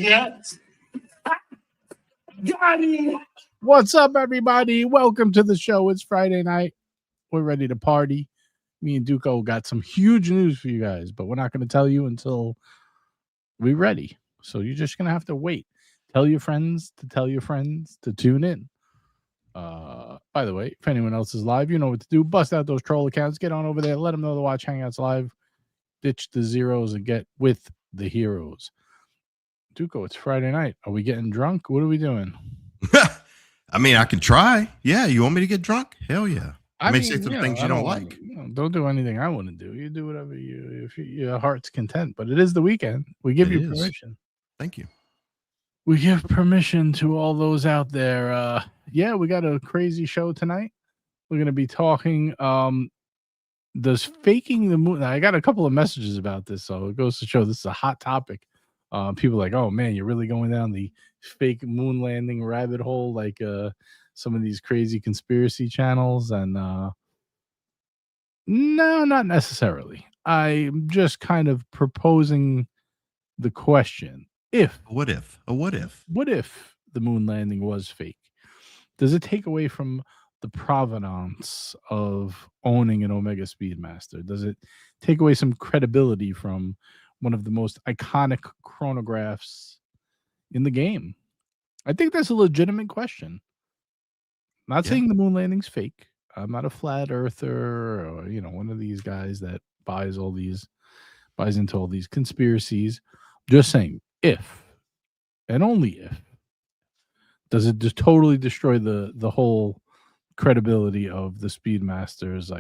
Yes. Got it. What's up, everybody? Welcome to the show. It's Friday night. We're ready to party. Me and Duco got some huge news for you guys, but we're not going to tell you until we're ready. So you're just going to have to wait. Tell your friends to tell your friends to tune in. By the way, if anyone else is live, you know what to do. Bust out those troll accounts. Get on over there. Let them know the Watch Hangouts live. Ditch the zeros and get with the heroes. Duco, it's Friday night. Are we getting drunk? What are we doing? I mean, I can try. Yeah, you want me to get drunk? Hell yeah. I may say some things you don't like. Don't do anything I want to do. You do whatever your heart's content. But it is the weekend. We give you permission. Thank you. We give permission to all those out there. Yeah, we got a crazy show tonight. We're going to be talking. Does faking the moon? Now, I got a couple of messages about this, so it goes to show this is a hot topic. People are like, oh man, you're really going down the fake moon landing rabbit hole, like some of these crazy conspiracy channels. And no, not necessarily. I'm just kind of proposing the question: what if the moon landing was fake? Does it take away from the provenance of owning an Omega Speedmaster? Does it take away some credibility from one of the most iconic chronographs in the game? I think that's a legitimate question. Not saying the moon landing's fake. I'm not a flat earther or, one of these guys that buys into all these conspiracies. Just saying, if and only if, does it just totally destroy the whole credibility of the Speedmasters,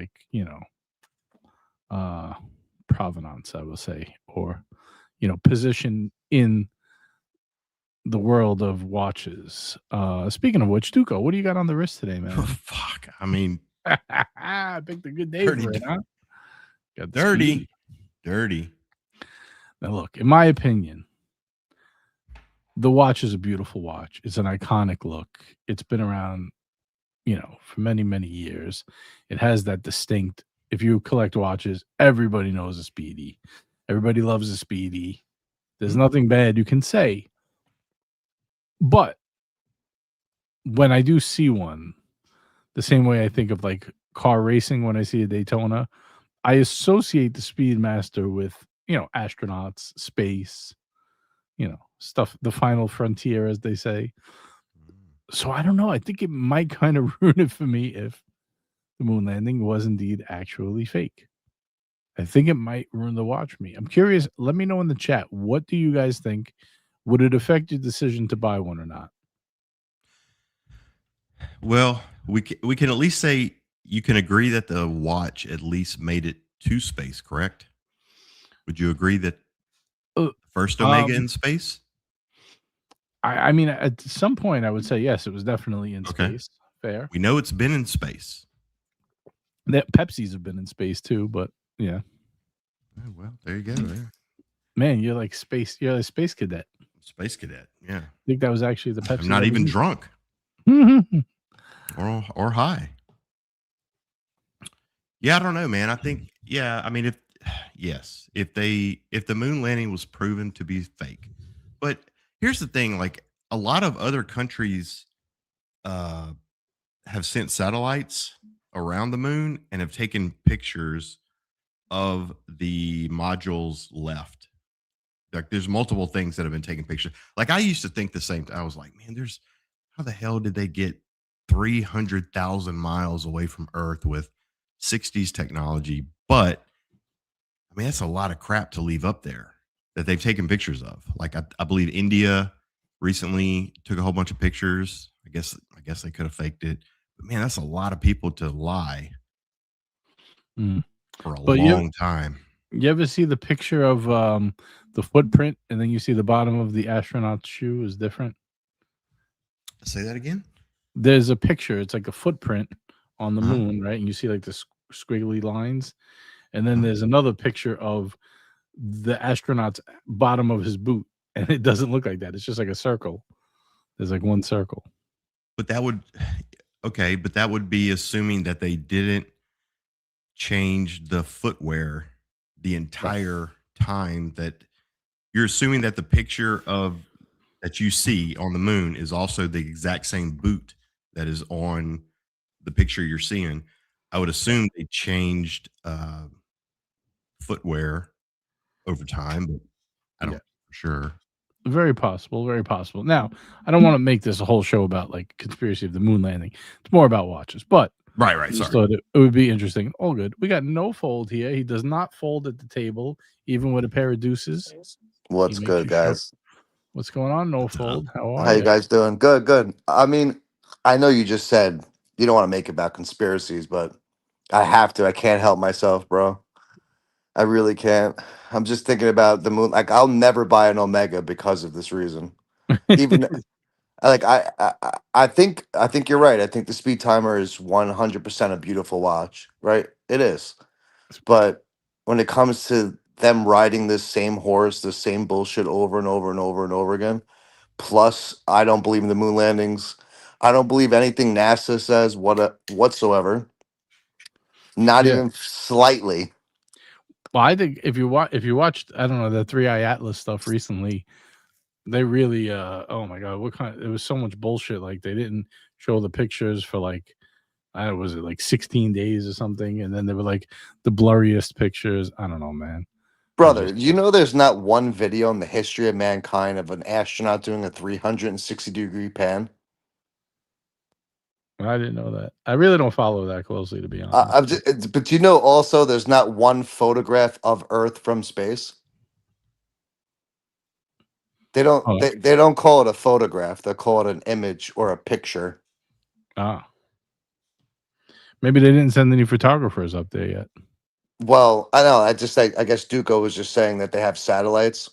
provenance, I will say, or position in the world of watches. Speaking of which, Duco, what do you got on the wrist today, man? Oh, fuck. I mean, I picked a good day for it, huh? Got dirty. Now, look, in my opinion, the watch is a beautiful watch. It's an iconic look. It's been around, for many, many years. It has that distinct. If you collect watches, everybody knows a Speedy. Everybody loves a Speedy. There's nothing bad you can say. But when I do see one, the same way I think of like car racing when I see a Daytona, I associate the Speedmaster with, astronauts, space, stuff, the final frontier, as they say. So I don't know. I think it might kind of ruin it for me if the moon landing was indeed actually fake. I think it might ruin the watch for me. I'm curious. Let me know in the chat. What do you guys think? Would it affect your decision to buy one or not? Well, we can at least say you can agree that the watch at least made it to space, correct? Would you agree that first Omega in space? I mean, at some point, I would say yes. It was definitely in space. Fair. We know it's been in space. That Pepsis have been in space too, but yeah. Oh, well, there you go. There. Man, you're like space. You're a space cadet. Space cadet. Yeah. I think that was actually the Pepsi. I'm not even drunk. or high. Yeah, I don't know, man. I think, I mean, if the moon landing was proven to be fake. But here's the thing, like a lot of other countries have sent satellites around the moon and have taken pictures of the modules left. Like there's multiple things that have been taken pictures. Like I used to think the same thing. I was like, man, how the hell did they get 300,000 miles away from Earth with 60s technology? But I mean, that's a lot of crap to leave up there that they've taken pictures of. Like I believe India recently took a whole bunch of pictures. I guess they could have faked it. But man, that's a lot of people to lie for a long time. You ever see the picture of the footprint and then you see the bottom of the astronaut's shoe is different? Say that again? There's a picture. It's like a footprint on the moon, right? And you see like the squiggly lines. And then there's another picture of the astronaut's bottom of his boot. And it doesn't look like that. It's just like a circle. There's like one circle. But that would be assuming that they didn't change the footwear the entire time. That you're assuming that the picture of that you see on the moon is also the exact same boot that is on the picture you're seeing. I would assume they changed footwear over time, but I don't Yeah. know for sure. Very possible, very possible. Now, I don't want to make this a whole show about like conspiracy of the moon landing. It's more about watches, but Right, I just sorry. thought it would be interesting. All good. We got no fold here. He does not fold at the table, even with a pair of deuces. He What's makes good, you sharp. guys? What's going on? No What's up? fold. How How are you you? guys doing? Good, good. I mean, I know you just said you don't want to make it about conspiracies, but I have to. I can't help myself, bro. I really can't. I'm just thinking about the moon. Like, I'll never buy an Omega because of this reason. Even like I think you're right. I think the Speed Timer is 100% a beautiful watch, right? It is. But when it comes to them riding this same horse, the same bullshit over and over and over and over again, plus I don't believe in the moon landings. I don't believe anything NASA says whatsoever. Not Yeah. even slightly. Well, I think if you watched, I don't know, the 3i Atlas stuff recently, they really oh my god, what kind it was so much bullshit. Like they didn't show the pictures for like I don't know, was it like 16 days or something? And then they were like the blurriest pictures. I don't know, man. I Brother, just you know there's not one video in the history of mankind of an astronaut doing a 360-degree pan. I didn't know that. I really don't follow that closely, to be honest. But you know also there's not one photograph of Earth from space. They don't Oh, they don't call it a photograph. They call it an image or a picture. ah. Maybe they didn't send any photographers up there yet. Well, I know. I guess Duco was just saying that they have satellites.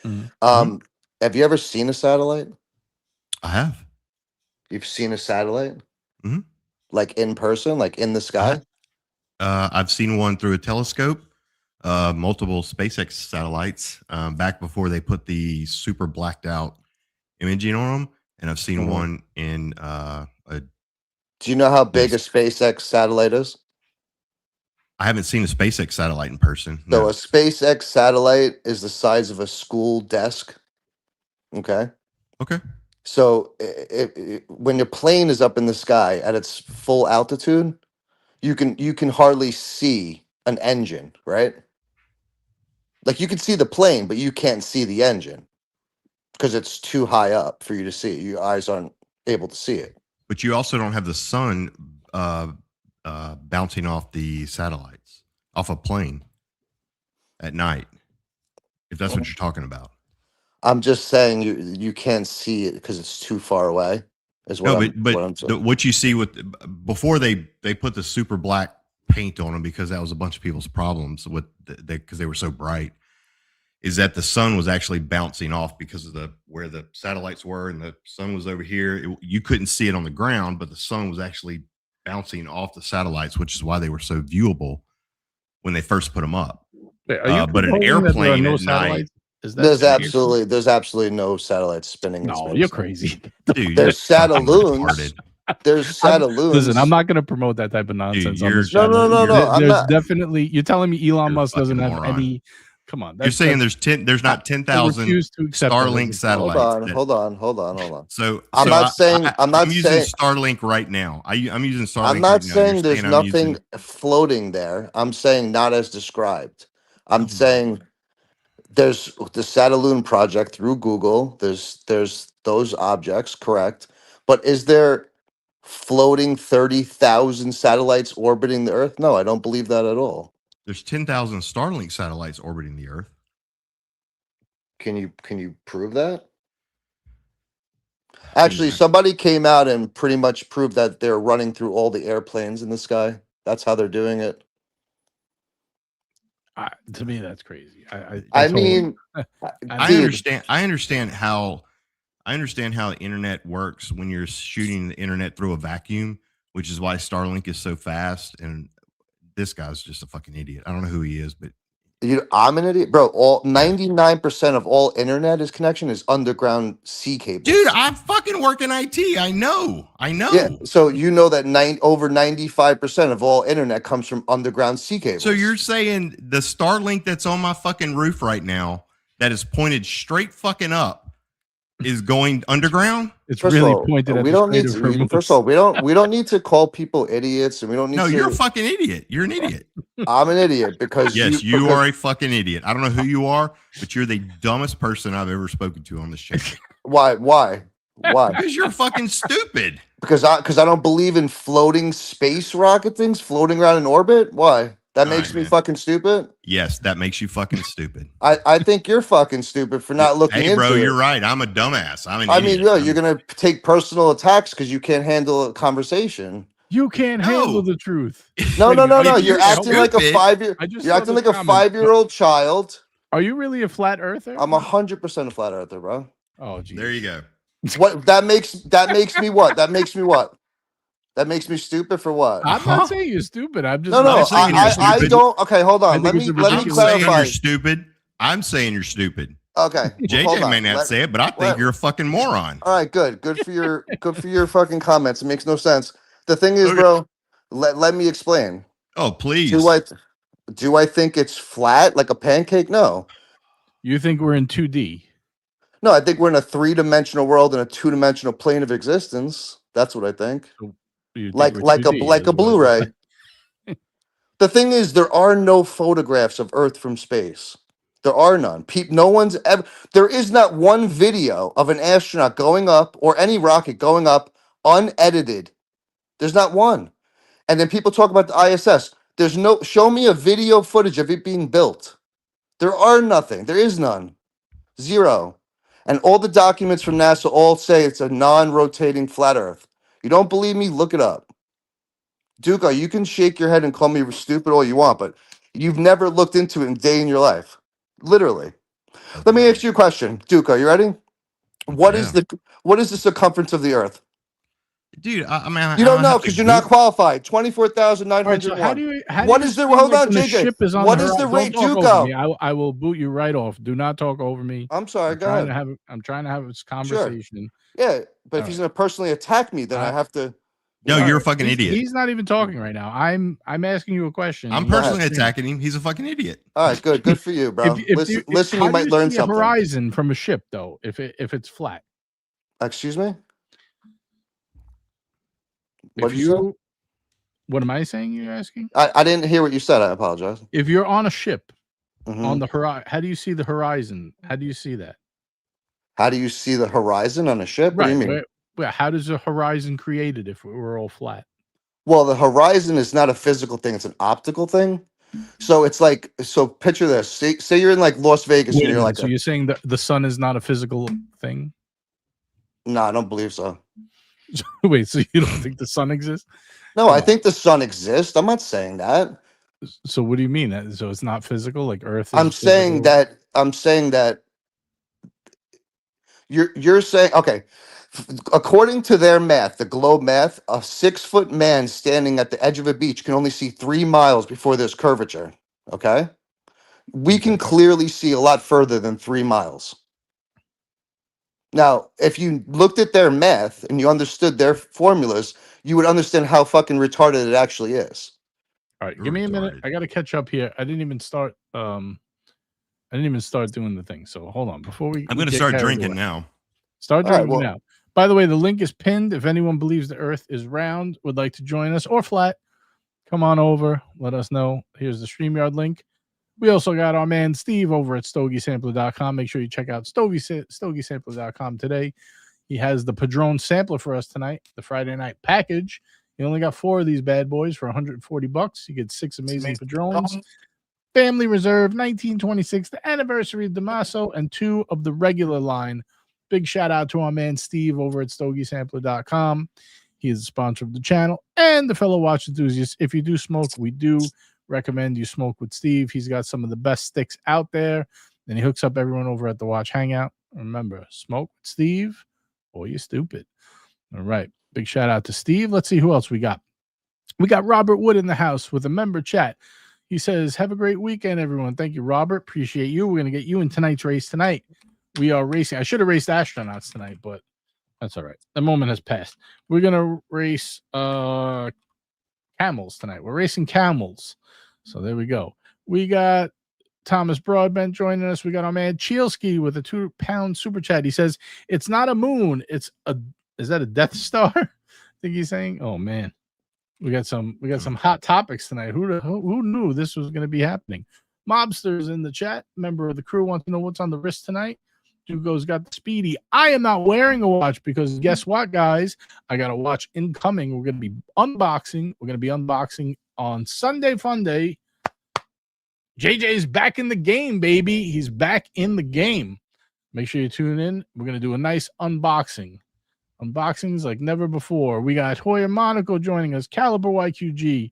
Mhm. Have you ever seen a satellite? I have. You've seen a satellite? Mhm. Like in person, like in the sky? I've seen one through a telescope, multiple SpaceX satellites back before they put the super blacked out imaging on them, and I've seen Mhm. one in Do you know how big a SpaceX satellite is? I haven't seen a SpaceX satellite in person. So No. a SpaceX satellite is the size of a school desk. Okay. Okay. So when your plane is up in the sky at its full altitude, you can hardly see an engine, right? Like you can see the plane, but you can't see the engine because it's too high up for you to see. Your eyes aren't able to see it. But you also don't have the sun bouncing off the satellites off a plane at night, if that's what you're talking about. I'm just saying you can't see it because it's too far away. Is what No, I'm but what I'm saying. what you see with before they put the super black paint on them, because that was a bunch of people's problems with because they were so bright, is that the sun was actually bouncing off because of where the satellites were, and the sun was over here. You couldn't see it on the ground, but the sun was actually bouncing off the satellites, which is why they were so viewable when they first put them up. Wait, are you But an proposing that there are airplane no at night, satellites? Is that There's absolutely no satellites spinning in no? space. You're crazy. dude, you're There's fucking satelloons. retarded. There's satelloons. Listen, I'm not going to promote that type of nonsense on this you're channel. No. I'm There's not. definitely. You're telling me Elon You're a Musk doesn't fucking have moron. any. Come on, You're saying there's not I 10,000 refuse to accept that as Starlink a- satellites. Hold on. So I'm not saying. I'm not using saying. Starlink right now. I'm using Starlink I'm not right now. You're saying there's saying I'm using. nothing floating there. I'm saying not as described. I'm Oh my saying there's the Satelloon project through Google. There's those objects, correct? But is there floating 30,000 satellites orbiting the Earth? No, I don't believe that at all. There's 10,000 Starlink satellites orbiting the Earth. Can you prove that? Actually, somebody came out and pretty much proved that they're running through all the airplanes in the sky. That's how they're doing it. To me, that's crazy. I totally- mean, I dude, understand. I understand how the internet works when you're shooting the internet through a vacuum, which is why Starlink is so fast. And this guy's just a fucking idiot. I don't know who he is, but I'm an idiot, bro. All 99% of all internet is connection is underground sea cables. dude, I fucking work in IT. I know. Yeah, so you know that over 95% of all internet comes from underground sea cables. So you're saying the Starlink that's on my fucking roof right now that is pointed straight fucking up is going underground? It's First of really all, pointed at we the don't need Strait of to. First Hormuz. of all, we don't need to call people idiots, and we don't need No, to. you're a fucking idiot. You're an idiot. I'm an idiot because Yes, you are a fucking idiot. I don't know who you are, but you're the dumbest person I've ever spoken to on this channel. Why? Because you're fucking stupid. Because I don't believe in floating space rocket things floating around in orbit. Why? That All makes right, me man. fucking stupid. Yes, that makes you fucking stupid. I think you're fucking stupid for not looking Hey, bro, into you're it. right. I'm a dumbass. I'm an I idiot. mean, yeah, you're gonna take personal attacks because you can't handle a conversation. You can't handle the truth. No. Wait, You're acting like a stupid. 5-year. I just You're saw acting this like a comment. 5-year-old child. Are you really a flat earther? I'm 100% a flat earther, bro. Oh, geez. There you go. What that makes me what? That makes me what? That makes me stupid for what? I'm not saying you're stupid. I'm just No, I'm saying you're I stupid. don't. Okay, hold I on. think Let it's me a let me I'm ridiculous saying clarify. you're stupid. I'm saying you're stupid. Okay, hold JJ on. may not say it, but I think you're a fucking moron. All right, good for your fucking comments. It makes no sense. The thing is, Okay. bro, let me explain. Oh, please. Do I think it's flat like a pancake? No. You think we're in 2D? No, I think we're in a 3-dimensional world and a 2-dimensional plane of existence. That's what I think. So you think Like we're like a 2D like is a what it Blu-ray. The thing is, there are no photographs of Earth from space. There are none. No one's ever. There is not one video of an astronaut going up or any rocket going up unedited. There's not one. And then people talk about the ISS. There's no. Show me a video footage of it being built. There are nothing. There is none. Zero. And all the documents from NASA all say it's a non-rotating flat Earth. You don't believe me? Look it up. Duca, you can shake your head and call me stupid all you want, but you've never looked into it in a day in your life. Literally. Let me ask you a question. Duca, you ready? What is Yeah. the circumference of the Earth? Dude, I mean, You I don't know have to because you're not Google- qualified. All right, so 24,901. how do What you is the explain, hold like, on, when the JJ? ship is on What the is the horizon? rate? Don't talk over me. Duco. I will boot you right off. Do not talk over me. I'm sorry, go ahead. I'm trying to have this conversation. Yeah, but if All he's right. gonna personally attack me, then I have to. No, All you're a right. fucking idiot. He's not even talking right now. I'm asking you a question. I'm and you're personally answering. attacking him. He's a fucking idiot. All right, good for you, bro. Listen, how you do might learn see a something. horizon from a ship, though, if it's flat? Excuse me. What If did you say? you, what am I saying? You're asking? I didn't hear what you said. I apologize. If you're on a ship Mhm. on the horizon, how do you see the horizon? How do you see that? How do you see the horizon on a ship? What do you mean? How does the horizon created if we're all flat? Well, the horizon is not a physical thing; it's an optical thing. So it's like, so picture this. Say you're in like Las Vegas Wait and a you're minute. like, So you're saying that the sun is not a physical thing? no, I don't believe so. Wait, so you don't think the sun exists? No, I think the sun exists. I'm not saying that. So what do you mean? So it's not physical, like Earth is I'm saying physical? that you're saying, okay. According to their math, the globe math, a 6-foot man standing at the edge of a beach can only see 3 miles before there's curvature. Okay, we can clearly see a lot further than 3 miles. Now, if you looked at their math and you understood their formulas, you would understand how fucking retarded it actually is. All right, You're give me a minute. retarded. I got to catch up here. I didn't even start doing the thing. So hold on before we. I'm going to start drinking now. Start All right, drinking well- now. By the way, the link is pinned. If anyone believes the Earth is round, would like to join us or flat, come on over. Let us know. Here's the StreamYard link. We also got our man Steve over at StogieSampler.com. Make sure you check out StogieSampler.com today. He has the Padron sampler for us tonight, the Friday night package. He only got 4 of these bad boys for $140. You get 6 amazing Padrones. Family Reserve, 1926, the anniversary of Damaso, and 2 of the regular line. Big shout out to our man Steve over at StogieSampler.com. He is a sponsor of the channel and the fellow watch enthusiasts. If you do smoke, we do recommend you smoke with Steve. He's got some of the best sticks out there, and he hooks up everyone over at the Watch Hangout. Remember, smoke with Steve or you're stupid. All right. Big shout out to Steve. Let's see who else we got. We got Robert Wood in the house with a member chat. He says, have a great weekend, everyone. Thank you, Robert. Appreciate you. We're going to get you in tonight's race tonight. We are racing. I should have raced astronauts tonight, but that's all right. The moment has passed. We're going to race camels tonight. We're racing camels. So there we go. We got Thomas Broadbent joining us. We got our man Chielski with a £2 super chat. He says it's not a moon. It's a is that a Death Star? I think he's saying. Oh man, we got some hot topics tonight. Who knew this was going to be happening? Mobsters in the chat. Member of the crew wants to know what's on the wrist tonight. Dugo's got the Speedy. I am not wearing a watch because guess what, guys? I got a watch incoming. We're going to be unboxing. We're going to be unboxing on Sunday Fun Day. JJ's back in the game, baby. He's back in the game. Make sure you tune in. We're going to do a nice unboxing. Unboxings like never before. We got Hoyer Monaco joining us. Caliber YQG.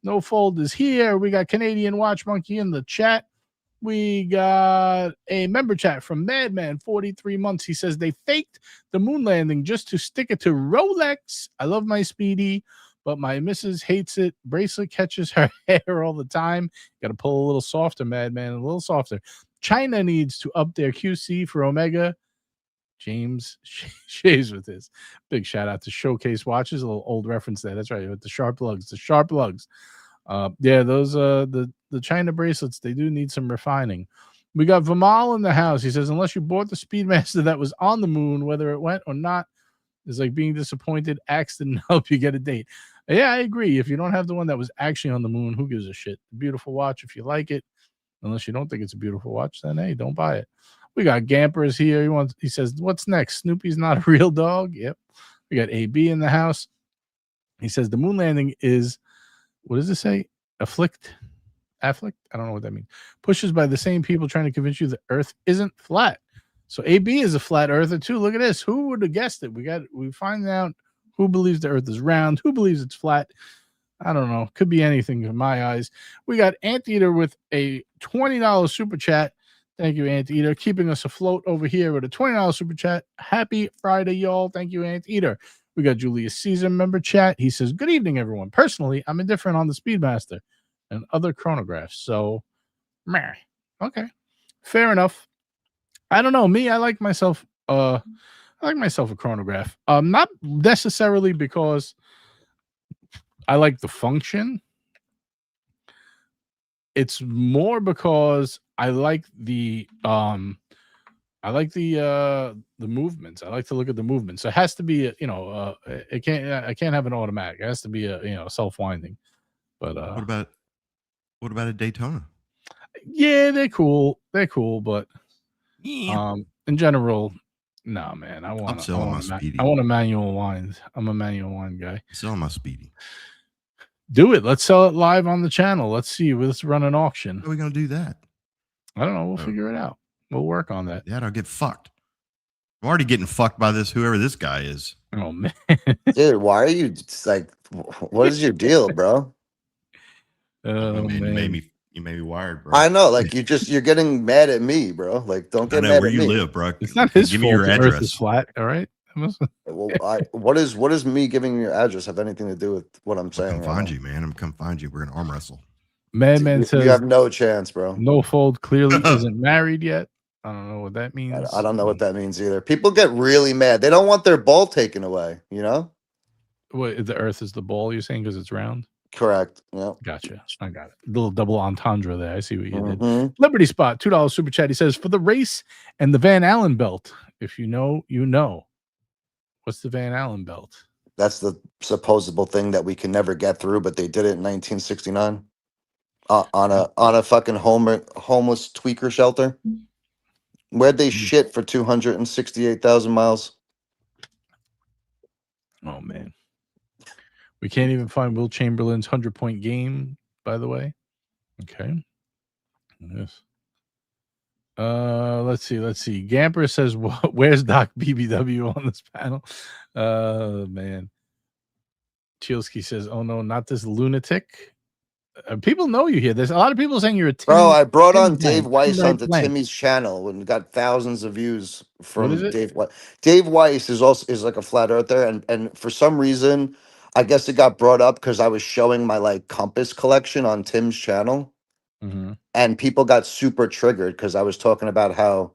No Fold is here. We got Canadian Watch Monkey in the chat. We got a member chat from Madman, 43 months. He says they faked the moon landing just to stick it to Rolex. I love my Speedy, but my missus hates it. Bracelet catches her hair all the time. Got to pull a little softer, Madman, a little softer. China needs to up their QC for Omega. James shaves with this. Big shout out to Showcase Watches. A little old reference there. That's right. With the sharp lugs. The sharp lugs. Yeah, those the China bracelets, they do need some refining. We got Vimal in the house. He says, unless you bought the Speedmaster that was on the moon, whether it went or not, is like being disappointed. Axe didn't help you get a date. Yeah, I agree. If you don't have the one that was actually on the moon, who gives a shit? Beautiful watch if you like it. Unless you don't think it's a beautiful watch, then hey, don't buy it. We got Gampers here. He says, what's next? Snoopy's not a real dog. Yep. We got AB in the house. He says the moon landing is, what does it say? Afflict? I don't know what that means. Pushes by the same people trying to convince you the earth isn't flat. So AB is a flat earther too. Look at this. Who would have guessed it? We find out who believes the earth is round, who believes it's flat. I don't know. Could be anything in my eyes. We got Anteater with a $20 super chat. Thank you, Anteater, keeping us afloat over here with a $20 super chat. Happy Friday, y'all. Thank you, Anteater. We got Julius Caesar member chat. He says, good evening, everyone. Personally, I'm indifferent on the Speedmaster and other chronographs. So, meh. Okay. Fair enough. I don't know. Me, I like myself a chronograph. Not necessarily because I like the function. It's more because I like the movements. I like to look at the movements. So it has to be I can't have an automatic. It has to be a self-winding. But what about a Daytona? Yeah, they're cool. But Yeah. in general, no, man. I want a manual wind. I'm a manual wind guy. Selling my Speedy. Do it. Let's sell it live on the channel. Let's see. Let's run an auction. How are we gonna do that? I don't know. We'll figure it out. We'll work on that. Yeah, I'll get fucked. I'm already getting fucked by whoever this guy is. Oh man, dude, why are you just like? What is your deal, bro? Oh man, you made me wired, bro. I know, like you're getting mad at me, bro. Like, don't get mad where at you me. live, bro. It's not his Give fault. me your address. Earth is flat. All right. Well, what does me giving your address have anything to do with what I'm saying? Come find you, man. I'm come find you. We're gonna arm wrestle. Madman says you have no chance, bro. No Fold clearly isn't married yet. I don't know what that means. I don't know what that means either. People get really mad. They don't want their ball taken away. You know. What, the Earth is the ball? You're saying because it's round? Correct. Yeah. Gotcha. I got it. A little double entendre there. I see what you did. Liberty Spot, $2 super chat. He says, for the race and the Van Allen belt. If you know, you know. What's the Van Allen belt? That's the supposable thing that we can never get through, but they did it in 1969 on a fucking homeless tweaker shelter. Where'd they shit for 268,000 miles? Oh man. We can't even find Will Chamberlain's 100-point game, by the way. Okay. Yes. Let's see. Gamper says, where's Doc BBW on this panel? Man. Chielski says, oh no, not this lunatic. People know you here. There's a lot of people saying you're a Tim. Bro, I brought on Dave Weiss onto Timmy's channel and got thousands of views from Dave Weiss. Dave Weiss is like a flat earther, and for some reason, I guess it got brought up because I was showing my like compass collection on Tim's channel, and people got super triggered because I was talking about how,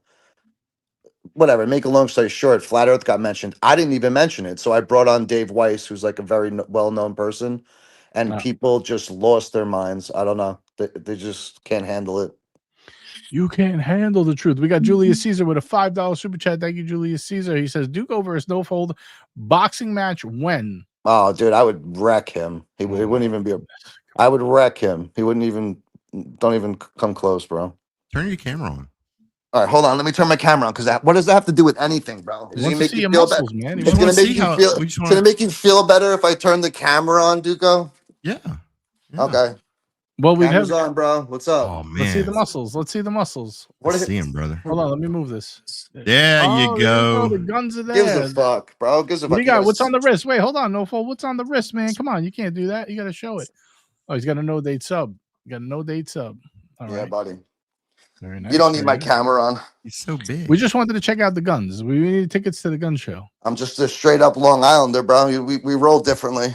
whatever. Make a long story short, flat Earth got mentioned. I didn't even mention it, so I brought on Dave Weiss, who's like a very well-known person. And people just lost their minds. I don't know. They just can't handle it. You can't handle the truth. We got Julius Caesar with a $5 super chat. Thank you, Julius Caesar. He says Duke versus No Fold boxing match when? Oh, dude, I would wreck him. He wouldn't even be. I would wreck him. He wouldn't even. Don't even come close, bro. Turn your camera on. All right, hold on. Let me turn my camera on because what does that have to do with anything, bro? He Is it wants gonna to make see you your feel better? muscles, man. We It's just gonna want to make see you how. feel. We just It's gonna want to. make you feel better if I turn the camera on, Duco. Yeah. Okay. Well, we'd have. Camera's on, bro. What's up? Oh Let's see the man. muscles. Let's see the muscles. What Let's is see it? him, brother. Hold on, let me move this. There you Oh, there you go. go. The guns are Gives a there. fuck, bro. Gives a What fuck. do you got? What's on the wrist? Wait, hold on, No Fold. What's on the wrist, man? Come on, you can't do that. You got to show it. Oh, he's got a no date sub. You got a no date sub. All Yeah, right, buddy. very nice. You don't need very my nice. camera on. He's so big. We just wanted to check out the guns. We need tickets to the gun show. I'm just a straight up Long Islander, bro. We roll differently.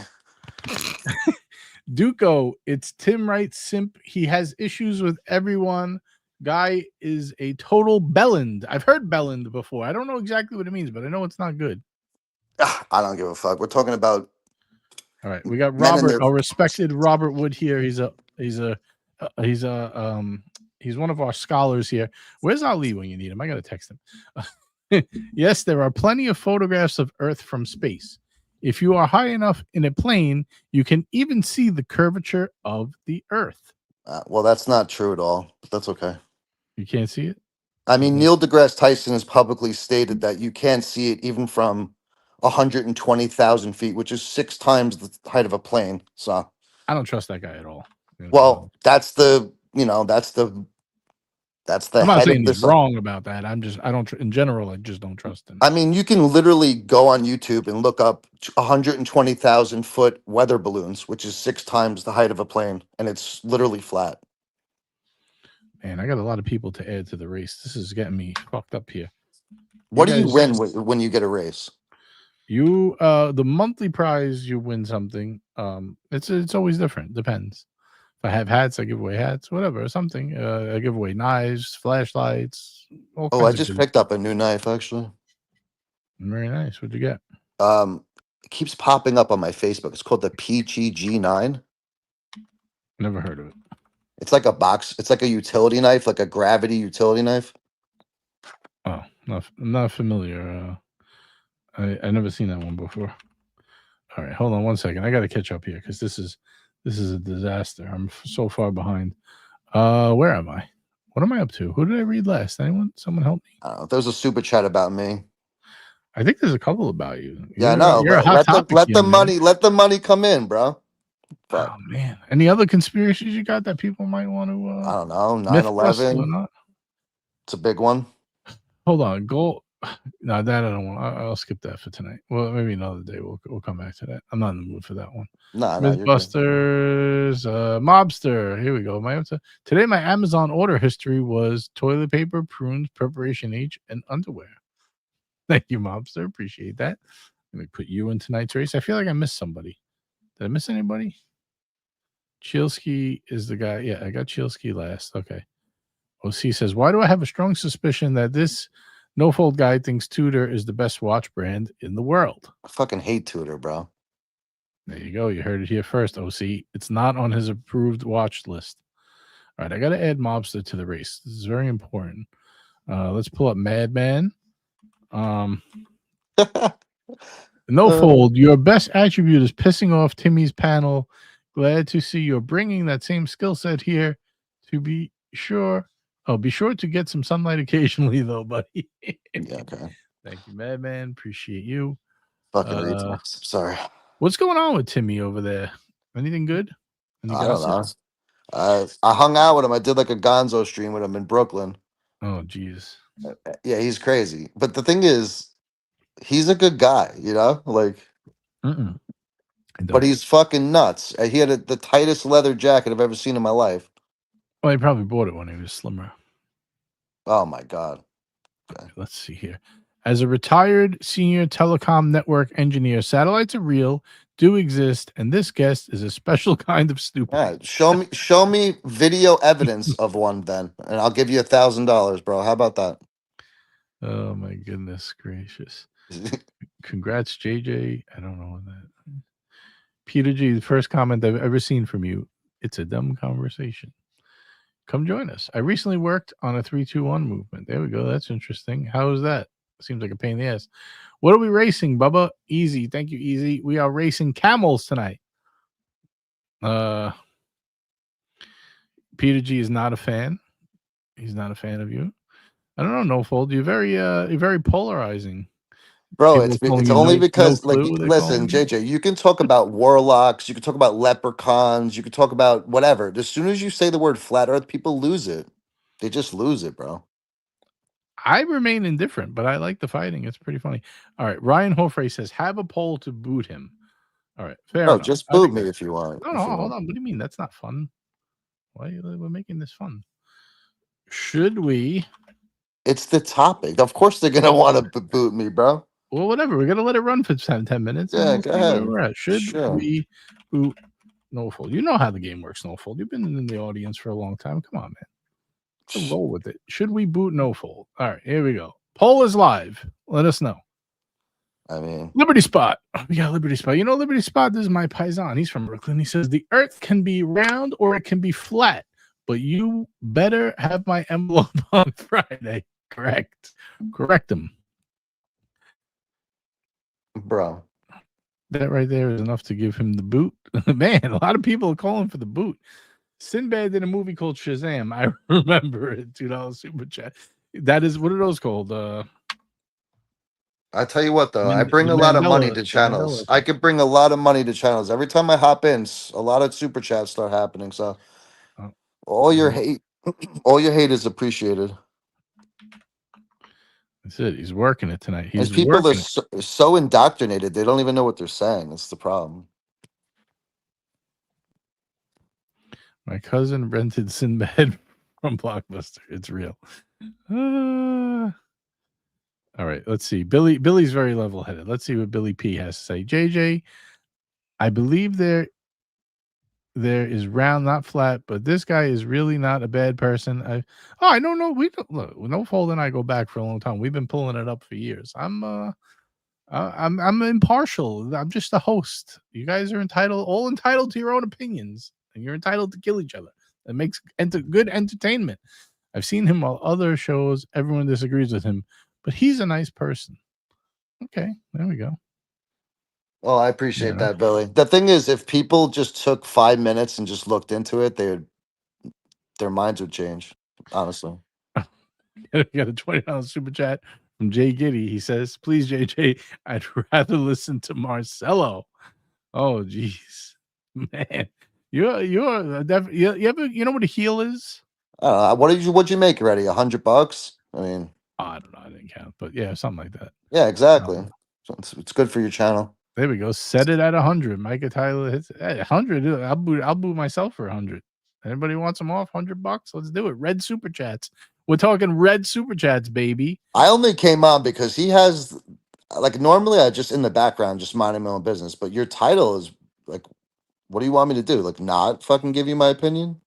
Duco, it's Tim Wright simp. He has issues with everyone. Guy is a total bellend. I've heard bellend before. I don't know exactly what it means, but I know it's not good. I don't give a fuck. We're talking about. All right, we got Men in Robert, their- our respected Robert Wood here. He's one of our scholars here. Where's Ali when you need him? I gotta text him. Yes, there are plenty of photographs of Earth from space. If you are high enough in a plane, you can even see the curvature of the Earth. Well, that's not true at all, but that's okay. You can't see it? I mean, Neil deGrasse Tyson has publicly stated that you can't see it even from 120,000 feet, which is 6 times the height of a plane. So, I don't trust that guy at all. well, that's the I'm not head saying of he's this. wrong about that. I don't, in general, I just don't trust him. I mean, you can literally go on YouTube and look up 120,000 foot weather balloons, which is 6 times the height of a plane, and it's literally flat. Man, I got a lot of people to add to the race. This is getting me fucked up here. What do you win when you get a race? You the monthly prize, you win something. It's always different. Depends. If I have hats, I give away hats, whatever, something. I give away knives, flashlights. I just picked up a new knife actually. Very nice. What'd you get? It keeps popping up on my Facebook. It's called the PGG9. Never heard of it. It's like a box. It's like a utility knife, like a gravity utility knife. Oh, I'm not familiar. I never seen that one before. All right, hold on one second. I got to catch up here because this is a disaster. I'm so far behind. Where am I? What am I up to? Who did I read last? Someone help me. I don't know. There's a super chat about me. I think there's a couple about you. Yeah, I know. You're a hot topic. Let the money come in, bro. But, oh man, any other conspiracies you got that people might want to? I don't know. 9/11. It's a big one. Hold on, go. No, that I don't want. I'll skip that for tonight. Well, maybe another day. We'll come back to that. I'm not in the mood for that one. Mythbusters, mobster. Here we go. Today my Amazon order history was toilet paper, prunes, preparation H, and underwear. Thank you, mobster. Appreciate that. Let me put you in tonight's race. I feel like I missed somebody. Did I miss anybody? Chilsky is the guy. Yeah, I got Chilsky last. Okay. OC says, why do I have a strong suspicion that this no-fold guy thinks Tudor is the best watch brand in the world? I fucking hate Tudor, bro. There you go. You heard it here first, OC. It's not on his approved watch list. All right, I got to add Mobster to the race. This is very important. Let's pull up Madman. No-fold. Your best attribute is pissing off Timmy's panel. Glad to see you're bringing that same skill set here to be sure. Oh, be sure to get some sunlight occasionally, though, buddy. Yeah, okay. Thank you, Madman. Appreciate you. Fucking retards. Sorry. What's going on with Timmy over there? Anything good? I don't know. I hung out with him. I did like a Gonzo stream with him in Brooklyn. Oh, geez. Yeah, he's crazy. But the thing is, he's a good guy, you know? Like, but he's fucking nuts. He had the tightest leather jacket I've ever seen in my life. Well, he probably bought it when he was slimmer. Oh, my God. Okay. Let's see here. As a retired senior telecom network engineer, satellites are real, do exist, and this guest is a special kind of stupid. Yeah, show me video evidence of one then, and I'll give you $1,000, bro. How about that? Oh, my goodness gracious. Congrats, JJ. I don't know what that. Peter G, the first comment I've ever seen from you. It's a dumb conversation. Come join us. I recently worked on a 3-2-1 movement. There we go. That's interesting. How is that? Seems like a pain in the ass. What are we racing, Bubba? Easy. Thank you, Easy. We are racing camels tonight. Peter G is not a fan. He's not a fan of you. I don't know, No Fold. You're very polarizing. Bro, People are calling it's you only no because, like, clue. They're listen, calling you. JJ, you can talk about warlocks, you can talk about leprechauns, you can talk about whatever. As soon as you say the word flat Earth, people lose it. They just lose it, bro. I remain indifferent, but I like the fighting. It's pretty funny. All right, Ryan Hofrey says, "Have a poll to boot him." All right, fair Bro, enough. just I boot think me that's if you want. no, If you hold want. on. What do you mean? That's not fun. Why we're making this fun? Should we? It's the topic. Of course they're gonna want to boot me, bro. Well, whatever. We're gonna let it run for 10 minutes, and Yeah, we'll go see where ahead. we're at. Should Sure. we boot Nofold? You know how the game works, Nofold. You've been in the audience for a long time. Come on, man. Let's roll with it. Should we boot Nofold? All right, here we go. Poll is live. Let us know. I mean, Liberty Spot. We got Liberty Spot. You know, Liberty Spot, this is my paisan. He's from Brooklyn. He says, the earth can be round or it can be flat, but you better have my envelope on Friday. Correct. Correct him. bro. That right there is enough to give him the boot. Man, a lot of people are calling for the boot. Sinbad did a movie called Shazam. I remember it. $2 super chat. That is, what are those called? I tell you what, though, I bring The a lot of money to The channels. Mandela. I could bring a lot of money to channels. Every time I hop in, a lot of super chats start happening. So Oh, all your hate, all your hate is appreciated. That's it. He's working it tonight. As He's people are working it. so indoctrinated, they don't even know what they're saying. It's the problem. My cousin rented Sinbad from Blockbuster. It's real. All right, let's see. Billy's very level-headed. Let's see what Billy P has to say. JJ, I believe there is round, not flat, but this guy is really not a bad person. I don't know. We don't look. No Fold and I go back for a long time. We've been pulling it up for years. I'm impartial. I'm just a host. You guys are all entitled to your own opinions, and you're entitled to kill each other. It makes good entertainment. I've seen him on other shows. Everyone disagrees with him, but he's a nice person. Okay, there we go. Well, I appreciate that, Billy. The thing is, if people just took 5 minutes and just looked into it, their minds would change. Honestly. We got a $20 super chat from Jay Giddy. He says, "Please, JJ, I'd rather listen to Marcelo." Oh, geez, man, you're you know what a heel is? What'd you make already? $100? I mean, I don't know. I didn't count, but yeah, something like that. yeah, exactly. So it's good for your channel. There we go. Set it at 100. Micah Tyler hits 100. I'll boot myself for 100. Anybody wants them off? $100? Let's do it. Red super chats. We're talking red super chats, baby. I only came on because he has, like, normally I just in the background just minding my own business, but your title is like, what do you want me to do? Like, not fucking give you my opinion?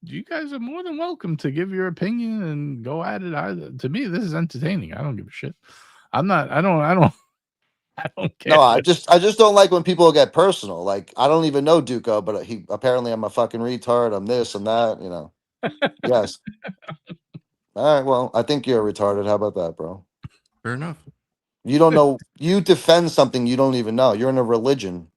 You guys are more than welcome to give your opinion and go at it. To me, this is entertaining. I don't give a shit. I don't care. No, I just don't like when people get personal. Like, I don't even know Duco, but apparently I'm a fucking retard. I'm this and that, you know. Yes. All right, well, I think you're retarded. How about that, bro? Fair enough. You don't know. You defend something you don't even know. You're in a religion.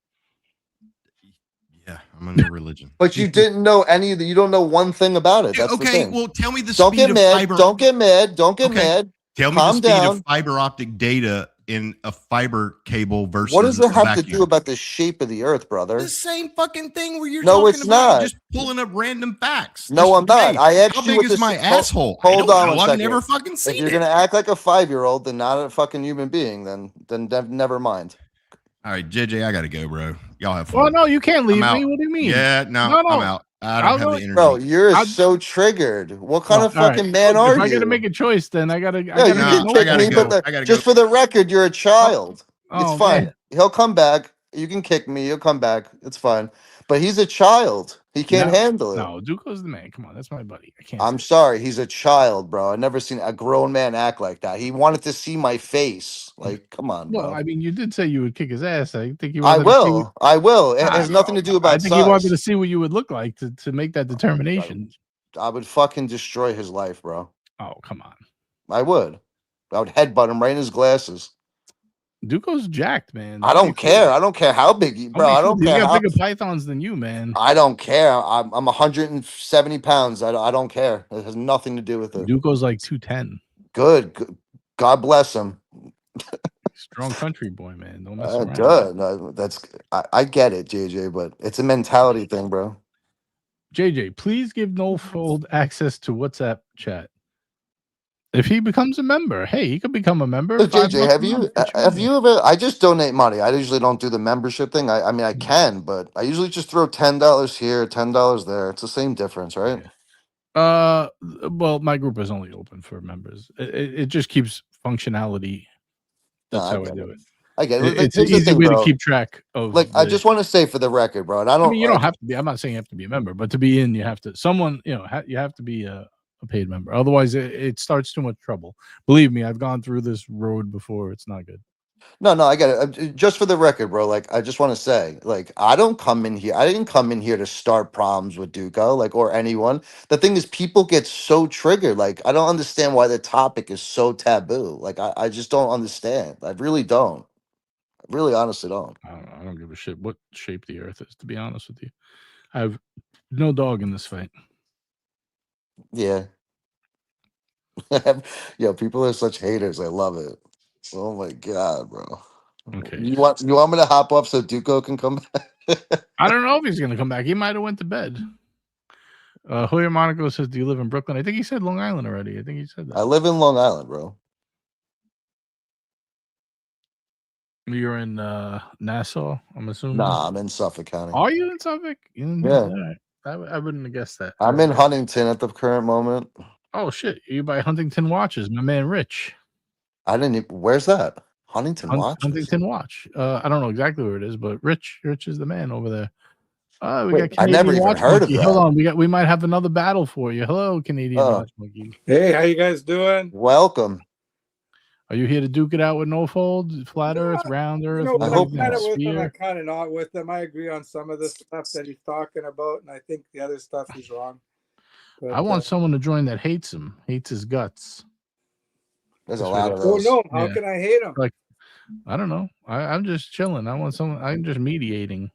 Yeah, I'm in a religion. But you didn't know any of the. You don't know one thing about it. That's the Okay, thing. well, tell me the Don't speed get of mad. fiber. Don't get mad. Don't get Okay. mad. Tell me the Calm speed down. of fiber optic data in a fiber cable versus What does it a have to vacuum. do about the shape of the earth, brother? The same fucking thing where you're No, talking it's about not. just pulling up random facts. No, I'm not. Hey, I asked how you big what is this. my asshole? I Hold don't on know. one I've second. never fucking If seen you're it. gonna act like a 5-year-old and not a fucking human being, then never mind. All right, JJ, I gotta go, bro. Y'all have fun. Well, no, you can't leave I'm me. out. What do you mean? Yeah, no, I'm out. I don't have the energy. Bro, you're so triggered. What kind of fucking man are If you? I gotta make a choice, then I gotta. You make can no kick gotta me, go. but I gotta just go. for the record, you're a child. It's fine. Man. He'll come back. You can kick me. You'll come back. It's fine. But he's a child. He can't No, handle it. no, Duco's the man. Come on, that's my buddy. I can't I'm say sorry. He's a child, bro. I never seen a grown man act like that. He wanted to see my face. that. Like, come on, Well, bro. I mean, you did say you would kick his ass. I think he I wanted to see. will. I will. It Ah, has nothing to do I about think he wanted to size. see what you would look like to make that determination. I would fucking destroy his life, bro. Oh, come on. I would. I would headbutt him right in his glasses. Duco's jacked, man. I How many don't fold? care. I don't care how big, How bro. many I fold? don't He's care got how. bigger pythons than you, man. I don't care. I'm 170 pounds. I don't care. It has nothing to do with it. Duco's like 210. Good. God bless him. Strong country boy, man. Don't mess around. Good. I get it, JJ, but it's a mentality thing, bro. JJ, please give No Fold access to WhatsApp chat. If he becomes a member, hey, he could become a member. So $5 JJ, a month, get you in have there. you ever? I just donate money. I usually don't do the membership thing. I mean I can, but I usually just throw $10 here, $10 there. It's the same difference, right? Well, my group is only open for members. It just keeps functionality. That's how I do it. I get it. Like, It's an here's the easy thing, way to bro. keep track of. Like I just want to say for the record, bro, and I I don't. mean, you don't like, have to be. I'm not saying you have to be a member, but to be in, you have to. Someone, you have to be a paid member. Otherwise, it starts too much trouble. Believe me, I've gone through this road before. It's not good. No, I get it. Just for the record, bro. Like I just want to say, like I don't come in here. I didn't come in here to start problems with Duco, like or anyone. The thing is, people get so triggered. Like I don't understand why the topic is so taboo. Like I just don't understand. I really don't. I really, honestly don't. I don't give a shit what shape the Earth is. To be honest with you, I have no dog in this fight. Yeah. Yo, people are such haters. I love it. Oh my god, bro. Okay. You want me to hop up so Duco can come back? I don't know if he's gonna come back. He might have went to bed. Julio Monaco says, "Do you live in Brooklyn?" I think he said Long Island already. I think he said that. I live in Long Island, bro. You're in Nassau, I'm assuming. Nah, I'm in Suffolk County. Are you in Suffolk? Yeah. I wouldn't have guessed that. I'm in Huntington at the current moment. Oh shit! You buy Huntington watches, my man Rich. I didn't. Where's that? Huntington Watches. Huntington Watch. I don't know exactly where it is, but Rich is the man over there. We Wait, got I never Canadian even Watch heard of Monkey. that. Hold on, we might have another battle for you. Hello, Canadian Watch Monkey. Hey, how you guys doing? Welcome. Are you here to duke it out with no fold, flat Earth, round Earth? You know, I I'm hope kind not. of with him. I'm kind of not with him. I agree on some of the stuff that he's talking about, and I think the other stuff he's wrong. But, I want someone to join that hates him, hates his guts. There's a That's lot right. of Oh those. no, how can I hate him? Like, I don't know. I'm just chilling. I want someone. I'm just mediating.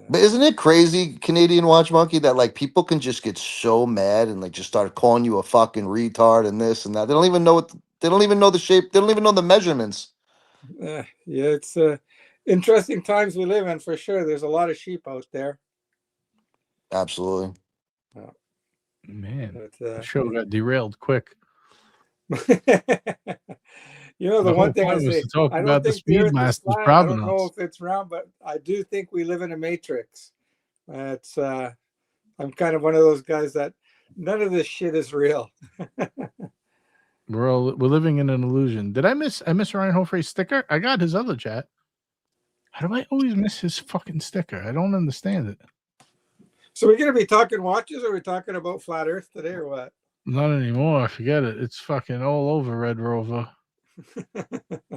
But isn't it crazy, Canadian Watch Monkey, that like people can just get so mad and like just start calling you a fucking retard and this and that. They don't even know what. They don't even know the shape. They don't even know the measurements. Yeah, it's interesting times we live in for sure. There's a lot of sheep out there. Absolutely. Man, But, the show got derailed quick. You know, the one thing I was say, to talk I don't about the think the Earth is Speedmaster's flat. I don't provenance. know if it's round, but I do think we live in a matrix. It's I'm kind of one of those guys that none of this shit is real. We're living in an illusion. Did I miss Ryan Hofre's sticker? I got his other chat. How do I always miss his fucking sticker? I don't understand it. So we're gonna be talking watches, or we're talking about flat Earth today, or what? Not anymore. Forget it. It's fucking all over Red Rover. I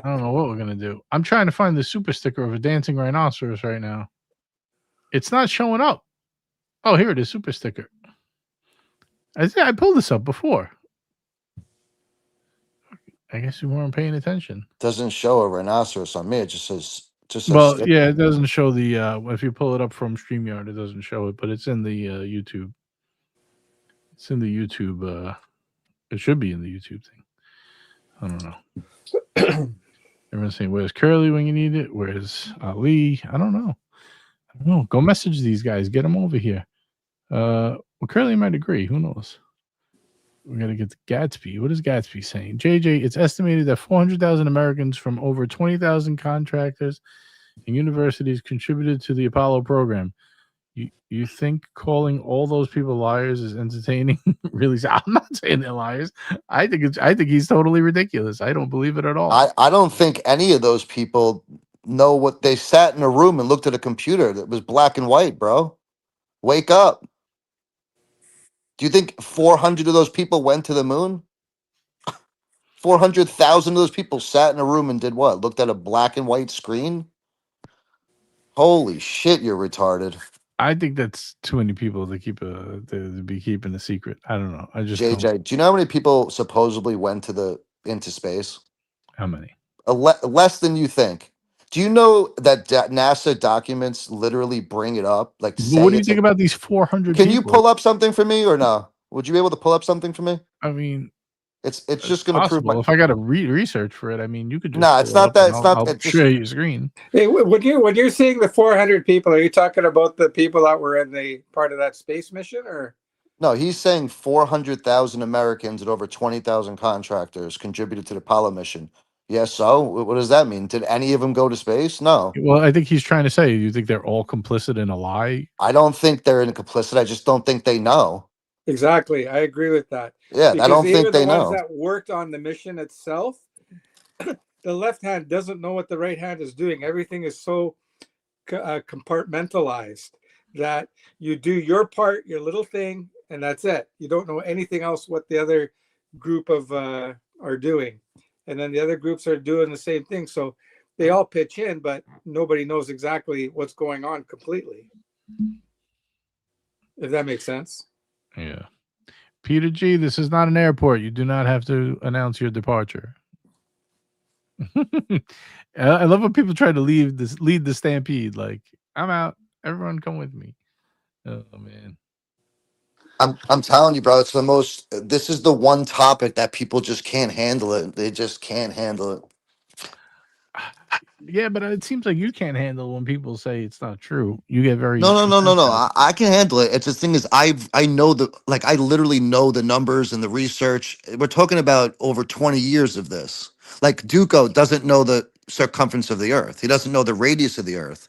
don't know what we're gonna do. I'm trying to find the super sticker of a dancing rhinoceros right now. It's not showing up. Oh, here it is, super sticker. I pulled this up before. I guess you weren't paying attention. Doesn't show a rhinoceros on me. It just says. Well, sticker. yeah, it doesn't show the. If you pull it up from StreamYard, it doesn't show it, but it's in the YouTube. It's in the YouTube. It should be in the YouTube thing. I don't know. Everyone's saying, "Where's Curly when you need it? Where's Ali?" I don't know. Go message these guys. Get them over here. Well, Curly might agree. Who knows? We got to get to Gatsby. What is Gatsby saying? JJ, it's estimated that 400,000 Americans from over 20,000 contractors and universities contributed to the Apollo program. You think calling all those people liars is entertaining? Really? I'm not saying they're liars. I think he's totally ridiculous. I don't believe it at all. I don't think any of those people know what they sat in a room and looked at a computer that was black and white, bro. Wake up. Do you think 400 of those people went to the moon? 400,000 of those people sat in a room and did what? Looked at a black and white screen? Holy shit, you're retarded. I think that's too many people to keep to be keeping a secret. I don't know. I just don't. JJ, do you know how many people supposedly went into space? How many? Less than you think. Do you know that NASA documents literally bring it up? Like, But say what do you it's think about these 400 Can you people? pull up something for me or no? Would you be able to pull up something for me? I mean, It's it's just going to prove my. possible. If I got to research for it, I mean, you could just Nah, pull it's it not up that. and It's not. I'll It just. share your screen. Hey, when you're seeing the 400 people, are you talking about the people that were in the part of that space mission, or? No, he's saying 400,000 Americans and over 20,000 contractors contributed to the Apollo mission. Yes, so what does that mean? Did any of them go to space? No. Well, I think he's trying to say, you think they're all complicit in a lie? I don't think they're complicit. I just don't think they know. Exactly, I agree with that. Yeah, I Because don't think even the they ones know. that worked on the mission itself, the left hand doesn't know what the right hand is doing. Everything is so compartmentalized that you do your part, your little thing, and that's it. You don't know anything else what the other group of are doing, and then the other groups are doing the same thing. So they all pitch in, but nobody knows exactly what's going on completely. If that makes sense. Yeah. Peter G, this is not an airport. You do not have to announce your departure. I love when people try to lead the stampede. Like, I'm out. Everyone come with me. Oh man. I'm telling you, bro, it's the most. This is the one topic that people just can't handle it. They just can't handle it. Yeah, but it seems like you can't handle when people say it's not true. You get very No. I can handle it. It's the thing is, I know I literally know the numbers and the research. We're talking about over 20 years of this. Like Duco doesn't know the circumference of the Earth. He doesn't know the radius of the Earth.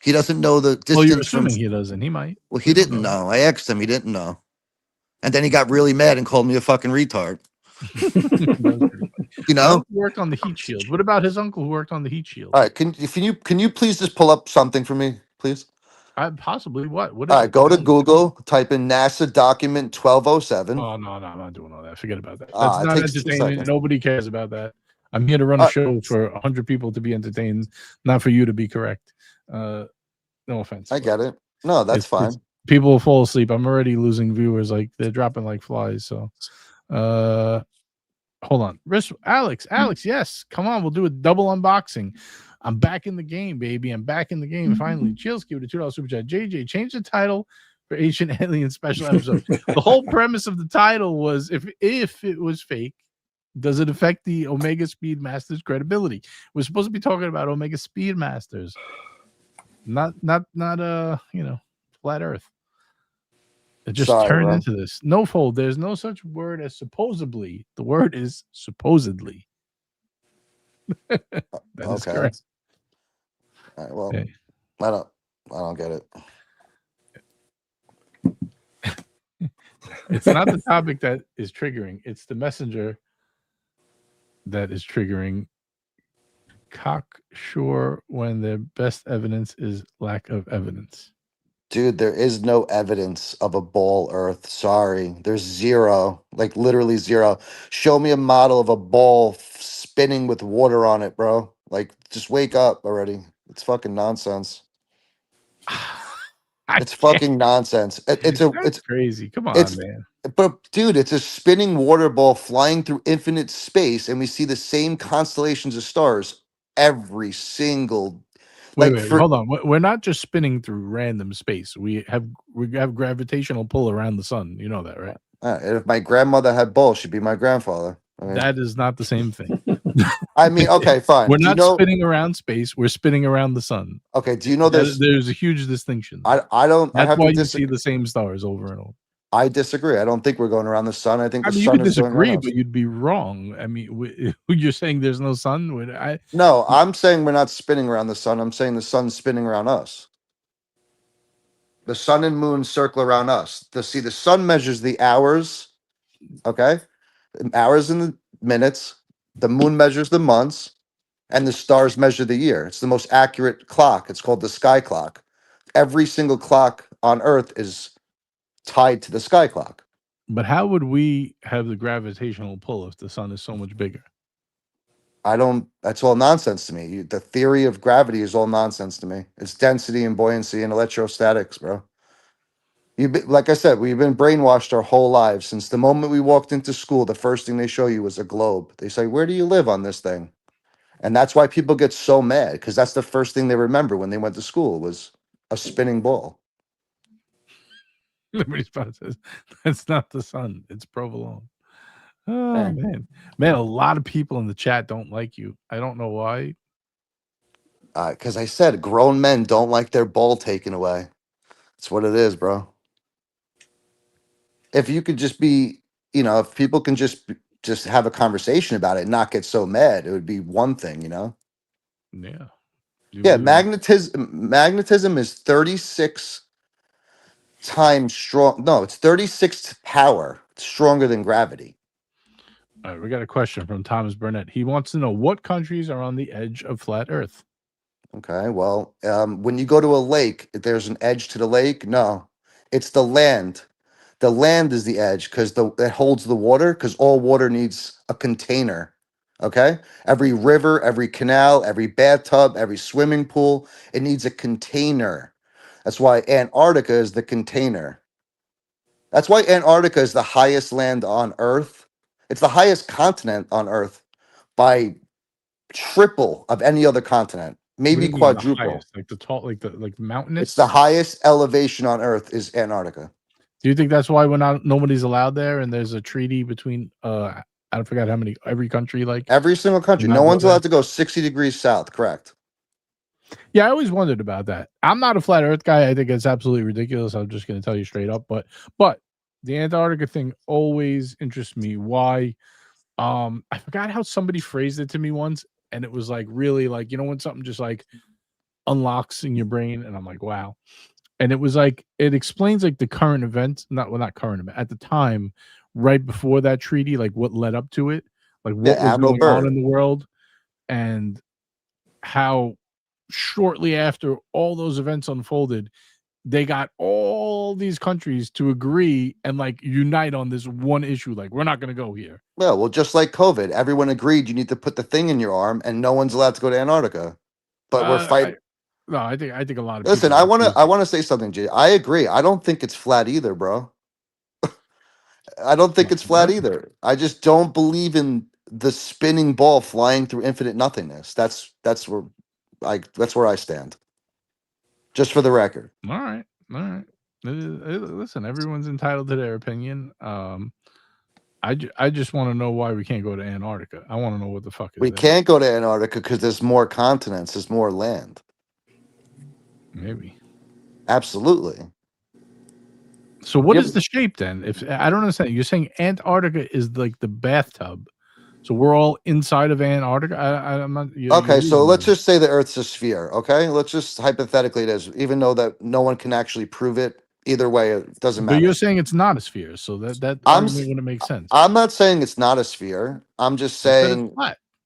He doesn't know the Well, you're distance from. assuming he doesn't. He might. Well, he We don't didn't know. I asked him. He didn't know. And then he got really mad and called me a fucking retard. That was pretty funny. You My know? uncle worked on the heat shield. What about his uncle who worked on the heat shield? All right. Can you please just pull up something for me, please? Possibly what? What is All right. it? Go to Google, type in NASA document 1207. Oh no, I'm not doing all that. Forget about that. Ah, That's it not takes 2 entertainment. seconds. Nobody cares about that. I'm here to run a show for 100 people to be entertained, not for you to be correct. No offense. I get it. No, that's fine. People will fall asleep. I'm already losing viewers. Like they're dropping like flies. So, hold on. Alex, yes, come on. We'll do a double unboxing. I'm back in the game, baby. I'm back in the game. Finally, Chills give it a $2 super chat. JJ, change the title for Ancient Alien Special Episode. The whole premise of the title was if it was fake, does it affect the Omega Speedmaster's credibility? We're supposed to be talking about Omega Speedmasters, not flat Earth. It just turned into this. No fold. There's no such word as supposedly. The word is supposedly. That is correct. All right, well, hey. I don't get it. It's not the topic that is triggering. It's the messenger that is triggering. Cocksure when the best evidence is lack of evidence. Dude, there is no evidence of a ball Earth. Sorry. There's zero. Like literally zero. Show me a model of a ball spinning with water on it, bro. Like, just wake up already. It's fucking nonsense. It's fucking nonsense. It's crazy. Come on, man. But dude, it's a spinning water ball flying through infinite space, and we see the same constellations of stars every single. Wait, hold on. We're not just spinning through random space. We have gravitational pull around the sun. You know that, right? If my grandmother had balls, she'd be my grandfather. I mean, that is not the same thing. I mean, okay, fine. We're not spinning around space. We're spinning around the sun. Okay. Do you know there's a huge distinction? I don't. That's I have why to you see the same stars over and over. I disagree. I don't think we're going around the sun. I think the sun you could is disagree, going but you'd be wrong. I mean, you're saying there's no sun. No, I'm saying we're not spinning around the sun. I'm saying the sun's spinning around us. The sun and moon circle around us. The sun measures the hours, okay? Hours and the minutes. The moon measures the months, and the stars measure the year. It's the most accurate clock. It's called the sky clock. Every single clock on Earth is tied to the sky clock. But how would we have the gravitational pull if the sun is so much bigger? I don't. That's all nonsense to me. The theory of gravity is all nonsense to me. It's density and buoyancy and electrostatics, bro. Like I said, we've been brainwashed our whole lives since the moment we walked into school. The first thing they show you is a globe. They say, "Where do you live on this thing?" And that's why people get so mad, because that's the first thing they remember when they went to school was a spinning ball. Liberty Spot says that's not the sun; it's provolone. Oh Yeah. man, a lot of people in the chat don't like you. I don't know why. Because I said grown men don't like their ball taken away. That's what it is, bro. If you could just be, if people can just have a conversation about it and not get so mad, it would be one thing, Yeah. Yeah, magnetism is 36 times strong. No, it's 36 power. It's stronger than gravity. All right, we got a question from Thomas Burnett. He wants to know what countries are on the edge of flat Earth. Okay, well, when you go to a lake, there's an edge to the lake. No, it's the land. The land is the edge because it holds the water, because all water needs a container. Okay, every river, every canal, every bathtub, every swimming pool, it needs a container. That's why Antarctica is the container. That's why Antarctica is the highest land on Earth. It's the highest continent on Earth by triple of any other continent, What do maybe you mean the quadruple. highest? Like the tall, like mountainous? It's the highest elevation on Earth is Antarctica. Do you think that's why nobody's allowed there, and there's a treaty between I forgot how many, every country, like Every single country. No one's allowed to go 60 degrees south, correct? Yeah, I always wondered about that. I'm not a flat Earth guy. I think it's absolutely ridiculous. I'm just going to tell you straight up. But the Antarctica thing always interests me. Why? I forgot how somebody phrased it to me once, and it was like really like, when something just like unlocks in your brain, and I'm like, wow. And it was like it explains like the current events, not current event at the time, right before that treaty, like what led up to it, like what was Admiral going on Byrd. in the world, and how shortly after all those events unfolded, they got all these countries to agree and like unite on this one issue. Like, we're not going to go here. Yeah, well, just like COVID, everyone agreed you need to put the thing in your arm, and no one's allowed to go to Antarctica. But we're fighting. I think a lot of Listen, people. I want to say something, Jay. I agree. I don't think it's flat either, bro. I don't think it's flat either. I just don't believe in the spinning ball flying through infinite nothingness. That's where I stand. Just for the record. All right. Listen, everyone's entitled to their opinion. I just want to know why we can't go to Antarctica. I want to know what the fuck is We that. can't go to Antarctica because there's more continents, there's more land. Maybe. Absolutely. So what is the shape then? If I don't understand, you're saying Antarctica is like the bathtub. So we're all inside of Antarctica. I'm not. Okay, so let's just say the Earth's a sphere. Okay, let's just hypothetically it is, even though that no one can actually prove it. Either way, it doesn't matter. But you're saying it's not a sphere, so that argument wouldn't make sense. I'm not saying it's not a sphere. I'm just saying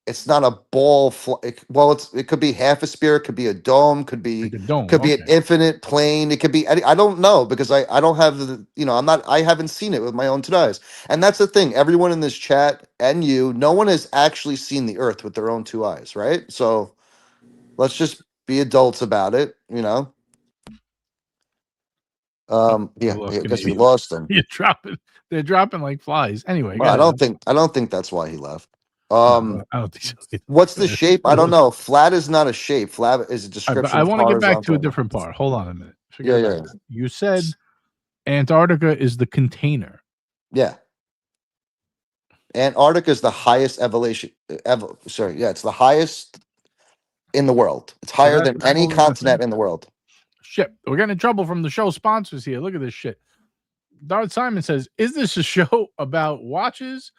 it's not a ball. It could be half a sphere. It could be a dome. Could be like a dome. Could be an infinite plane. It could be. I don't know because I don't have the. I'm not. I haven't seen it with my own two eyes. And that's the thing. Everyone in this chat and no one has actually seen the Earth with their own two eyes, right? So let's just be adults about it. Yeah, I guess we lost them. They're dropping like flies. Anyway, well, I don't think that's why he left. I don't think so. What's the shape? I don't know. Flat is not a shape. Flat is a description. I want to get back to a different part. Hold on a minute. Yeah. You said Antarctica is the container. Yeah. Antarctica is the highest elevation. It's the highest in the world. It's higher than any continent in the world. Shit, we're getting in trouble from the show sponsors here. Look at this shit. Darth Simon says, "Is this a show about watches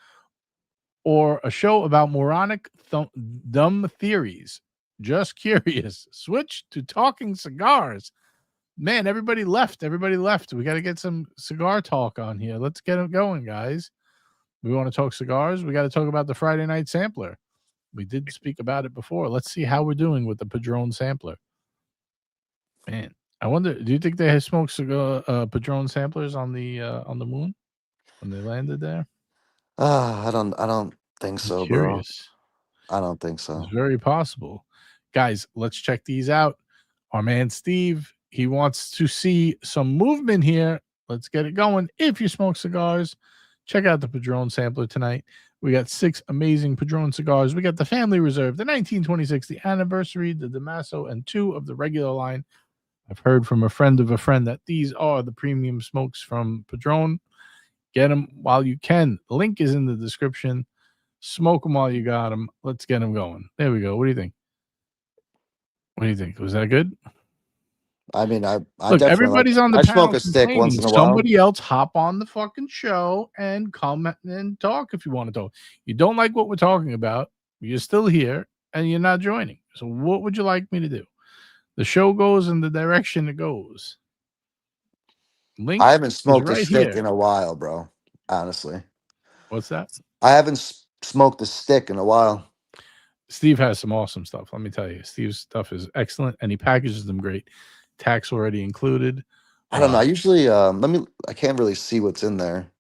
or a show about moronic dumb theories? Just curious. Switch to talking cigars." Man, everybody left. We got to get some cigar talk on here. Let's get it going, guys. We want to talk cigars. We got to talk about the Friday night sampler. We did speak about it before. Let's see how we're doing with the Padron sampler. Man, I wonder. Do you think they had smoked cigar Padron samplers on the moon when they landed there? I don't think I'm so, bro. curious. I don't think It's so. very possible. Guys, let's check these out. Our man Steve, he wants to see some movement here. Let's get it going. If you smoke cigars, check out the Padron sampler tonight. We got 6 amazing Padron cigars. We got the Family Reserve, the 1926, the Anniversary, the Damaso, and 2 of the regular line. I've heard from a friend of a friend that these are the premium smokes from Padron. Get them while you can. Link is in the description. Smoke them while you got them. Let's get them going. There we go. What do you think? What do you think? Was that good? I mean, I Look, definitely everybody's on the I smoke panel a stick once complaining. in a while. Somebody else hop on the fucking show and come and talk if you want to talk. You don't like what we're talking about, you're still here and you're not joining. So what would you like me to do? The show goes in the direction it goes. Link I haven't is smoked a right stick here. in a while, bro. Honestly, What's that? I haven't smoked a stick in a while. Steve has some awesome stuff. Let me tell you, Steve's stuff is excellent and he packages them great. Tax already included. I don't know. I usually I can't really see what's in there.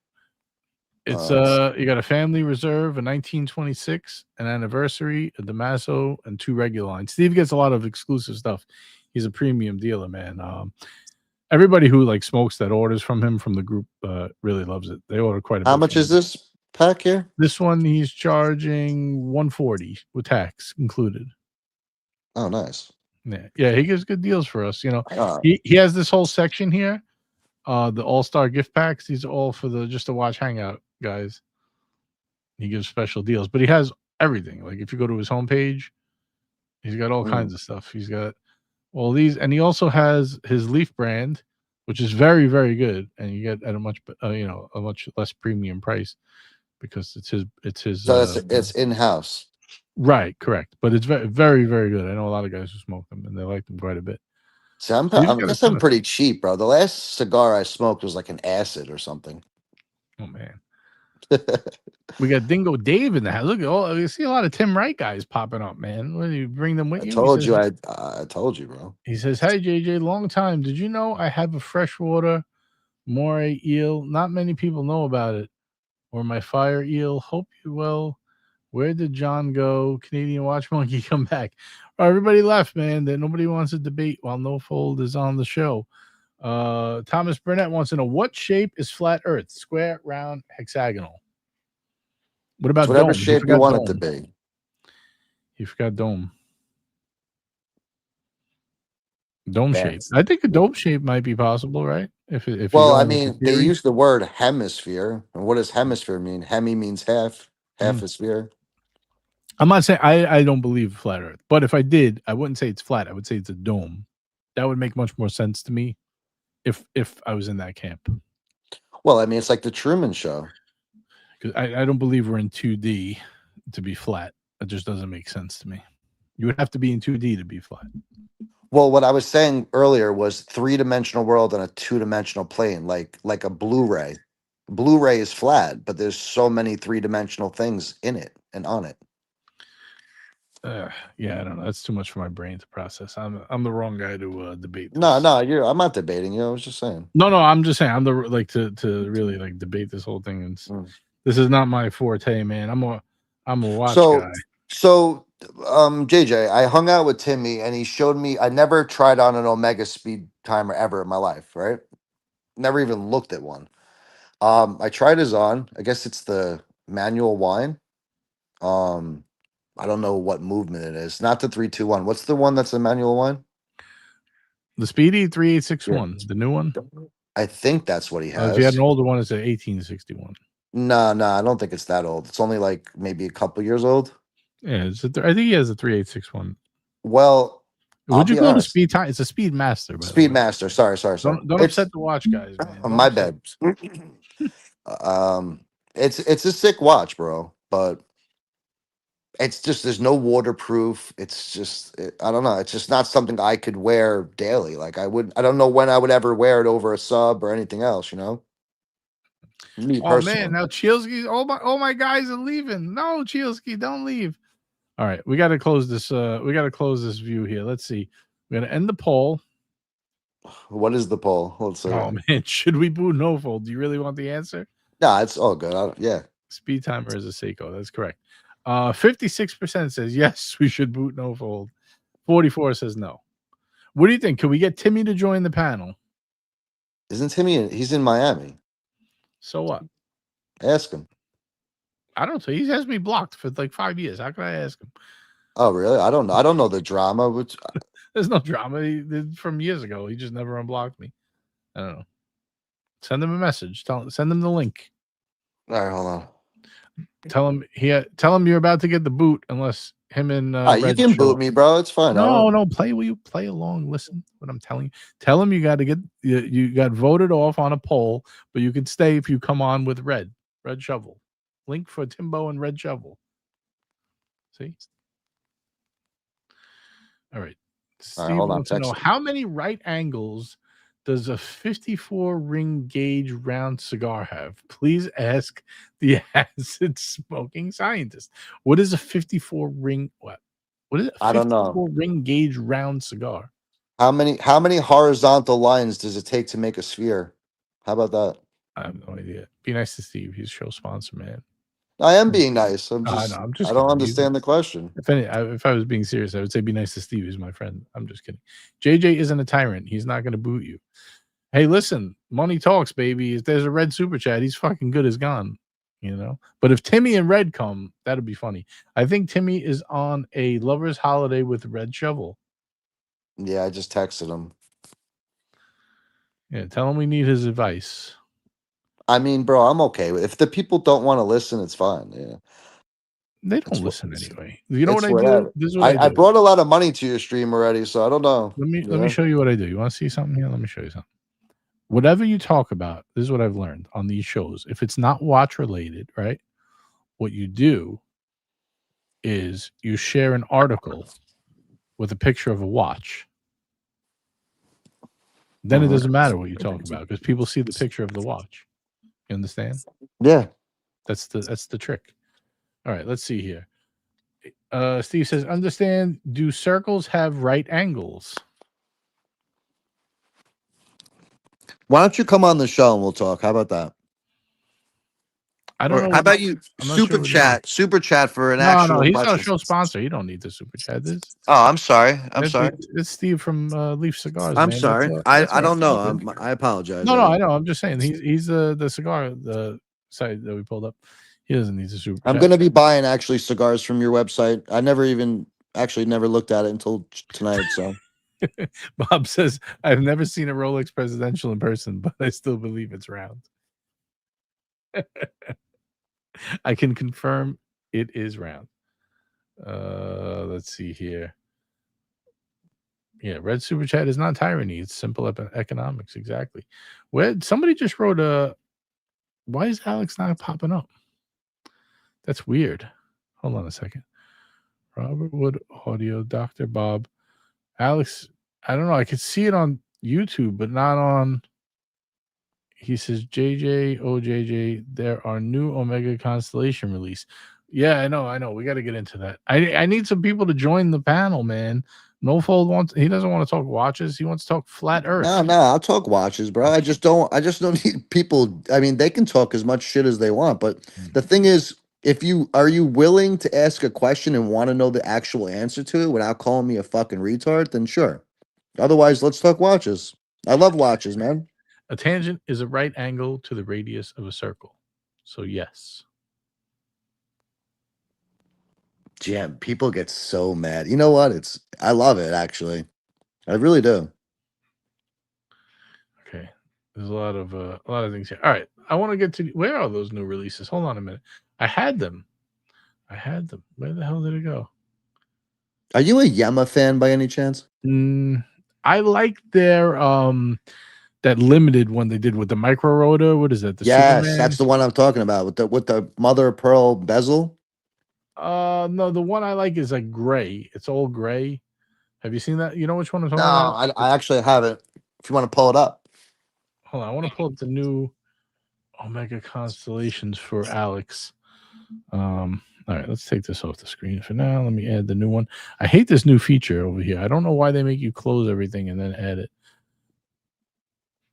It's you got a Family Reserve, a 1926, an Anniversary, a Damaso, and 2 regular lines. Steve gets a lot of exclusive stuff. He's a premium dealer, man. Everybody who like smokes that orders from him from the group really loves it. They order quite a bit. How much is this pack here? This one he's charging $140 with tax included. Oh, nice. Yeah, he gives good deals for us. You know, Uh, he has this whole section here, the All-Star gift packs. These are all for the just to watch hangout guys. He gives special deals, but he has everything. Like if you go to his homepage, he's got all kinds of stuff. He's got all these, and he also has his Leaf brand, which is very, very good, and you get at a much, a much less premium price because it's his. So it's in house. Right, correct, but it's very, very, very good. I know a lot of guys who smoke them, and they like them quite a bit. See, I Steve's got a guess ton I'm of pretty cheap, bro. The last cigar I smoked was like an acid or something. Oh man. We got Dingo Dave in the house. Look at all you see a lot of Tim Wright guys popping up, man. When you bring them with I you, told says, you, I told you, bro. he says, "Hey JJ, long time. Did you know I have a freshwater moray eel? Not many people know about it. Or my fire eel. Hope you well. Where did John go? Canadian Watch Monkey come back? Oh, everybody left, man. That nobody wants to debate while No Fold is on the show. Thomas Burnett wants to know what shape is flat Earth? Square, round, hexagonal. What about It's whatever dome? He shape you forgot want it to dome. be. He forgot dome. Dome shape. That's- I think a dome shape might be possible, right? If Well, you're I going with the mean, they theory. use the word hemisphere, and what does hemisphere mean? Hemi means half, half Mm. a sphere. I'm not saying I don't believe flat Earth, but if I did, I wouldn't say it's flat. I would say it's a dome. That would make much more sense to me if I was in that camp. Well, I mean, it's like the Truman Show. Because I don't believe we're in 2D to be flat. That just doesn't make sense to me. You would have to be in 2D to be flat. Well, what I was saying earlier was 3-dimensional world on a 2-dimensional plane, like a Blu-ray. Blu-ray is flat, but there's so many 3-dimensional things in it and on it. Yeah, I don't know. That's too much for my brain to process. I'm the wrong guy to debate this. No, I'm not debating you. I was just saying. No, I'm just saying I'm the like to really like debate this whole thing. And this is not my forte, man. I'm a watch guy. So, JJ, I hung out with Timmy, and he showed me. I never tried on an Omega speed timer ever in my life, right? Never even looked at one. I tried his on. I guess it's the manual wine. I don't know what movement it is. Not the 321. What's the one that's the manual wine? The Speedy 3861, the new one. I think that's what he has. If you had an older one, it's an 1861. No, I don't think it's that old. It's only like maybe a couple years old. Yeah, I think he has a 3861. Well, would you go to Speed Time? It's a Speedmaster. Speedmaster. Sorry. Don't upset the watch guys, man. My bad. It's a sick watch, bro, but it's just there's no waterproof. It's just I don't know. It's just not something I could wear daily. Like I don't know when I would ever wear it over a sub or anything else. You know. Me personally. Man, now Chielsky, all my guys are leaving. No, Chielsky, don't leave. All right, we got to close this. We got to close this view here. Let's see. We're gonna end the poll. What is the poll? Let's see. Oh man, should we boot no fold? Do you really want the answer? No, it's all good. Yeah. Speed timer is a Seiko. That's correct. 56% says yes, we should boot no fold. 44 says no. What do you think? Could we get Timmy to join the panel? Isn't Timmy? He's in Miami. So what? Ask him. I don't know. He has me blocked for like 5 years. How can I ask him? Oh, really? I don't know. I don't know the drama. Which There's no drama. From years ago, he just never unblocked me. I don't know. Send him a message. Send him the link. all right, hold on. Tell him you're about to get the boot, unless him and You Red can show boot up. me, bro. It's fine. No, play. Will you play along? Listen, what I'm telling you. Tell him you got to get you got voted off on a poll, but you can stay if you come on with Red Shovel. Link for Timbo and Red Shovel. See. All right. Steve hold on, wants to know text him. how many right angles does a 54 ring gauge round cigar have? Please ask the acid smoking scientist. What is a 54 ring? What is it? I don't know. Ring gauge round cigar. How many horizontal lines does it take to make a sphere? How about that? I have no idea. Be nice to Steve. He's show sponsor, man. I am being nice. I'm just I don't kidding. understand the question. If I was being serious, I would say be nice to Steve. He's my friend. I'm just kidding. JJ isn't a tyrant. He's not going to boot you. Hey, listen, money talks, baby. If there's a Red super chat, he's fucking good as gone. But if Timmy and Red come, that'd be funny. I think Timmy is on a lover's holiday with Red Shovel. Yeah, I just texted him. Yeah, tell him we need his advice. I mean, bro, I'm okay. If the people don't want to listen, it's fine. Yeah. They don't listen anyway. You know what I do? This is what I do. I brought a lot of money to your stream already, so I don't know. Let me show you what I do. You want to see something here? Let me show you something. Whatever you talk about, this is what I've learned on these shows. If it's not watch related, right? What you do is you share an article with a picture of a watch. Then it doesn't matter what you talk about because people see the picture of the watch. You understand? Yeah. That's the trick. All right, let's see here. Steve says, understand, do circles have right angles? Why don't you come on the show and we'll talk? How about that? I don't know. How about you super chat for an actual? No, he's question. not a show sponsor. You don't need the super chat. Oh, I'm sorry. It's Steve from Leaf Cigars. I'm man. sorry. I don't know. I apologize. No, I know. I'm just saying he's the cigar site that we pulled up. He doesn't need the super chat. I'm gonna be buying actually cigars from your website. I never looked at it until tonight. So Bob says, I've never seen a Rolex Presidential in person, but I still believe it's round. I can confirm it is round. Let's see here. Yeah, Red Super Chat is not tyranny. It's simple economics. Exactly. Where somebody just wrote why is Alex not popping up? That's weird. Hold on a second. Robert Wood Audio, Dr. Bob. Alex, I don't know. I could see it on YouTube, but not on. He says, JJ, there are new Omega Constellation release. Yeah, I know. We got to get into that. I need some people to join the panel, man. No Fold he doesn't want to talk watches. He wants to talk flat Earth. No, I'll talk watches, bro. I just don't need people. I mean, they can talk as much shit as they want, but the thing is, are you willing to ask a question and want to know the actual answer to it without calling me a fucking retard, then sure. Otherwise, let's talk watches. I love watches, man. A tangent is a right angle to the radius of a circle. So yes. Yeah, people get so mad. You know what? I love it, actually. I really do. Okay. There's a lot of things here. All right. I want to get to where are those new releases? Hold on a minute. I had them. Where the hell did it go? Are you a Yema fan by any chance? I like their that limited one they did with the micro rotor. What is that? Yes, Superman? that's the one I'm talking about with the mother of pearl bezel. No, the one I like is like gray. It's all gray. Have you seen that? You know which one I'm talking about? No, I actually haven't. If you want to pull it up. Hold on, I want to pull up the new Omega Constellations for Alex. All right, let's take this off the screen for now. Let me add the new one. I hate this new feature over here. I don't know why they make you close everything and then add it.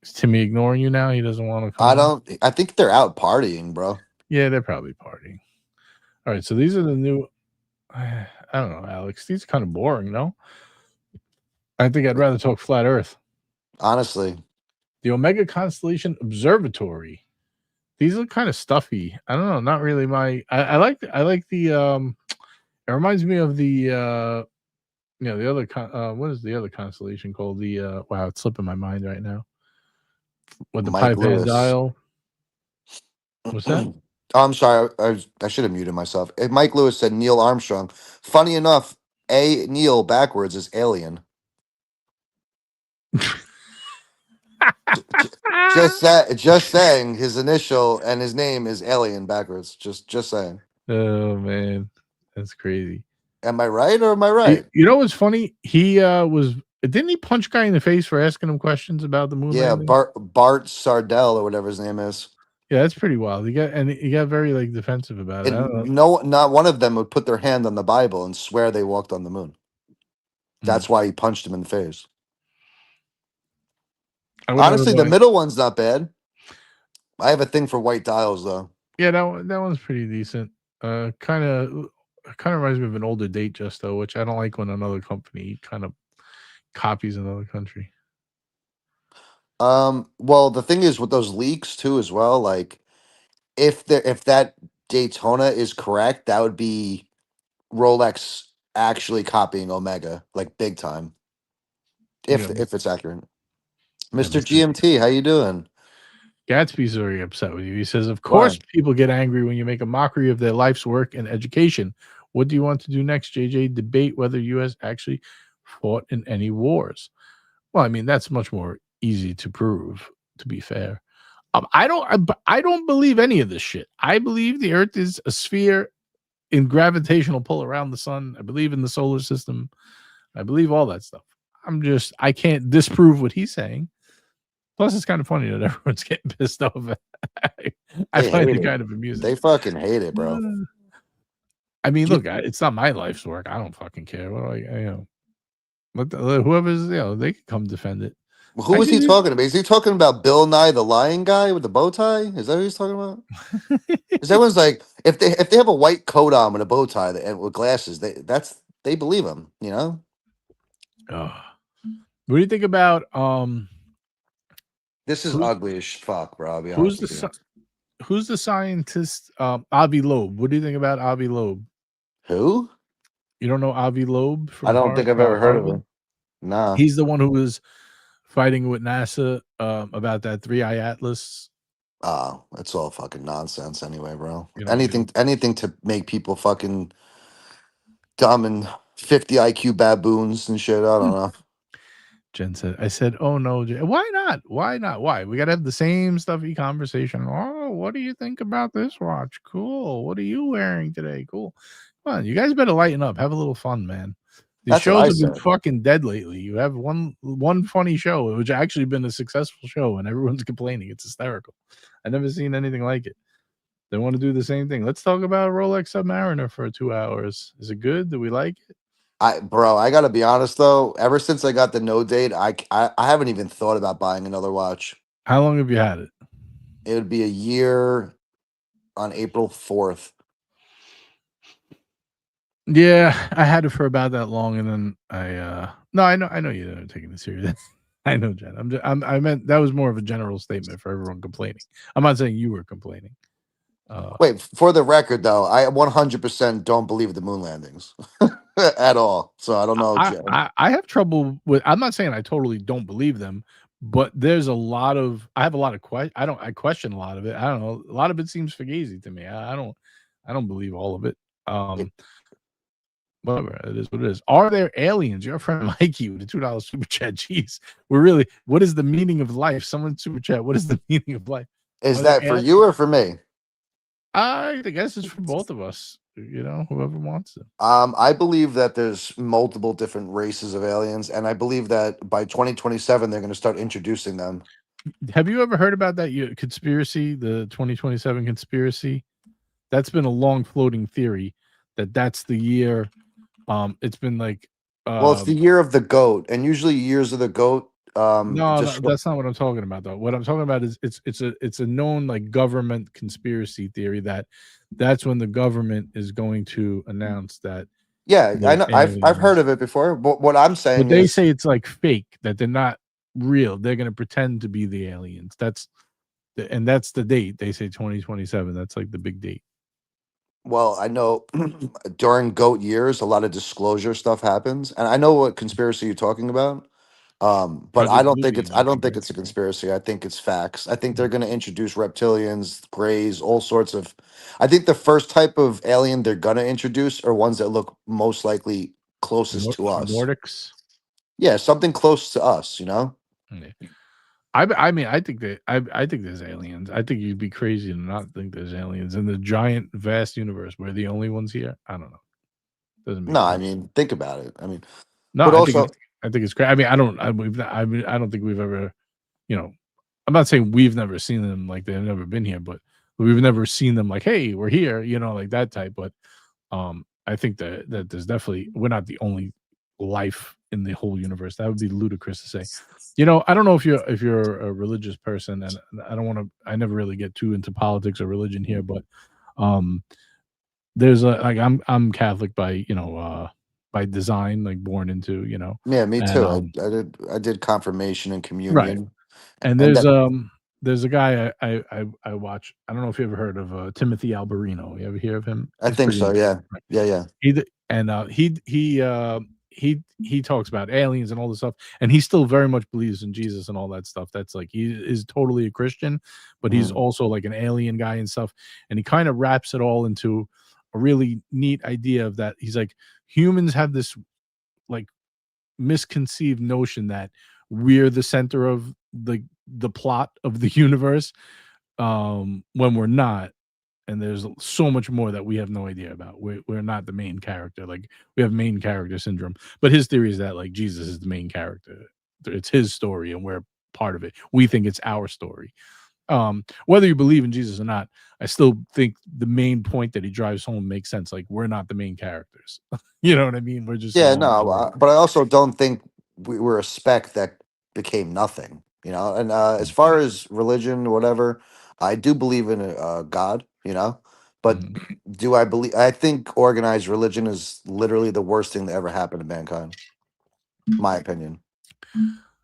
Is Timmy ignoring you now? He doesn't want to come on? I think they're out partying, bro. Yeah, they're probably partying. All right, so these are the new. I don't know, Alex. These are kind of boring, no? I think I'd rather talk flat Earth. Honestly, The Omega Constellation Observatory. These look kind of stuffy. I don't know. Not really my. I like the. It reminds me of the. The other. What is the other constellation called? The. Wow, it's slipping my mind right now. With the Mike pipe hand Lewis. dial. What's that? Oh, I'm sorry. I should have muted myself. Mike Lewis said Neil Armstrong. Funny enough, Neil backwards is alien. Just saying. His initial and his name is alien backwards. Just saying. Oh man, that's cardin't Am I right or am I right? You know what's funny? He was. Didn't he punch guy in the face for asking him questions about the moon Yeah, landing? Bart Sardell or whatever his name is. Yeah, that's pretty wild. He got very like defensive about it. I don't know. Not one of them would put their hand on the Bible and swear they walked on the moon. That's why he punched him in the face. Honestly, the middle one's not bad. I have a thing for white dials, though. Yeah, that one's pretty decent. Kind of reminds me of an older date, just though, which I don't like when another company kind of copies another country. Well, the thing is with those leaks too, as well. Like, if that Daytona is correct, that would be Rolex actually copying Omega, like big time. If it's accurate. Mr. GMT, how you doing? Gatsby's very upset with you. He says, of course, people get angry when you make a mockery of their life's work and education. What do you want to do next, JJ? Debate whether U.S. actually fought in any wars. Well, I mean, that's much more easy to prove, to be fair. I don't believe any of this shit. I believe the Earth is a sphere in gravitational pull around the sun. I believe in the solar system. I believe all that stuff. I can't disprove what he's saying. Plus, it's kind of funny that everyone's getting pissed off. I find it kind of amusing. They fucking hate it, bro. I mean, look, it's not my life's work. I don't fucking care. What do whoever's, they can come defend it. Who was he talking about? Is he talking about Bill Nye the Lion Guy with the bow tie? Is that what he's talking about? Because everyone's like, if they have a white coat on with a bow tie and with glasses, they believe him. You know. What do you think about This is ugly as fuck, bro. Who's the scientist? Avi Loeb. What do you think about Avi Loeb? Who? You don't know Avi Loeb? I don't think I've ever heard of him. No. He's the one who was fighting with NASA about that 3-eye atlas. Oh, it's all fucking nonsense anyway, bro. Anything to make people fucking dumb and 50 IQ baboons and shit. I don't know. Jen said, I said, oh no, why not? Why not? Why? We got to have the same stuffy conversation. Oh, what do you think about this watch? Cool. What are you wearing today? Cool. Come on, you guys better lighten up. Have a little fun, man. These shows have been fucking dead lately. You have one funny show, which actually been a successful show, and everyone's complaining. It's hysterical. I've never seen anything like it. They want to do the same thing. Let's talk about Rolex Submariner for 2 hours. Is it good? Do we like it? I gotta be honest though. Ever since I got the no date, I haven't even thought about buying another watch. How long have you had it? It would be a year on April 4th. Yeah, I had it for about that long, and then I know you didn't take it serious. I know, Jen. I meant that was more of a general statement for everyone complaining. I'm not saying you were complaining. Wait, for the record though, I 100% don't believe the moon landings at all. So I don't know. I have trouble with. I'm not saying I totally don't believe them, but there's a lot of. I have a lot of I question a lot of it. I don't know. A lot of it seems fugazi to me. I don't believe all of it. Whatever, it is what it is. Are there aliens? Your friend Mikey with the $2 super chat. Jeez, what is the meaning of life? Someone super chat. What is the meaning of life? Is that for you or for me? I guess it's for both of us. Whoever wants it. I believe that there's multiple different races of aliens, and I believe that by 2027 they're going to start introducing them. Have you ever heard about that conspiracy, the 2027 conspiracy? That's been a long floating theory. that's the year. It's been like Well, it's the year of the goat, and usually years of the goat. no, that's not what I'm talking about though. What I'm talking about is it's a known like government conspiracy theory that that's when the government is going to announce that yeah, I there's know. I've heard aliens. of it before. But what I'm But saying they is, say it's like fake, that they're not real. They're going to pretend to be the aliens. And that's the date. They say 2027. That's like the big date. well, I know during goat years, a lot of disclosure stuff happens, and I know what conspiracy you're talking about. But Project Bluebeam, I I don't think, think right? it's a conspiracy. I think it's facts. I think they're Mm. going to introduce reptilians, greys, all sorts of. I think the first type of alien they're going to introduce are ones that look most likely closest to us. Nordics. Yeah, something close to us. You know. Yeah. I mean, I think there's aliens. I think you'd be crazy to not think there's aliens in the giant, vast universe. We're the only ones here. I don't know. Doesn't No, make I sense. mean, think about it. I mean, No, but also, I think it's great. I mean, I mean, I don't think we've ever, you know, I'm not saying we've never seen them like they've never been here, but we've never seen them like, hey, we're here, like that type. But I think that there's definitely, we're not the only life in the whole universe. That would be ludicrous to say. I don't know if you're a religious person, and I don't want to. I never really get too into politics or religion here, but um, there's a like I'm Catholic by design, like born into, yeah, me and too. I did confirmation and right. communion, And and that there's a guy I watch. I don't know if you ever heard of Timothy Alberino. You ever hear of him? I He's think pretty so. interesting. Yeah, Right. yeah, yeah. He talks about aliens and all this stuff, and he still very much believes in Jesus and all that stuff. That's like, he is totally a Christian, but he's Mhm. also like an alien guy and stuff. And he kind of wraps it all into a really neat idea of that. He's like, humans have this like misconceived notion that we're the center of the plot of the universe, when we're not. And there's so much more that we have no idea about. We're not the main character. Like, we have main character syndrome. But his theory is that like Jesus is the main character. It's his story and we're part of it. We think it's our story. Whether you believe in Jesus or not, I still think the main point that he drives home makes sense. Like, we're not the main characters. You know what I mean? We're just Yeah, along no, for the but I also don't think we were a speck that became nothing. You know, and as ride. far as religion, whatever, I do believe in a God. You know, but Mhm. do I believe? I think organized religion is literally the worst thing that ever happened to mankind. My opinion.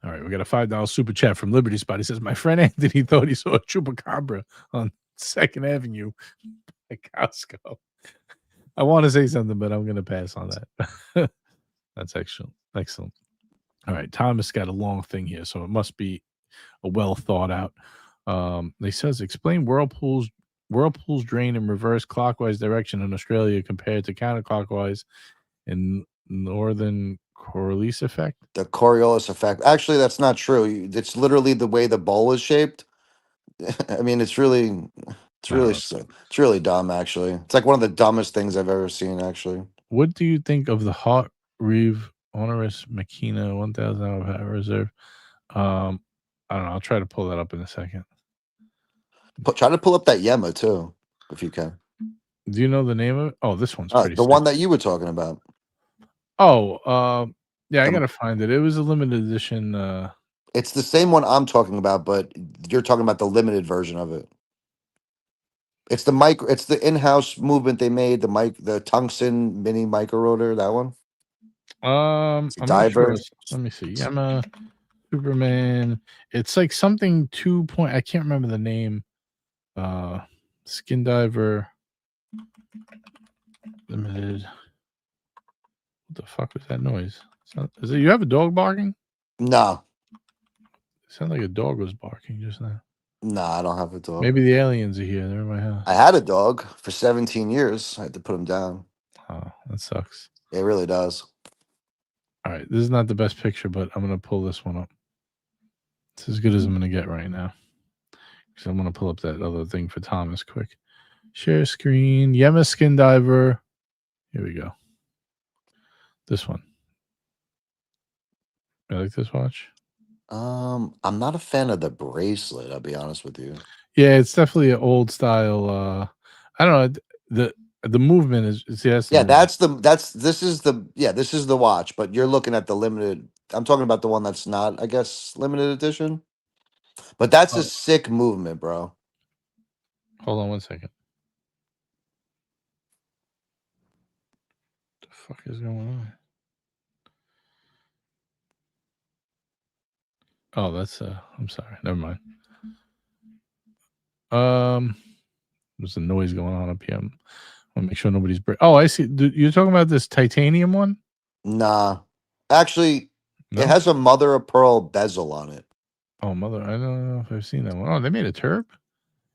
All right, we got a $5 super chat from Liberty Spot. He says, my friend Anthony thought he saw a chupacabra on 2nd Avenue at Costco. I want to say something, but I'm going to pass on that. That's excellent. Excellent. All right, Thomas got a long thing here, so it must be a well thought out. He says, explain whirlpools drain in reverse clockwise direction in Australia compared to counterclockwise in northern Coriolis effect. The Coriolis effect. Actually, that's not true. It's literally the way the bowl is shaped. I mean, I don't know. it's really dumb. Actually, it's like one of the dumbest things I've ever seen. Actually, What do you think of the Hot Reeve Honoris Machina 1000 hour power reserve? I don't know. I'll try to pull that up in a second. Try to pull up that Yema too, if you can. Do you know the name of it? Oh, this one's pretty The sick. one that you were talking about. Oh, yeah, I The- gotta find it. It was a limited edition. It's the same one I'm talking about, but you're talking about the limited version of it. It's the micro. It's the in-house movement they made. The tungsten mini micro rotor. That one. I'm not sure. Diver. Let me see. Yama Superman. It's like something 2 point. I can't remember the name. Skin Diver Limited. What the fuck was that noise? Is it you have a dog barking? No, It sounded like a dog was barking just now. no, I don't have a dog. Maybe the aliens are here. They're in my house. I had a dog for 17 years. I had to put him down. Oh, that sucks. It really does. All right, this is not the best picture, but I'm gonna pull this one up. It's as good as I'm gonna get right now. So I'm gonna pull up that other thing for Thomas quick. Share screen. Yema Skin Diver. Here we go. This one. I like this watch. I'm not a fan of the bracelet. I'll be honest with you. Yeah, it's definitely an old style. I don't know. The movement is yes. Yeah, this is the watch, but you're looking at the limited. I'm talking about the one that's not, I guess, limited edition. But that's a Oh, sick movement, bro. hold on 1 second. What the fuck is going on? Oh, that's I'm sorry. Never mind. There's a noise going on up here. I want to make sure nobody's Oh, I see. You're talking about this titanium one? Nah, actually, No. it has a mother of pearl bezel on it. Oh, mother! I don't know if I've seen that one. Oh, they made a turb.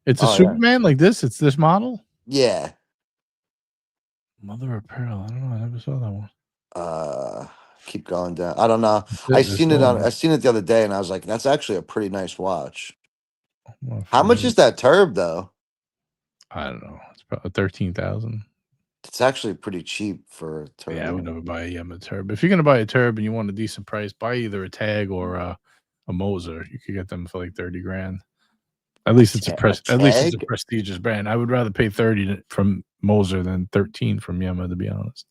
It's a Oh yeah, Superman like this. It's this model. yeah. Mother of pearl. I don't know. I never saw that one. Keep going down. I don't know. This one. I seen it the other day, and I was like, that's actually a pretty nice watch. Well, How for much me, is that turb though? I don't know. It's probably 13,000. It's actually pretty cheap for a turb. Yeah, I would never buy a Yamaha turb. If you're gonna buy a turb and you want a decent price, buy either a Tag or a Moser. You could get them for like 30 grand. At least it's at least it's a Tag? prestigious brand. I would rather pay 30 from Moser than 13 from Yamaha, to be honest.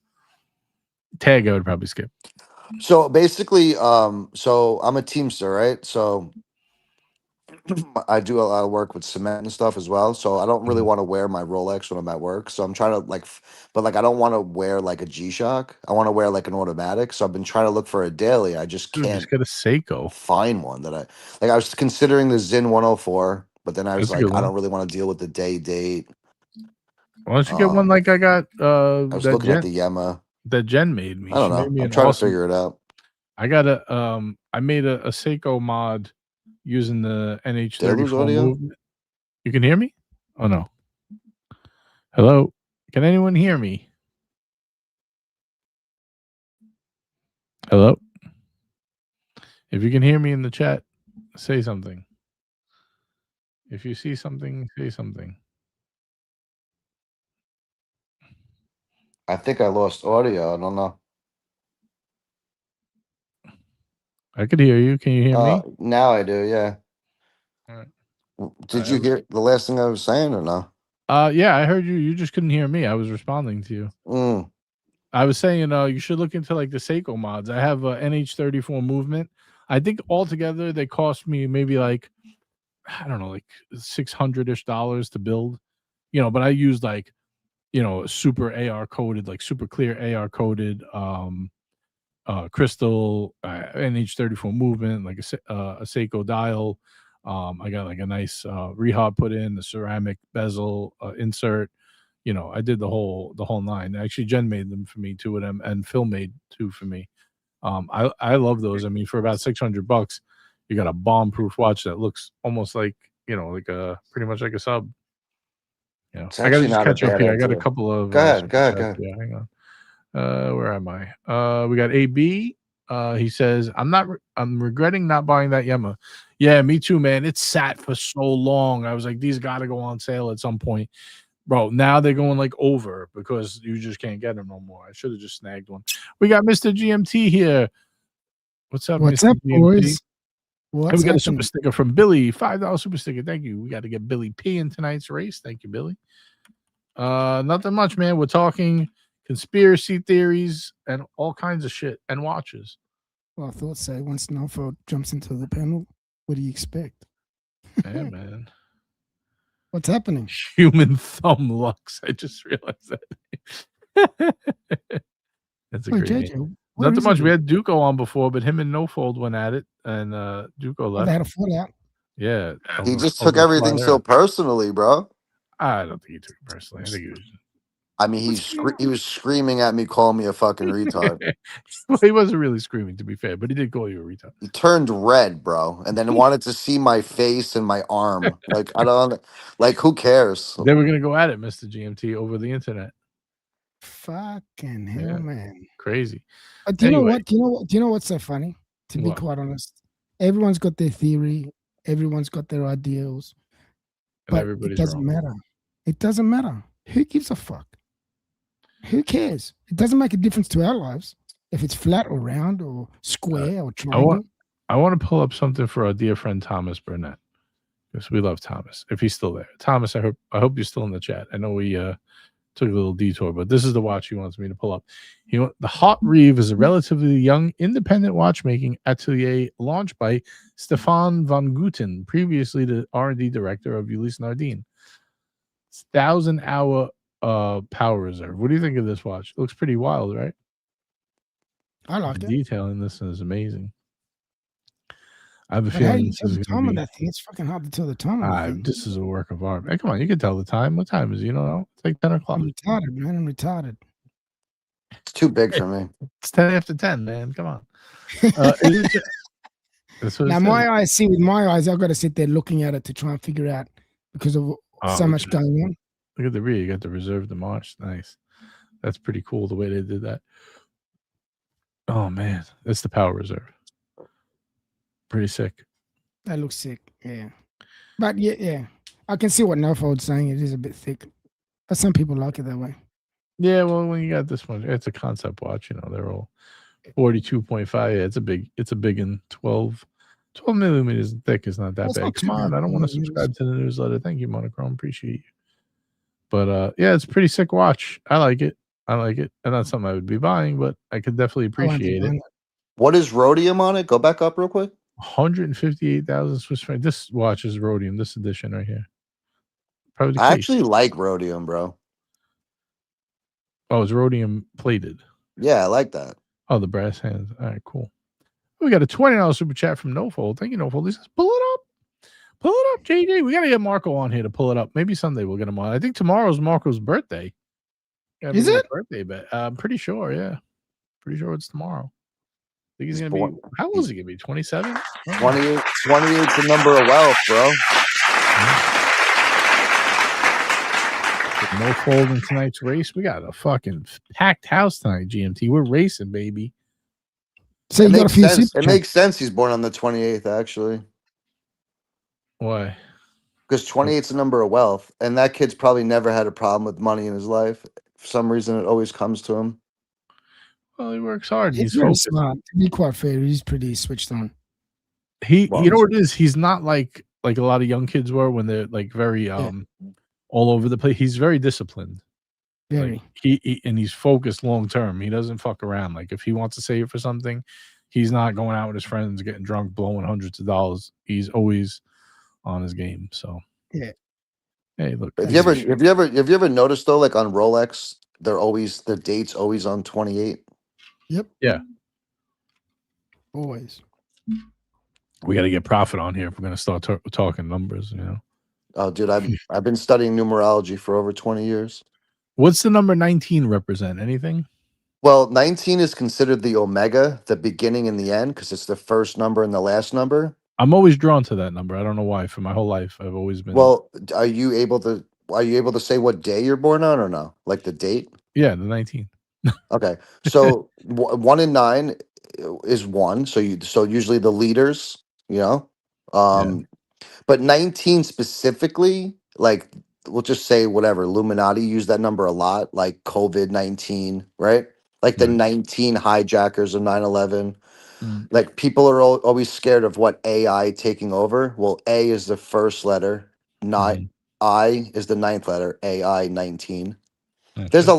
Tag I would probably skip. So basically, so I'm a teamster, right? So I do a lot of work with cement and stuff as well. So I don't really Mhm. want to wear my Rolex when I'm at work. So I'm trying to but like I don't want to wear like a G-Shock. I want to wear like an automatic. So I've been trying to look for a daily. I just Dude, just can't get a Seiko. find one that I was considering the Zin 104, but then I was That's a good like, I one. don't really want to deal with the date. Why don't you get one like I got I was looking at the Yema. that Jen made me. I don't She made know. me I'm an trying to awesome. figure it out. I got I made a Seiko mod using the Did I lose NH34 audio? movement. You can hear me? Oh no. Hello? Can anyone hear me? Hello? If you can hear me in the chat, say something. If you see something, say something. I think I lost audio. I don't know. I could hear you. Can you hear me? Now I do, yeah. All right. Did you hear the last thing I was saying or no? Yeah, I heard you. You just couldn't hear me. I was responding to you. I was saying you should look into like the Seiko mods. I have a NH34 movement. I think altogether they cost me maybe like, I don't know, like $600-ish to build. But I used like, super AR coded, like super clear AR coded crystal NH34 movement, like a Seiko dial. I got like a nice rehob put in, the ceramic bezel insert. I did the whole nine. Actually, Jen made them for me, 2 of them, and Phil made 2 for me. I love those. I mean, for about $600, you got a bomb-proof watch that looks almost like like a pretty much like a sub. It's I got to actually just not a catch up bad here. I got a idea. couple of Go ahead. super chats. Yeah, hang on. Where am I? We got AB. He says, I'm regretting not buying that Yema. Yeah, me too, man. It sat for so long. I was like, these got to go on sale at some point. Bro, now they're going like over because you just can't get them no more. I should have just snagged one. We got Mr. GMT here. What's up, What's Mr. up, GMT? boys? And we got a super sticker from Billy. $5 super sticker. Thank you. We got to get Billy P in tonight's race. Thank you, Billy. Nothing much, man. We're talking conspiracy theories and all kinds of shit and watches. Well, I thought so. Once Snowford jumps into the panel, what do you expect? Yeah, man. What's happening? Human thumb lux. I just realized that. That's a great name. Nothing much. We had Duco on before, but him and Nofold went at it, and Duco left. They had a fallout. Yeah. He just took everything so personally, bro. I don't think he took it personally. I think he was. I mean, he was screaming at me, calling me a fucking retard. Well, he wasn't really screaming, to be fair, but he did call you a retard. He turned red, bro, and then wanted to see my face and my arm. Like, I don't, like, who cares? They were gonna go at it, Mr. GMT, over the internet. Fucking hell, man! Crazy. But do you know what? Do you know what's so funny? To be quite honest, everyone's got their theory, everyone's got their ideals, but it doesn't matter. It doesn't matter. Who gives a fuck? Who cares? It doesn't make a difference to our lives if it's flat or round or square or triangle. I want to pull up something for our dear friend Thomas Burnett, because we love Thomas. If he's still there, Thomas, I hope you're still in the chat. I know we Took a little detour, but this is the watch he wants me to pull up. The Hot Reeve is a relatively young independent watchmaking atelier launched by Stefan van Guten, previously the R&D director of Ulysse Nardin. It's 1,000-hour power reserve. What do you think of this watch? It looks pretty wild, right? I like the it. detail in this is amazing. I have a But how do feeling you this tell is the going time to on be. that thing? It's fucking hard to tell the time on that thing. This is a work of art. Hey, come on, you can tell the time. What time is it? You don't know? It's like 10 o'clock. I'm retarded, man. I'm retarded. It's too big for me. It's 10 after 10, man. Come on. That's what Now, it my says. eyes, see, with my eyes, I've got to sit there looking at it to try and figure out because of so look much at going on. Look at the rear. You got the Reserve de Marche. Nice. That's pretty cool the way they did that. Oh, man. That's the Power Reserve. Pretty sick. That looks sick. Yeah. But yeah. I can see what Nofold's saying. It is a bit thick. But some people like it that way. Yeah, well, when you got this one, it's a concept watch. You know, they're all 42.5. Yeah, it's a big and 12 millimeters thick is not that That's bad. not Come too on, bad. I don't want to subscribe to the newsletter. Thank you, Monochrome. Appreciate you. But yeah, it's a pretty sick watch. I like it. And that's something I would be buying, but I could definitely appreciate it. What is rhodium on it? Go back up real quick. 158,000 Swiss francs. This watch is rhodium, this edition right here. Probably the I case. actually like rhodium, bro. Oh, it's rhodium plated. Yeah, I like that. Oh, the brass hands. All right, cool. We got a $20 super chat from Nofold. Thank you, Nofold. He says, pull it up. Pull it up, JJ. We got to get Marco on here to pull it up. Maybe someday we'll get him on. I think tomorrow's Marco's birthday. Is it? Birthday, but I'm pretty sure, yeah. Pretty sure it's tomorrow. I think he's going to be, how old is he going to be? 27? 28's the number of wealth, bro. No fold in tonight's race. We got a fucking packed house tonight, GMT. We're racing, baby. So you got a few seats. It makes sense he's born on the 28th, actually. Why? Because 28's the number of wealth, and that kid's probably never had a problem with money in his life. For some reason, it always comes to him. Well, he works hard. He's very smart. To be quite fair, he's pretty switched on. You know what it is? He's not like a lot of young kids were when they're like very all over the place. He's very disciplined. Very. Like and he's focused long term. He doesn't fuck around. Like if he wants to save for something, he's not going out with his friends, getting drunk, blowing hundreds of dollars. He's always on his game. So yeah. Hey, look. Have you ever noticed though, like on Rolex, the date's always on 28? Yep. Yeah. Always. We got to get Profit on here if we're going to start talking numbers, you know. Oh, dude, I've been studying numerology for over 20 years. What's the number 19 represent? Anything? Well, 19 is considered the omega, the beginning and the end, because it's the first number and the last number. I'm always drawn to that number. I don't know why. For my whole life, I've always been. Well, are you able to say what day you're born on or no? Like the date? Yeah, the 19. Okay. So 1 and 9 is 1. So usually the leaders, you know. But 19 specifically, like we'll just say whatever, Illuminati use that number a lot, like COVID-19, right? Like the 19 hijackers of 9/11. Like people are always scared of what AI taking over. Well, A is the first letter, not I is the 9th letter, AI 19. Okay. There's a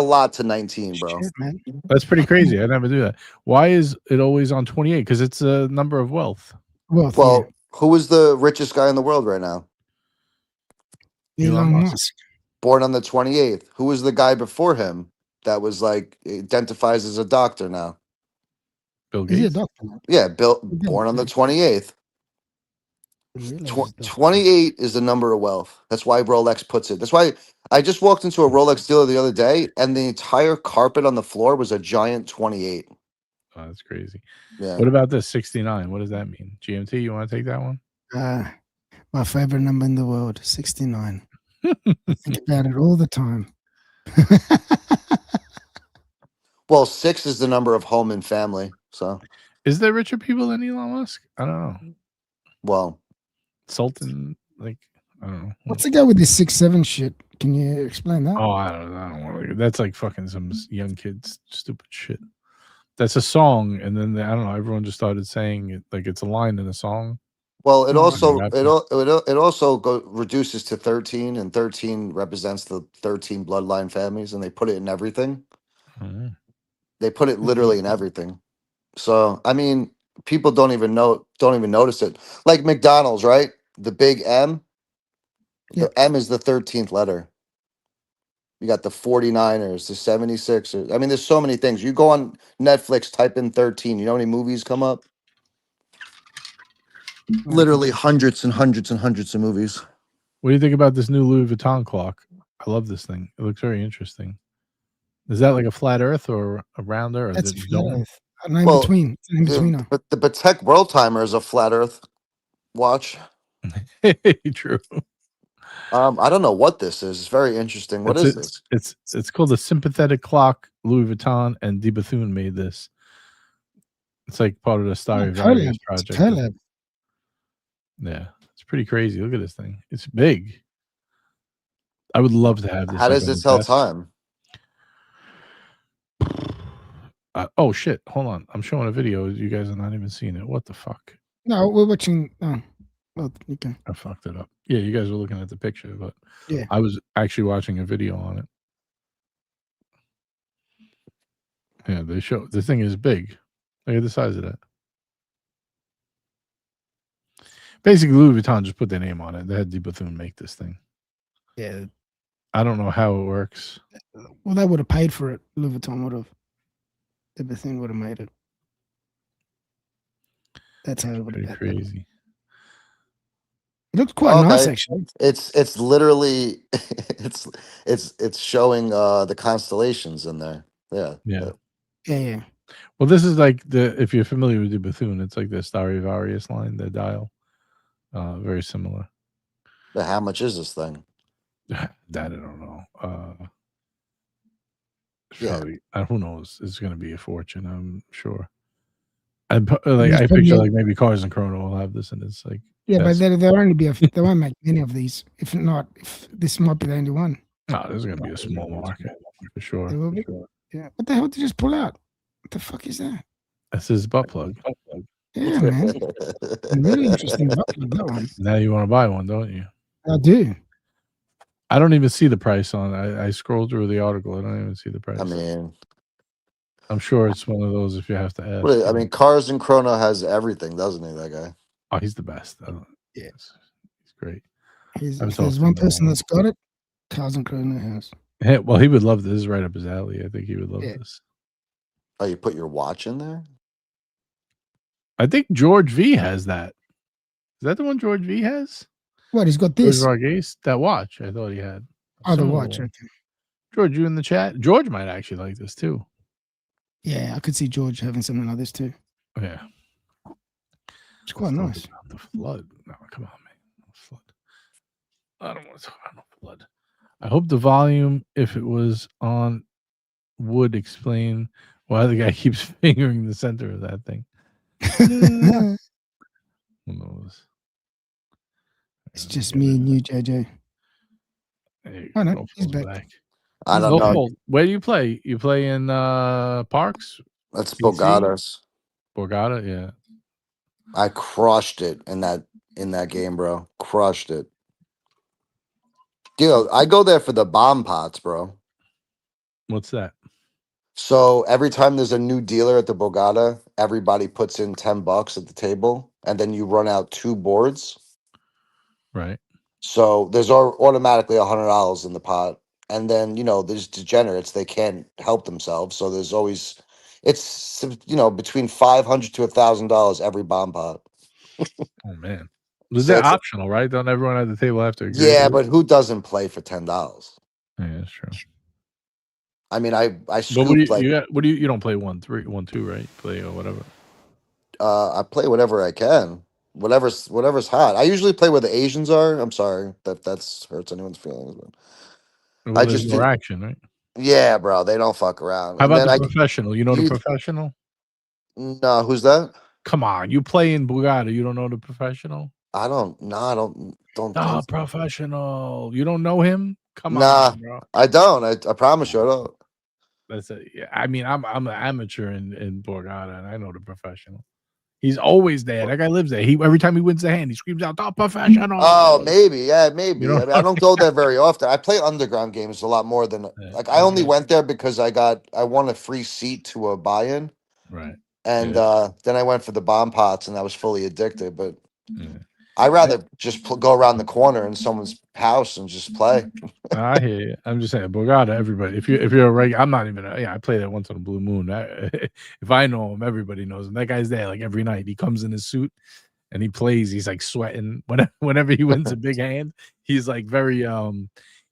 lot to 19, bro. Shit, man. That's pretty crazy. I never do that. Why is it always on 28? Because it's a number of wealth. Well, who is the richest guy in the world right now? Elon Musk. Born on the 28th. Who was the guy before him that was like identifies as a doctor now? Bill Gates. Is he a doctor? Yeah, born on the 28th. 28 is the number of wealth. That's why Rolex puts it. That's why I just walked into a Rolex dealer the other day, and the entire carpet on the floor was a giant 28. Oh, that's crazy. Yeah. What about this 69? What does that mean? GMT, you want to take that one? My favorite number in the world, 69. I think about it all the time. Well, 6 is the number of home and family. So, is there richer people than Elon Musk? I don't know. Well, Sultan, like I don't know. What's the guy with this 6'7" shit? Can you explain that? Oh, I don't want to. That's like fucking some young kids stupid shit. That's a song, and then I don't know. Everyone just started saying it like it's a line in a song. Well, it Oh, also okay. it also reduces to 13, and 13 represents the 13 bloodline families, and they put it in everything. Mhm. They put it literally in everything. So I mean, people don't even notice it. Like McDonald's, right? The big M, Yep. the M is the 13th letter. You got the 49ers, the 76ers. I mean, there's so many things. You go on Netflix, type in 13. You know how many movies come up? Literally hundreds and hundreds and hundreds of movies. What do you think about this new Louis Vuitton clock? I love this thing. It looks very interesting. Is that like a flat Earth or a rounder? Or That's the flat dome? Earth. In Well, between. It's in between. but the Patek World Timer is a flat Earth watch. True. I don't know what this is. It's very interesting. What is this? It's called the sympathetic clock. Louis Vuitton and De Bethune made this. It's like part of the Stradivarius project. Yeah, it's pretty crazy. Look at this thing. It's big. I would love to have this. How like, does on it the tell desk. time? Oh shit! Hold on. I'm showing a video. You guys are not even seeing it. What the fuck? No, we're watching. Oh, well, okay. I fucked it up. Yeah, you guys were looking at the picture, but yeah, I was actually watching a video on it. Yeah, they show the thing is big. Look at the size of that. Basically, Louis Vuitton just put their name on it. They had De Bethune make this thing. Yeah. I don't know how it works. Well, they would have paid for it. Louis Vuitton would have. De Bethune would have made it. That's how it would have been. Crazy. It looks quite nice, actually. It's literally it's showing the constellations in there. Yeah. Yeah. Well, this is like if you're familiar with De Bethune, it's like the Stradivarius line, the dial. Very similar. But how much is this thing? That I don't know. Yeah. Probably, who knows? It's going to be a fortune, I'm sure. I picture like maybe Cars and Chrono will have this, and it's like but there'll only be they won't make many of these. If this might be the only one. No, there's going to be a small market for sure. There will be. Yeah. What the hell did you just pull out? What the fuck is that? That's his butt plug. Yeah, man. Really interesting butt plug, that one. Now you want to buy one, don't you? I do. I don't even see the price on. I scrolled through the article. I don't even see the price. I mean, I'm sure it's one of those if you have to ask. I mean, Cars and Chrono has everything, doesn't he? That guy. Oh, he's the best. Yes, he's great. If there's one person that's got it, Cars and Chrono has. Yeah, well, he would love this. This is right up his alley. I think he would love this. Oh, you put your watch in there? I think George V has that. Is that the one George V has? What, he's got this? George Varghese? That watch I thought he had. Oh, the watch. Okay. George, you in the chat? George might actually like this too. Yeah, I could see George having something like this too. Yeah. It's quite nice. The flood. No, come on, man. No flood. I don't want to talk about no flood. I hope the volume, if it was on, would explain why the guy keeps fingering the center of that thing. Who knows? It's just me and you, JJ. Oh no, he's back. I don't know. Where do you play? You play in Parks? That's Borgata's. Borgata, yeah. I crushed it in that game, bro. Crushed it. Dude, I go there for the bomb pots, bro. What's that? So every time there's a new dealer at the Borgata, everybody puts in $10 at the table, and then you run out 2 boards. Right. So there's automatically $100 in the pot. And then, there's degenerates. They can't help themselves. So there's always, it's, between $500 to $1,000 every bomb pot. Oh, man. They're optional, right? Don't everyone at the table have to agree? Yeah, but who doesn't play for $10? Yeah, that's true. I mean, I But you don't play 1-3, 1-2, right? Play or whatever. I play whatever I can. Whatever's hot. I usually play where the Asians are. I'm sorry that's hurts anyone's feelings, but I just more action, right? Yeah, bro. They don't fuck around. How about the professional? You know the professional? No, who's that? Come on, you play in Bugatti. You don't know the professional? I don't. No, I don't. No, professional. You don't know him? Come on, bro. I don't. I promise you, I don't. That's it. Yeah, I mean, I'm an amateur in Borgata, and I know the professional. He's always there. That guy lives there. Every time he wins the hand, he screams out, "The professional." Oh, maybe, yeah, maybe. You know? I mean, I don't go there very often. I play underground games a lot more than like I only went there because I won a free seat to a buy-in, Right. and then I went for the bomb pots, and I was fully addicted. But Yeah. I'd rather just go around the corner in someone's house and just play. I hear you. I'm just saying, Bogota, everybody. If you're a regular, I'm not even. I play that once on a blue moon. If I know him, everybody knows him. That guy's there like every night. He comes in his suit and he plays. He's like sweating whenever he wins a big hand. He's like very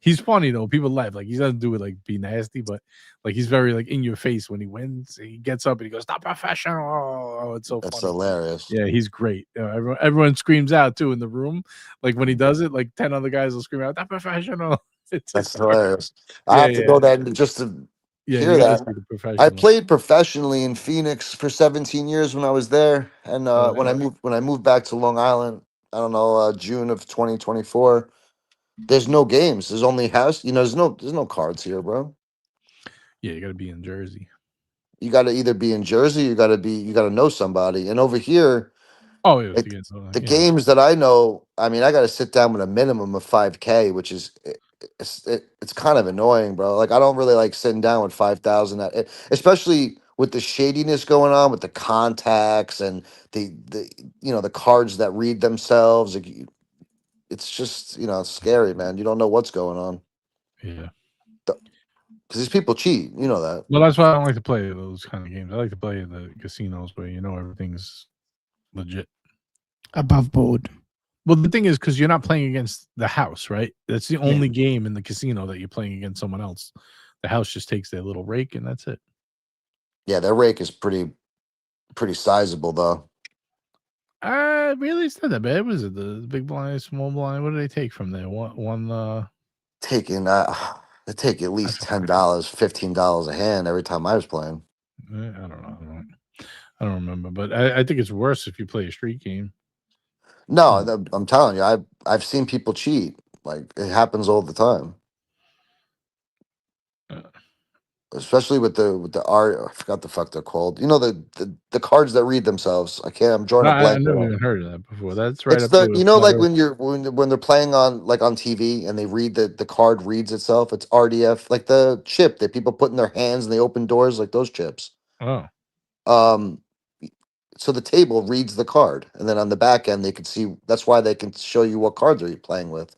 he's funny though. People laugh. Like he doesn't do it like be nasty, but like he's very like in your face when he wins. He gets up and he goes, "Stop professional." Oh, it's so That's funny. hilarious. Yeah, he's great. Everyone screams out too in the room. Like when he does it, like 10 other guys will scream out, "That professional." That's hilarious. I Yeah, have to go there just to yeah, hear you gotta that. see the I professional. played professionally in Phoenix for 17 years when I was there, and when I moved back to Long Island, I don't know, June of 2024. There's no games. There's only house. There's no cards here, bro. Yeah, you gotta be in Jersey. You got to either be in Jersey. You got to know somebody. And over here, Oh, yeah, like, the games that I know, I mean, I got to sit down with a minimum of 5K, which is it's kind of annoying, bro. Like I don't really like sitting down with 5,000, especially with the shadiness going on with the contacts and the the cards that read themselves. Like, it's just it's scary, man. You don't know what's going on Yeah. because these people cheat. You know that. Well, that's why I don't like to play those kind of games. I like to play in the casinos where everything's legit. Above board. Well, the thing is, because you're not playing against the house, right? That's the only game in the casino that you're playing against someone else. The house just takes their little rake and that's it. Yeah, their rake is pretty sizable, though. Really, it's not that bad. Was it the big blind, small blind? What do they take from there? One Taking they take at least $10, $15 a hand every time I was playing. I don't know. I don't remember, but I think it's worse if you play a street game. No, I'm telling you, I've seen people cheat. Like it happens all the time. Especially with the art, I forgot the fuck they're called. The cards that read themselves. I'm drawing a blank. I never even heard of that before. That's right It's up there. like when they're playing on like on TV and they read the card reads itself. It's RDF, like the chip that people put in their hands and they open doors, like those chips. Oh. So the table reads the card, and then on the back end they can see. That's why they can show you what cards are you playing with.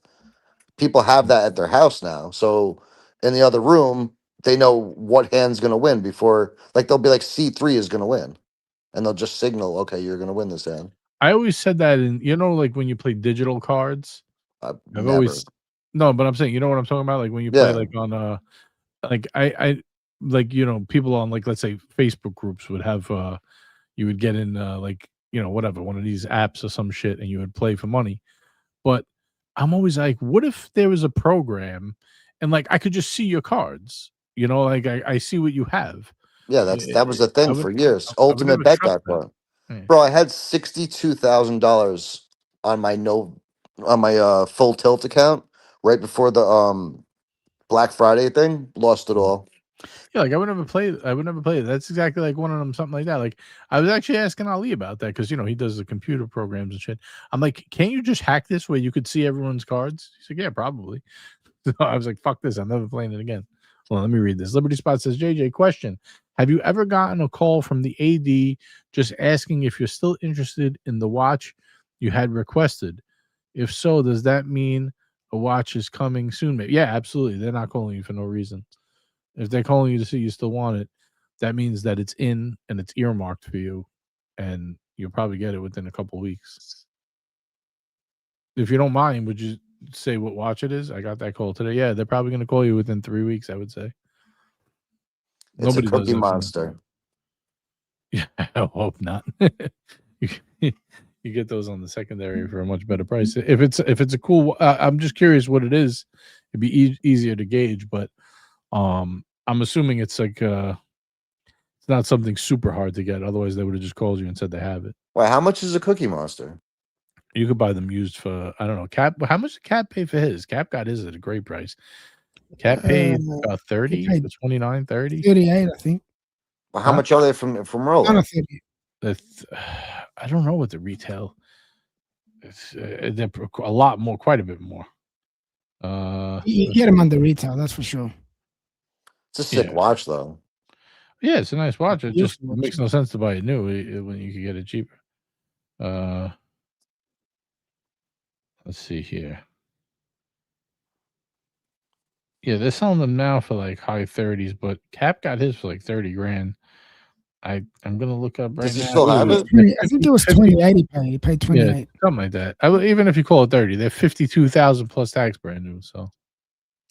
People have that at their house now. So in the other room, they know what hand's going to win before, like they'll be like C3 is going to win, and they'll just signal, okay, you're going to win this hand. I always said that in like when you play digital cards. I've always no, but I'm saying what I'm talking about. Like when you play like on like I like people on like let's say Facebook groups would have you would get in like whatever one of these apps or some shit and you would play for money. But I'm always like, what if there was a program and like I could just see your cards? Like I see what you have. Yeah, that was the thing for years. Ultimate bet that part. Bro, I had $62,000 on my full tilt account right before the Black Friday thing. Lost it all. Yeah, like I would never play it. That's exactly like one of them, something like that. Like I was actually asking Ali about that because he does the computer programs and shit. I'm like, can't you just hack this where you could see everyone's cards? He's like, yeah, probably. So I was like, fuck this, I'm never playing it again. Well, let me read this. Liberty Spot says, JJ, question. Have you ever gotten a call from the AD just asking if you're still interested in the watch you had requested? If so, does that mean a watch is coming soon? Maybe? Yeah, absolutely. They're not calling you for no reason. If they're calling you to see you still want it, that means that it's in and it's earmarked for you, and you'll probably get it within a couple weeks. If you don't mind, would you say what watch it is? I got that call today. Yeah, they're probably going to call you within 3 weeks, I would say. It's a Cookie Monster. Yeah, I hope not. You get those on the secondary for a much better price. If it's a cool, I'm just curious what it is. It'd be easier to gauge, but I'm assuming it's like it's not something super hard to get. Otherwise, they would have just called you and said they have it. Wait, how much is a Cookie Monster? You could buy them used for, I don't know, Cap. How much did Cap pay for his? Cap got his at a great price. Cap paid about 30, 29, 30. 38, I think. Well, how much are they from Rolex? That's I don't know what the retail. It's they're a lot more, quite a bit more. You get them on the retail, that's for sure. It's a sick watch, though. Yeah, it's a nice watch. It just Beautiful watch. makes no sense to buy it new when you could get it cheaper. Let's see here. Yeah, they're selling them now for like high 30s, but Cap got his for like 30 grand. I'm gonna look up right Does he now. still have it? I think it was 28 he paid. He paid 28. Yeah, something like that. Even if you call it 30, they're 52,000 plus tax brand new. So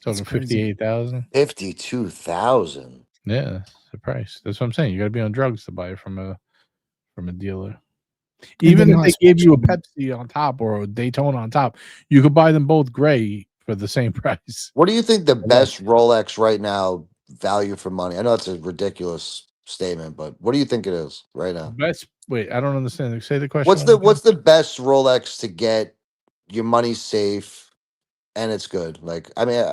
talking 58,000. 52,000. Yeah, that's the price. That's what I'm saying. You got to be on drugs to buy it from a dealer. Even if they gave you a Pepsi on top or a Daytona on top, you could buy them both gray for the same price. What do you think the best Rolex right now, value for money? I know it's a ridiculous statement, but what do you think it is right now? Best. Wait, I don't understand. Say the question. What's the best Rolex to get your money safe and it's good? Like, I mean,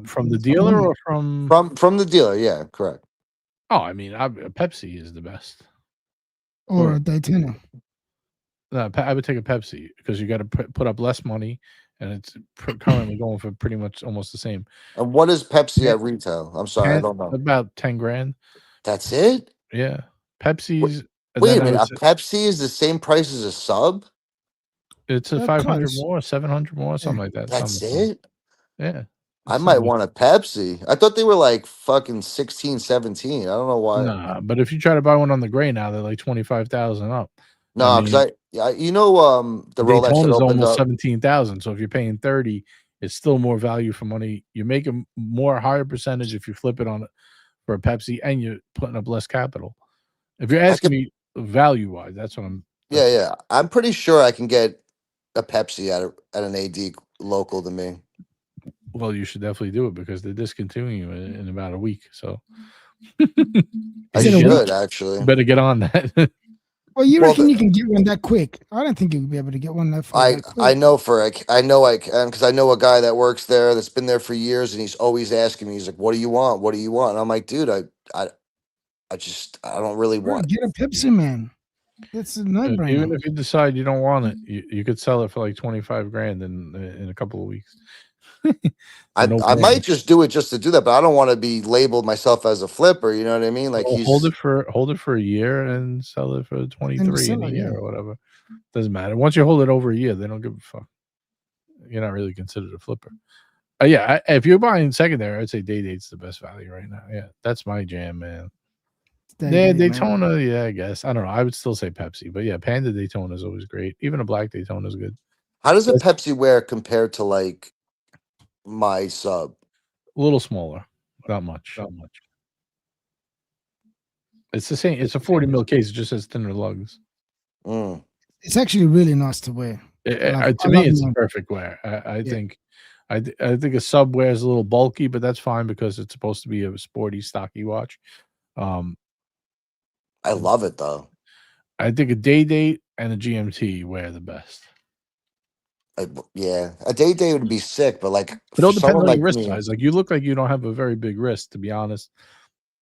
from the dealer or from the dealer? Yeah, correct. Oh, I mean, Pepsi is the best. Or a Daytona. No, I would take a Pepsi because you got to put up less money, and it's currently going for pretty much almost the same. And what is Pepsi at retail? I'm sorry, I don't know. About 10 grand. That's it? Yeah, Pepsi's. Wait a minute, a Pepsi is the same price as a sub? It's a 500 more, 700 more, something like that. That's it? Yeah. I might want a Pepsi. I thought they were like fucking 16, 17. I don't know why. Nah, but if you try to buy one on the gray now, they're like 25,000 up. No, because the Rolex Daytona's that almost 17,000. So if you're paying 30, it's still more value for money. You make a higher percentage if you flip it on for a Pepsi, and you're putting up less capital. If you're asking me value wise, that's what I'm. Yeah. I'm pretty sure I can get a Pepsi at an AD local to me. Well, you should definitely do it because they're discontinuing it in about a week. So I should actually. Better get on that. Well, you reckon you can get one that quick? I don't think you'll be able to get one that quick. I know I can because I know a guy that works there that's been there for years, and he's always asking me. He's like, "What do you want? What do you want?" And I'm like, "Dude, I don't really want." Get a Pepsi, man. That's a no-brainer. Even if you decide you don't want it, you could sell it for like 25 grand in a couple of weeks. I might just do it just to do that, but I don't want to be labeled myself as a flipper. You know what I mean? Like, hold it for a year and sell it for 23 in a year or whatever. Doesn't matter. Once you hold it over a year, they don't give a fuck. You're not really considered a flipper. Yeah, if you're buying secondary, I'd say Day-Date's the best value right now. Yeah, that's my jam, man. Yeah, Daytona. Man. Yeah, I guess. I don't know. I would still say Pepsi, but yeah, Panda Daytona is always great. Even a black Daytona is good. How does a Pepsi wear compared to like my sub? A little smaller, not much. It's the same. It's a 40 mil case. It just has thinner lugs. It's actually really nice to wear. To me, it's a perfect wear. I think a sub wear is a little bulky, but that's fine because it's supposed to be a sporty, stocky watch. I love it though. I think a Day-Date and a GMT wear the best. Yeah, a Day-Date would be sick, but like it all depends on your wrist size. Like you look like you don't have a very big wrist, to be honest.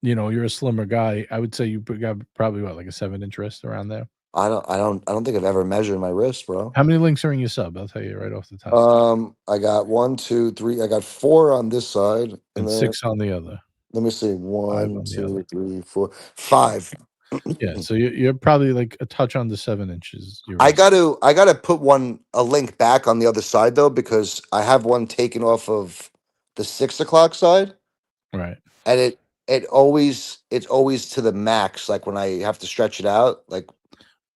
You know, you're a slimmer guy. I would say you got probably like a 7-inch wrist around there. I don't think I've ever measured my wrist, bro. How many links are in your sub? I'll tell you right off the top. I got 1, 2, 3. I got 4 on this side and 6 on the other. Let me see. 1, 2, 3, 4, 5. Yeah, so you're probably like a touch under 7 inches. I gotta put a link back on the other side though, because I have one taken off of the 6 o'clock side, right? And it's always to the max. Like when I have to stretch it out, like.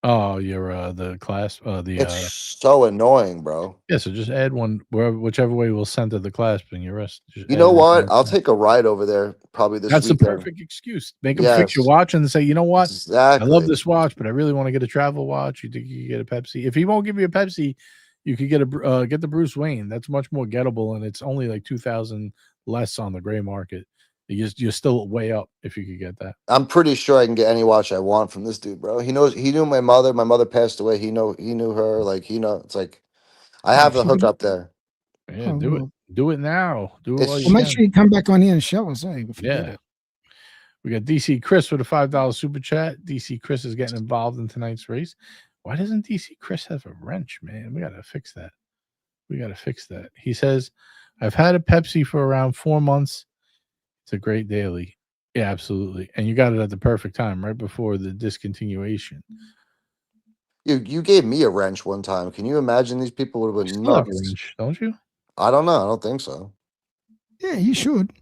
Oh, you're the clasp. It's so annoying, bro. Yeah, so just add one whichever way will center the clasp in your wrist. You know what? I'll take a ride over there probably this weekend. That's the perfect excuse. Make them fix your watch and say, you know what? Exactly. I love this watch, but I really want to get a travel watch. You think you can get a Pepsi? If he won't give you a Pepsi, you could get the Bruce Wayne. That's much more gettable, and it's only like 2,000 less on the gray market. You're still way up if you could get that. I'm pretty sure I can get any watch I want from this dude, bro. He knew my mother. My mother passed away. He knew her. Like, it's like I have the hook up there. Yeah, do it. Do it now. Do it. Well, make sure you come back on here and show us. Yeah. We got DC Chris with a $5 super chat. DC Chris is getting involved in tonight's race. Why doesn't DC Chris have a wrench, man? We got to fix that. We got to fix that. He says, I've had a Pepsi for around 4 months. It's a great daily. Yeah, absolutely. And you got it at the perfect time, right before the discontinuation. You gave me a wrench one time. Can you imagine these people would have been Still have a nuts? wrench, don't you? I don't know. I don't think so. Yeah, you should.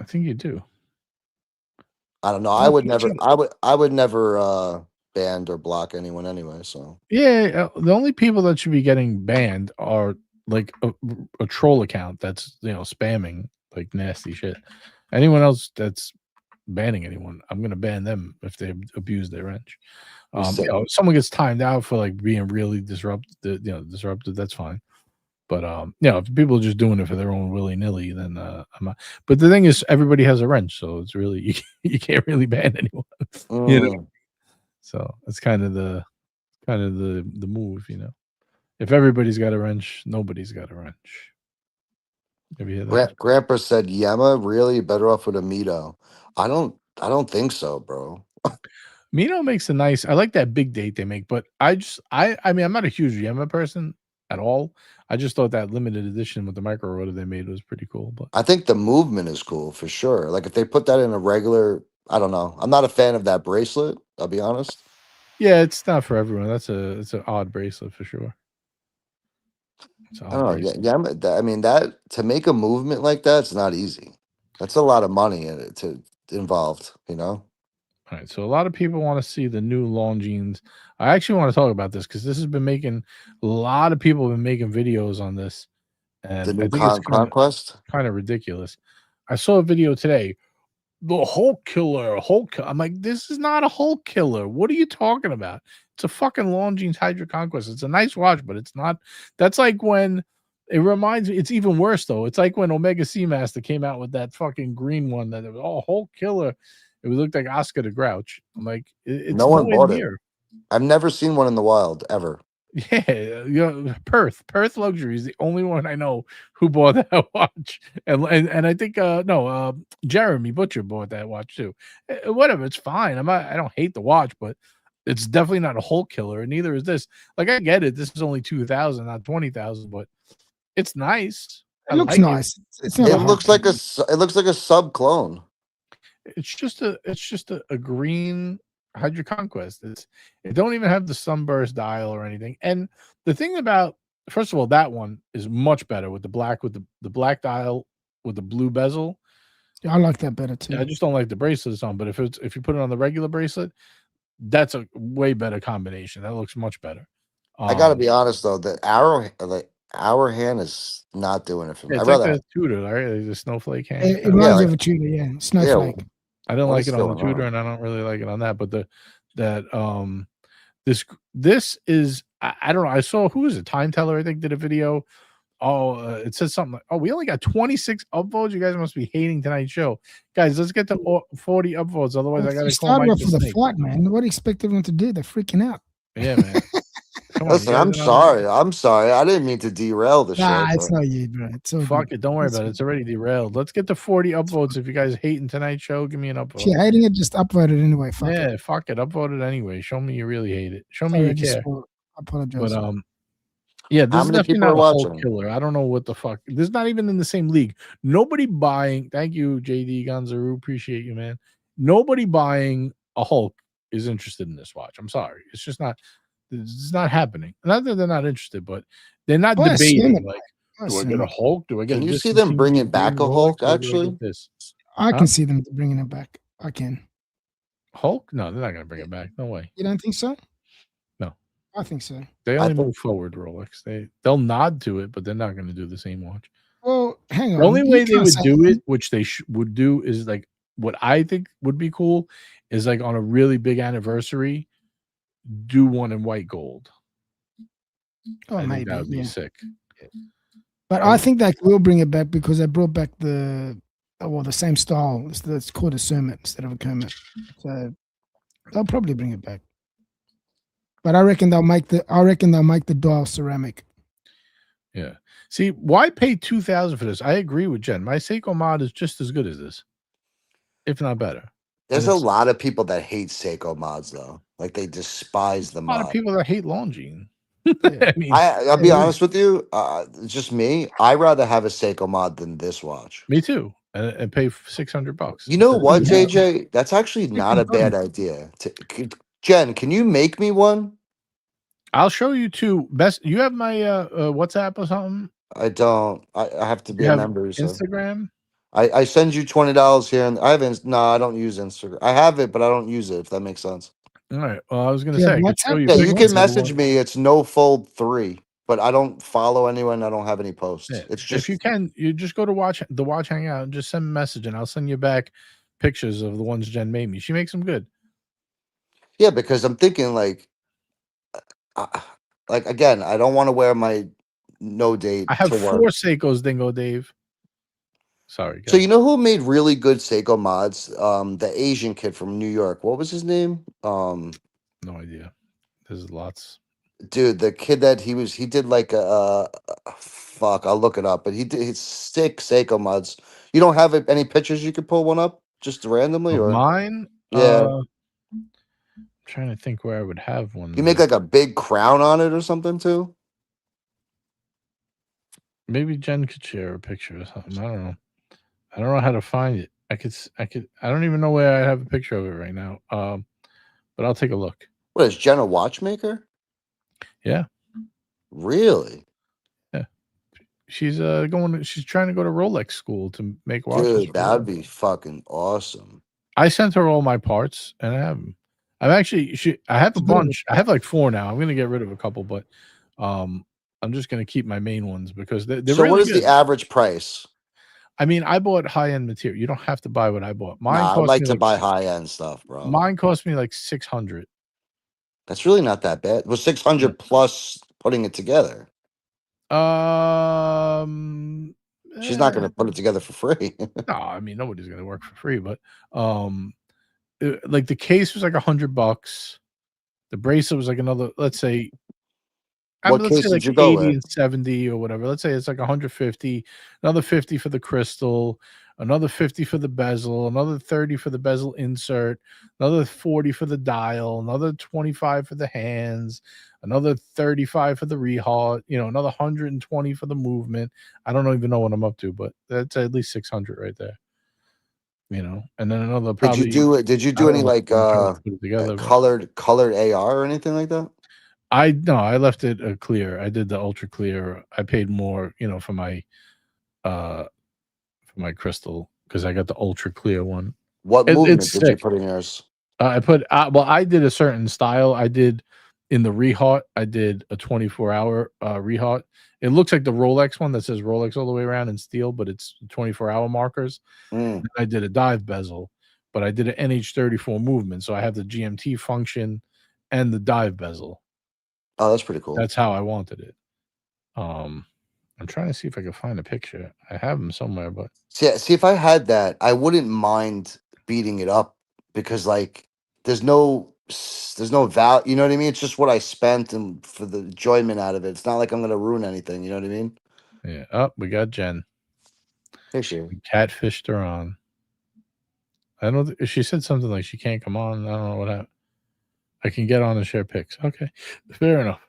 I think you do. I don't know. I would never ban or block anyone anyway. So Yeah, the only people that should be getting banned are like a troll account that's spamming like nasty shit. Anyone else that's banning anyone, I'm gonna ban them if they abuse their wrench. If someone gets timed out for like being really disrupted, that's fine. But if people are just doing it for their own willy nilly, then I'm not. But the thing is, everybody has a wrench, so it's really you can't really ban anyone. You know, so it's kind of the move. If everybody's got a wrench, nobody's got a wrench. Have you heard that? Grandpa said, "Yema, really better off with a Mito." I don't think so, bro. Mino makes a nice. I like that big date they make, but I mean, I'm not a huge Yema person at all. I just thought that limited edition with the micro rotor they made was pretty cool. But I think the movement is cool for sure. Like if they put that in a regular, I don't know. I'm not a fan of that bracelet. I'll be honest. Yeah, it's not for everyone. It's an odd bracelet for sure. I don't know. Yeah, I mean that to make a movement like that's not easy. That's a lot of money in it involved. All right, so a lot of people want to see the new Longines. I actually want to talk about this because this has been making a lot of people have been making videos on this, and The new I think it's Conquest. kind of ridiculous. I saw a video today. The Hulk killer, I'm like, this is not a Hulk killer. What are you talking about? It's a fucking Longines Hydra Conquest. It's a nice watch, but it's not. That's like when it reminds me. It's even worse though. It's like when Omega Seamaster came out with that fucking green one that it was Hulk killer. It looked like Oscar the Grouch. I'm like, it's No one bought near. it. I've never seen one in the wild ever. Yeah, Perth Luxury is the only one I know who bought that watch, and I think Jeremy Butcher bought that watch too. Whatever, it's fine. I don't hate the watch, but it's definitely not a Hulk killer, and neither is this. Like I get it, this is only 2,000, not 20,000, but it's nice. It looks nice. It looks like a sub clone. It's just a green Hydra Conquest. It don't even have the sunburst dial or anything. And the thing about, first of all, that one is much better with the black black dial with the blue bezel. Yeah, I like that better too. I just don't like the bracelets on, but if you put it on the regular bracelet, that's a way better combination. That looks much better. I gotta be honest though, the hour hand is not doing it for me. It's like the Tudor, right? The snowflake hand. It reminds me of a Tudor, yeah. Snowflake. Yeah. I don't like it on the Tudor, and I don't really like it on that. But this is I don't know. I saw who is it? Time Teller, I think, did a video. It says something like, we only got 26 upvotes. You guys must be hating tonight's show, guys. Let's get to 40 upvotes. Otherwise, I got to call Mike for the fight, man. What do you expect them to do? They're freaking out. Yeah, man. Listen, I'm sorry. I didn't mean to derail the show. It's not you, bro. Fuck it. Don't worry about it. It's already derailed. Let's get to 40 upvotes. If you guys hating tonight's show, give me an upvote. If you're hating it, just upvote it anyway. Fuck it. Upvote it anyway. Show me you really hate it. Show me you care. I apologize. But yeah, this is definitely not a Hulk killer. I don't know what the fuck. This is not even in the same league. Nobody buying. Thank you, JD Gonzaru. Appreciate you, man. Nobody buying a Hulk is interested in this watch. I'm sorry. It's just not. It's not happening. Not that they're not interested, but they're not debating. Like, do I get a Hulk? Do I get? Can you see them bringing back a Hulk? Actually, I can see them bringing it back. I can. Hulk? No, they're not going to bring it back. No way. You don't think so? No, I think so. They only move forward. Rolex. They'll nod to it, but they're not going to do the same watch. Well, hang on. The only way they would do it, which they would do, is like what I think would be cool, is like on a really big anniversary. Do one in white gold. Maybe that would be sick. But I think they will bring it back because they brought back the same style. It's called a Sermet instead of a Kermit. So they'll probably bring it back. But I reckon they'll make the dial ceramic. Yeah. See, why pay $2,000 for this? I agree with Jen. My Seiko mod is just as good as this, if not better. There's a lot of people that hate Seiko mods though. Like they despise the A lot of mod. people that hate Longines. Yeah. I mean, I'll be honest with you. It's just me. I rather have a Seiko mod than this watch. me too. And pay $600. You know what, Yeah. JJ? That's actually not a bad $600. idea. Jen, can you make me one? I'll show you two best. You have my WhatsApp or something? I don't. I have to be You a have member. So Instagram? I send you $20 here, and I haven't. No, I don't use Instagram. I have it, but I don't use it. If that makes sense. All right. Well, I was gonna Do you say have I could show WhatsApp? you Yeah, Do you you have can pictures of the WhatsApp? message one. me. It's no fold 3, but I don't follow anyone. I don't have any posts. Yeah. It's If just you can, you just go to Watch Hangout and just send me a message, and I'll send you back pictures of the ones Jen made me. She makes them good. yeah, because I'm thinking like again, I don't want to wear my no date I have to work. 4 Seikos, Dingo Dave. Sorry, So guys. you know who made really good Seiko mods? The Asian kid from New York. What was his name? No idea. There's lots. Dude, the kid that he did like fuck, I'll look it up, but he's sick Seiko mods. You don't have any pictures you could pull one up just randomly, Of or mine, yeah, I'm trying to think where I would have one. you make like a big crown on it or something too. Maybe Jen could share a picture or something. I don't know. I don't know how to find it. I don't even know where I have a picture of it right now. But I'll take a look. What is Jen a watchmaker? Yeah. Really? Yeah. She's she's trying to go to Rolex school to make watches. Dude, that'd be fucking awesome. I sent her all my parts and I have them. I have a bunch. I have like 4 now. I'm gonna get rid of a couple, but I'm just gonna keep my main ones because they're So really what is good. the average price? I mean, I bought high-end material. You don't have to buy what I bought. Mine Nah, I cost like me to like buy high-end stuff, bro. Mine cost me like 600. That's really not that bad. Well, 600 plus putting it together. She's not going to put it together for free. No, I mean nobody's going to work for free, but like the case was like $100. The bracelet was like another, let's say, What let's case say did like you go 80 with? and 70 or whatever. Let's say it's like 150, another 50 for the crystal, another 50 for the bezel, another 30 for the bezel insert, another 40 for the dial, another 25 for the hands, another 35 for the rehaut, another 120 for the movement. I don't even know what I'm up to, but that's at least 600 right there. And then another probably. Did you do any like colored AR or anything like that? I left it clear. I did the ultra clear. I paid more, for my crystal because I got the ultra clear one. What movement It's did you put in yours? I put I did a certain style. I did in the rehaut. I did a 24-hour rehaut. It looks like the Rolex one that says Rolex all the way around in steel, but it's 24-hour markers. I did a dive bezel, but I did an NH34 movement, so I have the GMT function and the dive bezel. Oh, that's pretty cool. That's how I wanted it. I'm trying to see if I can find a picture. I have them somewhere, but see if I had that, I wouldn't mind beating it up because like there's no value. You know what I mean? It's just what I spent and for the enjoyment out of it. It's not like I'm gonna ruin anything. You know what I mean? Yeah. Oh, we got Jen. Hey, she catfished her on. I don't. She said something like she can't come on. I don't know what happened. I can get on and share pics. Okay, fair enough.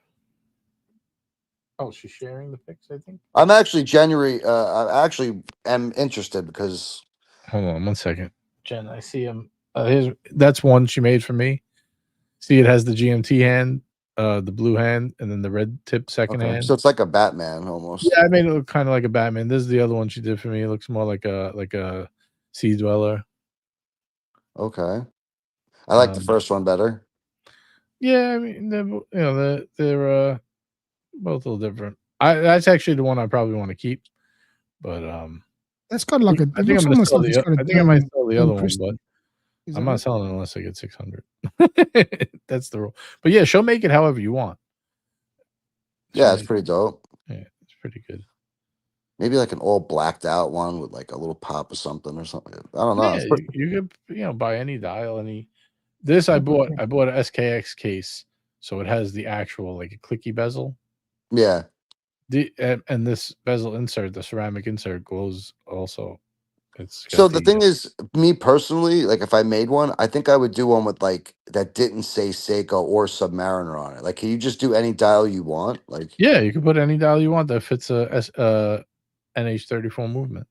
Oh, she's sharing the pics, I think. I'm actually I actually am interested because. Hold on 1 second, Jen. I see him. That's one she made for me. See, it has the GMT hand, the blue hand, and then the red tip second hand. So it's like a Batman almost. Yeah, I made it look kind of like a Batman. This is the other one she did for me. It looks more like a sea dweller. Okay. I like the first one better. Yeah, I mean, they're both a little different. That's actually the one I probably want to keep, but that's got like a. I think I might sell the other one, but I'm not selling it unless I get 600. That's the rule. But yeah, she'll make it however you want. Yeah, it's pretty dope. Yeah, it's pretty good. Maybe like an all blacked out one with like a little pop or something. I don't know. Yeah, you could buy any dial, This I bought an SKX case, so it has the actual like a clicky bezel. Yeah. And this bezel insert, the ceramic insert, glows also So the thing is, me personally, like if I made one, I think I would do one with like that didn't say Seiko or Submariner on it. Like, can you just do any dial you want? Like, yeah, you can put any dial you want that fits a NH34 movement.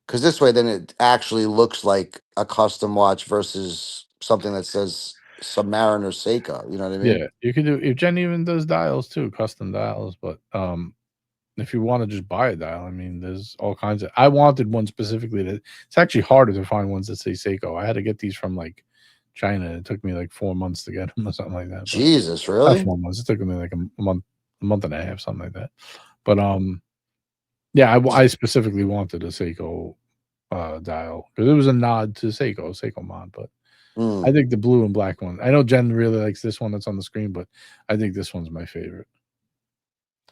because this way, then it actually looks like a custom watch versus something that says Submariner Seiko. You know what I mean? Yeah, you could do. If Jen even does dials too, custom dials. But if you want to just buy a dial, I mean, there's all kinds of. I wanted one specifically that it's actually harder to find ones that say Seiko. I had to get these from like China. It took me like 4 months to get them or something like that. Jesus, Not really? 4 months. It took me like a month and a half, something like that. But yeah, I specifically wanted a Seiko dial because it was a nod to Seiko mod. But I think the blue and black one. I know Jen really likes this one that's on the screen, but I think this one's my favorite.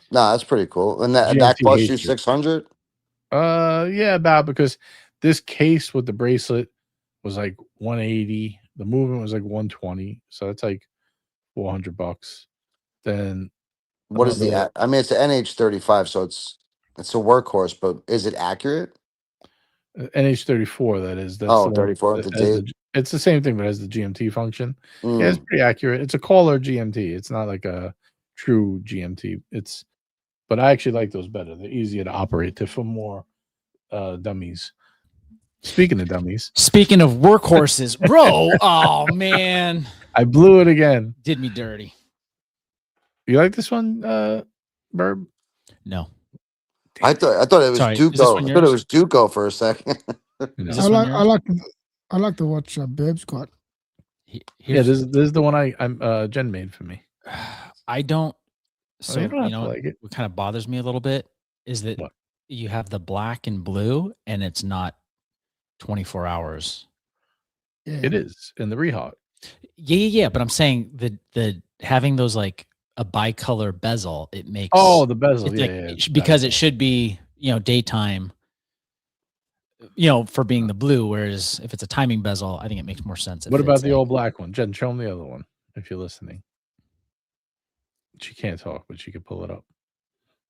No, that's pretty cool. And that GMT cost hates you it. 600? Yeah, about because this case with the bracelet was like 180. The movement was like 120. So that's like $400. Then What is the? I mean, it's an NH35, so it's a workhorse, but is it accurate? NH34, that is. That's Oh, 34 with the date. It's the same thing, but it has the GMT function. Mm. Yeah, it's pretty accurate. It's a caller GMT. It's not like a true GMT. But I actually like those better. They're easier to operate. They're for more dummies. Speaking of dummies. Speaking of workhorses, bro. Oh man. I blew it again. Did me dirty. You like this one, Burb? No. I thought it was Duco. I thought it was Duco for a second. I like to watch Burb's got. Yeah, this is the one Jen made for me. I don't. So you don't have to like it. What kind of bothers me a little bit is that you have the black and blue, and it's not 24 hours. Yeah. It is in the rehot. Yeah. But I'm saying the having those like a bicolor bezel, it makes the bezel, because it should be daytime, for being the blue. Whereas if it's a timing bezel, I think it makes more sense. What about the old black one, Jen? Show them the other one if you're listening. She can't talk, but she could pull it up.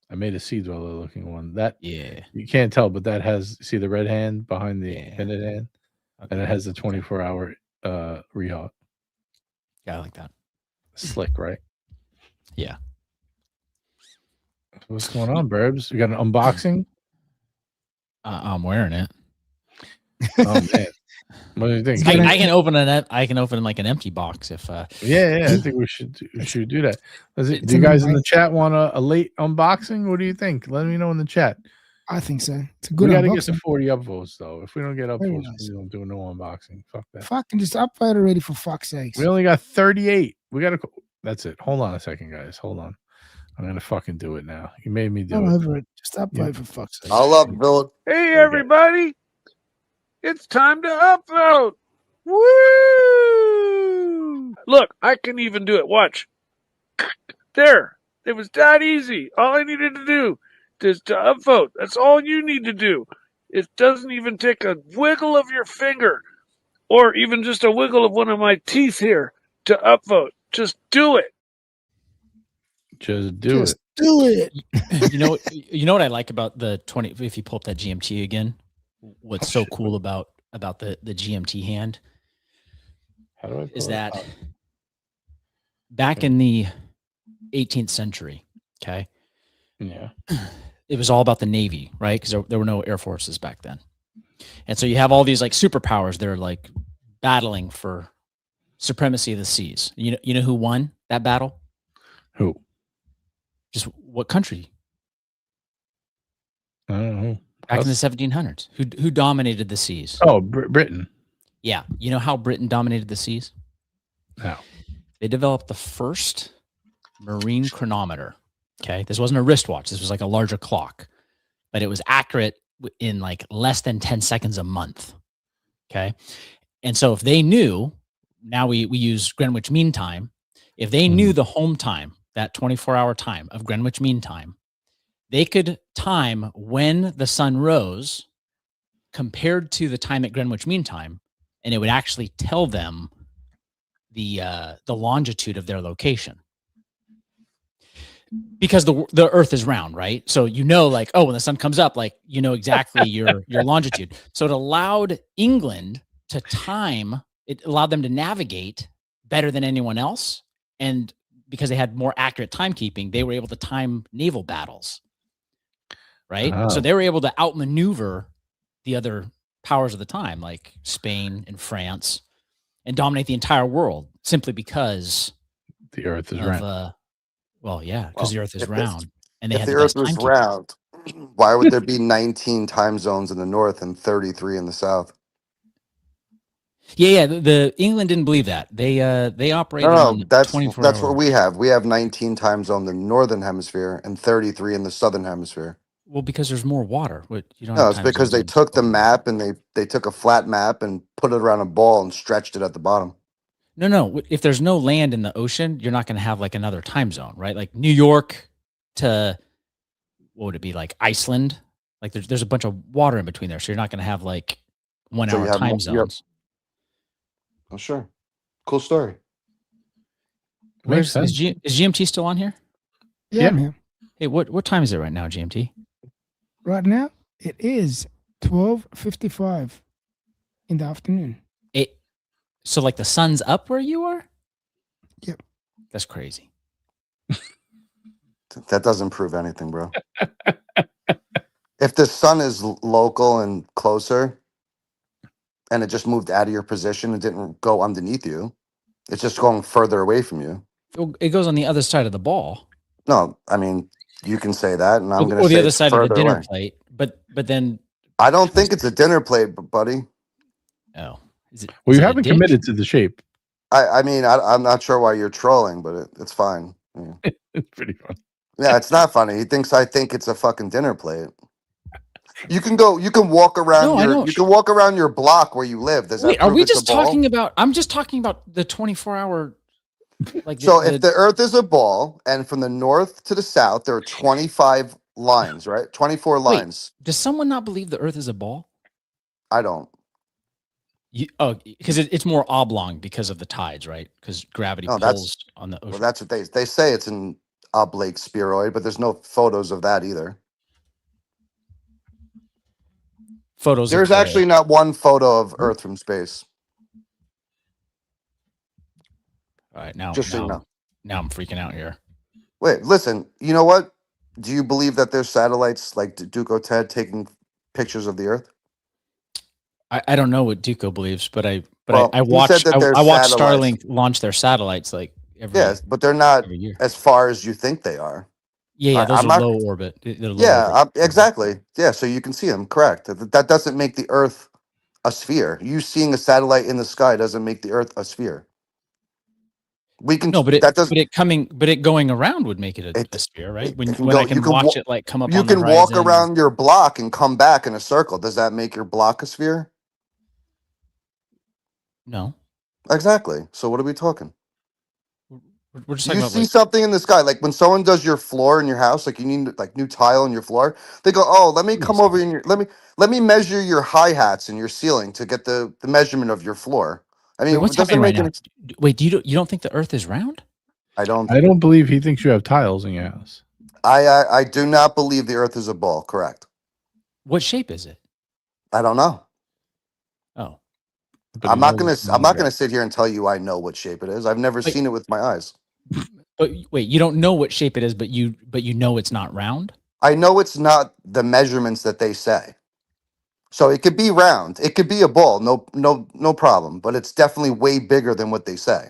I made a sea dweller looking one. You can't tell, but that has the red hand behind the pennant hand, and it has the 24-hour rehot. Yeah, I like that. Slick, right? Yeah. What's going on, Burbs? We got an unboxing. I'm wearing it. Oh man, what do you think? I can open like an empty box if. Yeah. I think we should do that. Do you guys in the chat want a late unboxing? What do you think? Let me know in the chat. I think so. It's a good. We got to get to 40 upvotes though. If we don't get upvotes, we don't do no unboxing. Fuck that. Fucking just upvote already, for fuck's sake. We only got 38. We got to. That's it. Hold on a second, guys. Hold on. I'm gonna fucking do it now. You made me do it. Over it. Just upvote for fuck's sake. I'll upvote. Hey everybody, it's time to upvote. Woo! Look, I can even do it. Watch. There. It was that easy. All I needed to do is to upvote. That's all you need to do. It doesn't even take a wiggle of your finger or even just a wiggle of one of my teeth here to upvote. Just do it. Just do it. Do it. You know what I like about the 20. If you pull up that GMT again, what's so cool about the GMT hand is that back in the 18th century, okay, yeah, it was all about the Navy, right? Because there were no air forces back then, and so you have all these like superpowers that are like battling for supremacy of the seas. You know who won that battle? Who? Just what country? I don't know. Back in the 1700s, who dominated the seas? Oh, Britain. Yeah, you know how Britain dominated the seas? How? They developed the first marine chronometer. Okay, this wasn't a wristwatch. This was like a larger clock, but it was accurate in like less than 10 seconds a month. Okay, and so if they knew, now we use Greenwich Mean Time. If they knew the home time, that 24-hour time of Greenwich Mean Time, they could time when the sun rose compared to the time at Greenwich Mean Time, and it would actually tell them the longitude of their location. because the Earth is round, right? So like, oh, when the sun comes up, like exactly your longitude. So it allowed England to time. It allowed them to navigate better than anyone else, and because they had more accurate timekeeping, they were able to time naval battles. Right, so they were able to outmaneuver the other powers of the time, like Spain and France, and dominate the entire world simply because the Earth is round. Well, yeah, because the Earth is if round, and they if had the the Earth best was timekeeping. round, why would there be 19 time zones in the north and 33 in the south? Yeah. The England didn't believe that. They operated on No, that's 24-hour. what we have. We have 19 time zones in the northern hemisphere and 33 in the southern hemisphere. Well, because there's more water. You don't No, have it's time because zones they on took the both. map and they took a flat map and put it around a ball and stretched it at the bottom. No. If there's no land in the ocean, you're not going to have like another time zone, right? Like New York to what would it be, like Iceland? Like there's a bunch of water in between there, so you're not going to have like 1 So hour you have time yep. zones. Oh, sure. Cool story. Is GMT still on here? Yeah, man. Hey, what time is it right now, GMT? Right now, it is 12:55 in the afternoon. So like the sun's up where you are? Yep. That's crazy. That doesn't prove anything, bro. If the sun is local and closer and it just moved out of your position and didn't go underneath you, it's just going further away from you. It goes on the other side of the ball. No, I mean, you can say that, and I'm going to or say the other it's side of the further dinner away. plate. But then I don't think it's a dinner plate, buddy. Oh, well, you haven't committed to the shape. I mean, I'm not sure why you're trolling, but it's fine. Yeah. It's pretty fun. Yeah, it's not funny. He thinks I think it's a fucking dinner plate. You can walk around you can walk around your block where you live. Does that prove are we it's just a ball? talking about? I'm just talking about the 24-hour. Like so if the Earth is a ball, and from the north to the south there are 25 lines, right? 24 lines. Does someone not believe the Earth is a ball? I don't. Because it's more oblong because of the tides, right? Because gravity pulls on the ocean. Well, that's what they say. It's an oblate spheroid, but there's no photos of that either. There's actually not one photo of Earth from space. All right, now just so you know. Now I'm freaking out here. Wait, listen. You know what? Do you believe that there's satellites like Duco Ted taking pictures of the Earth? I don't know what Duco believes, but I watched Starlink launch their satellites like every. Yes, but they're not as far as you think they are. Yeah, those are low orbit. Exactly. Yeah, so you can see them. Correct. That doesn't make the Earth a sphere. You seeing a satellite in the sky doesn't make the Earth a sphere. We can. No, but it going around would make it a sphere, right? When I can watch it like come up. You can walk around your block and come back in a circle. Does that make your block a sphere? No. Exactly. So what are we talking? We're just talking about see something in the sky, like when someone does your floor in your house, like you need like new tile in your floor. They go, "Oh, let me come over in your let me measure your hi-hats in your ceiling to get the measurement of your floor." I mean, what's happening right now? Wait, you don't think the Earth is round? I don't believe he thinks you have tiles in your house. I do not believe the Earth is a ball. Correct. What shape is it? I don't know. Oh. I'm not gonna sit here and tell you I know what shape it is. I've never seen it with my eyes. But wait, you don't know what shape it is, but you know it's not round? I know it's not the measurements that they say. So it could be round, it could be a ball, no problem, but it's definitely way bigger than what they say.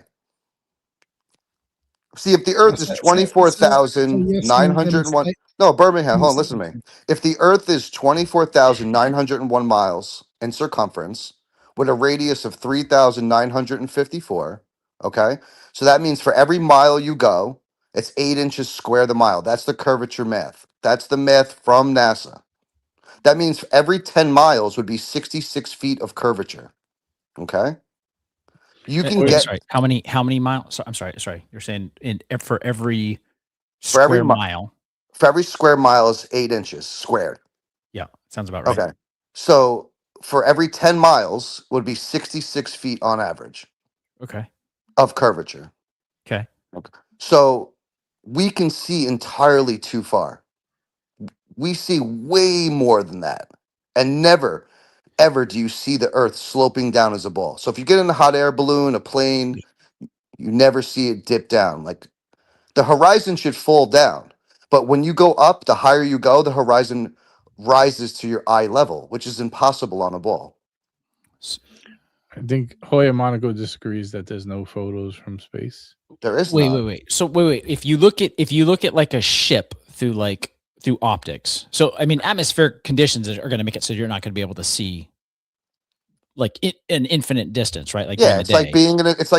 See, if the Earth is 24,901, no, Birmingham, hold on, listen to me. If the Earth is 24,901 miles in circumference with a radius of 3,954, okay? So that means for every mile you go, it's 8 inches square the mile. That's the curvature math. That's the math from NASA. That means for every 10 miles would be 66 feet of curvature, okay? You can get how many miles? So, I'm sorry. You're saying for every square mile. For every square mile is 8 inches squared. Yeah, sounds about right. Okay. So for every 10 miles would be 66 feet on average. Okay. Of curvature. Okay. So we can see entirely too far. We see way more than that. And never, ever do you see the earth sloping down as a ball. So if you get in a hot air balloon, a plane, you never see it dip down. Like the horizon should fall down. But when you go up, the higher you go, the horizon rises to your eye level, which is impossible on a ball. I think Hoya Monaco disagrees that there's no photos from space. There is Wait, not. wait. So wait. If you look at like a ship through optics. So I mean, atmospheric conditions are going to make it so you're not going to be able to see like an infinite distance, right? Like during the It's day. like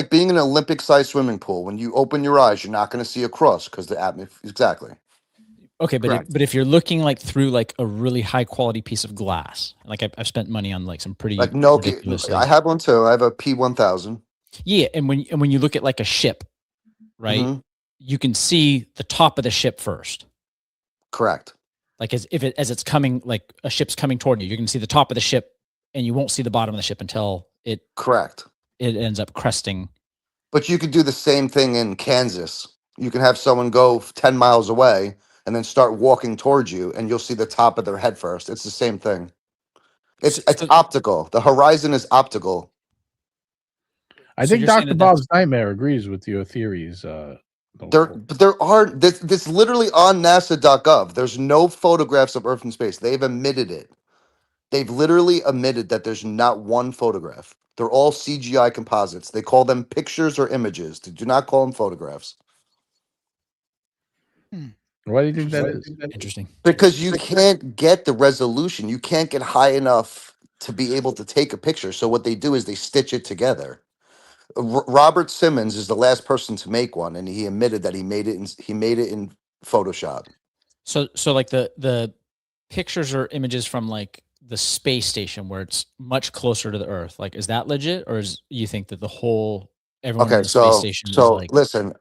being in an Olympic-sized swimming pool. When you open your eyes, you're not going to see across because the atmosphere. Exactly. Okay, but Correct. if you're looking like through like a really high quality piece of glass, like I've spent money on like some pretty Like no, ridiculously. I have one too. I have a P1000. Yeah, and when you look at like a ship, right, Mhm. you can see the top of the ship first. Correct. Like as it's coming, like a ship's coming toward you, you can see the top of the ship, and you won't see the bottom of the ship until it Correct. ends up cresting. But you could do the same thing in Kansas. You can have someone go 10 miles away and then start walking towards you, and you'll see the top of their head first. It's the same thing. It's So- optical. The horizon is optical. I So think you're saying Dr. that Bob's Nightmare agrees with your theories. This literally on NASA.gov. There's no photographs of Earth from space. They've omitted it. They've literally omitted that there's not one photograph. They're all CGI composites. They call them pictures or images. They do not call them photographs. Why do you think that is? Interesting. Because you can't get the resolution. You can't get high enough to be able to take a picture. So what they do is they stitch it together. Robert Simmons is the last person to make one, and he admitted that he made it in Photoshop. So like the pictures or images from like the space station where it's much closer to the Earth. Like, is that legit, or is you think that the whole everyone in the space station is like? Listen,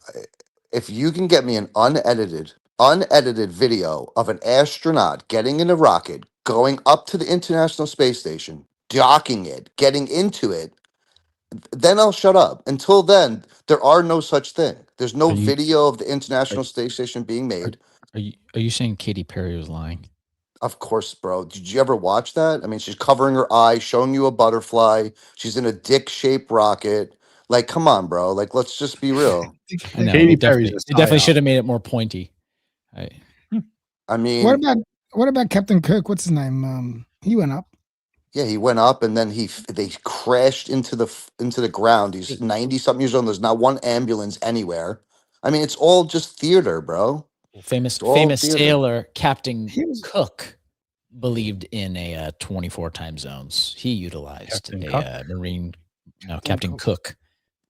if you can get me an unedited video of an astronaut getting in a rocket, going up to the International Space Station, docking it, getting into it, then I'll shut up. Until then, there are no such thing. There's no Are you- video of the International Space Station being made. Are you saying Katy Perry was lying? Of course, bro. Did you ever watch that? I mean, she's covering her eye, showing you a butterfly. She's in a dick-shaped rocket. Like, come on, bro. Like, let's just be real. I know. Katy They Perry's definitely a should have made it more pointy. I mean, What about Captain Kirk? What's his name? He went up. yeah, he went up and then they crashed into the ground. He's 90 something years old. There's not one ambulance anywhere. I mean, it's all just theater, bro. Famous theater. sailor Captain Cook believed in a 24 time zones. He utilized Captain Cook.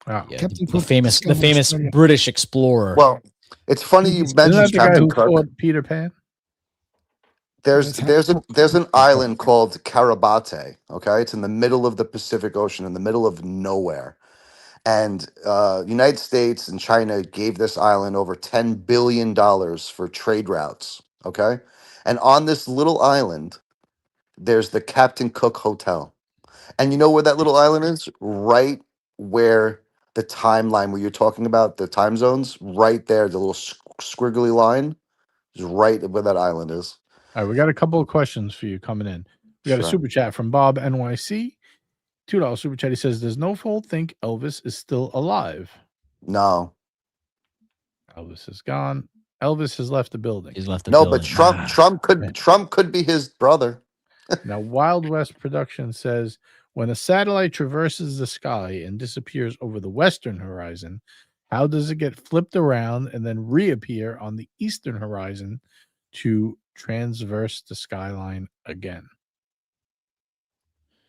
Wow. Yeah, Captain the Cook famous discovered Australia. British explorer. Well, it's funny you Isn't that mentioned the guy Captain who Kirk. fought Peter Pan? There's an island called Kiribati. Okay, it's in the middle of the Pacific Ocean, in the middle of nowhere. And United States and China gave this island over $10 billion for trade routes. Okay, and on this little island, there's the Captain Cook Hotel. And you know where that little island is? Right where the timeline where you're talking about the time zones, right there, the little squiggly line is right where that island is. All right, we got a couple of questions for you coming in. We got a Sure. super chat from Bob NYC. $2 super chat. He says, "Does No Fold think Elvis is still alive?" No. Elvis is gone. Elvis has left the building. He's left the No, building. but Trump could be his brother. Now, Wild West Production says, when a satellite traverses the sky and disappears over the western horizon, how does it get flipped around and then reappear on the eastern horizon to transverse the skyline again?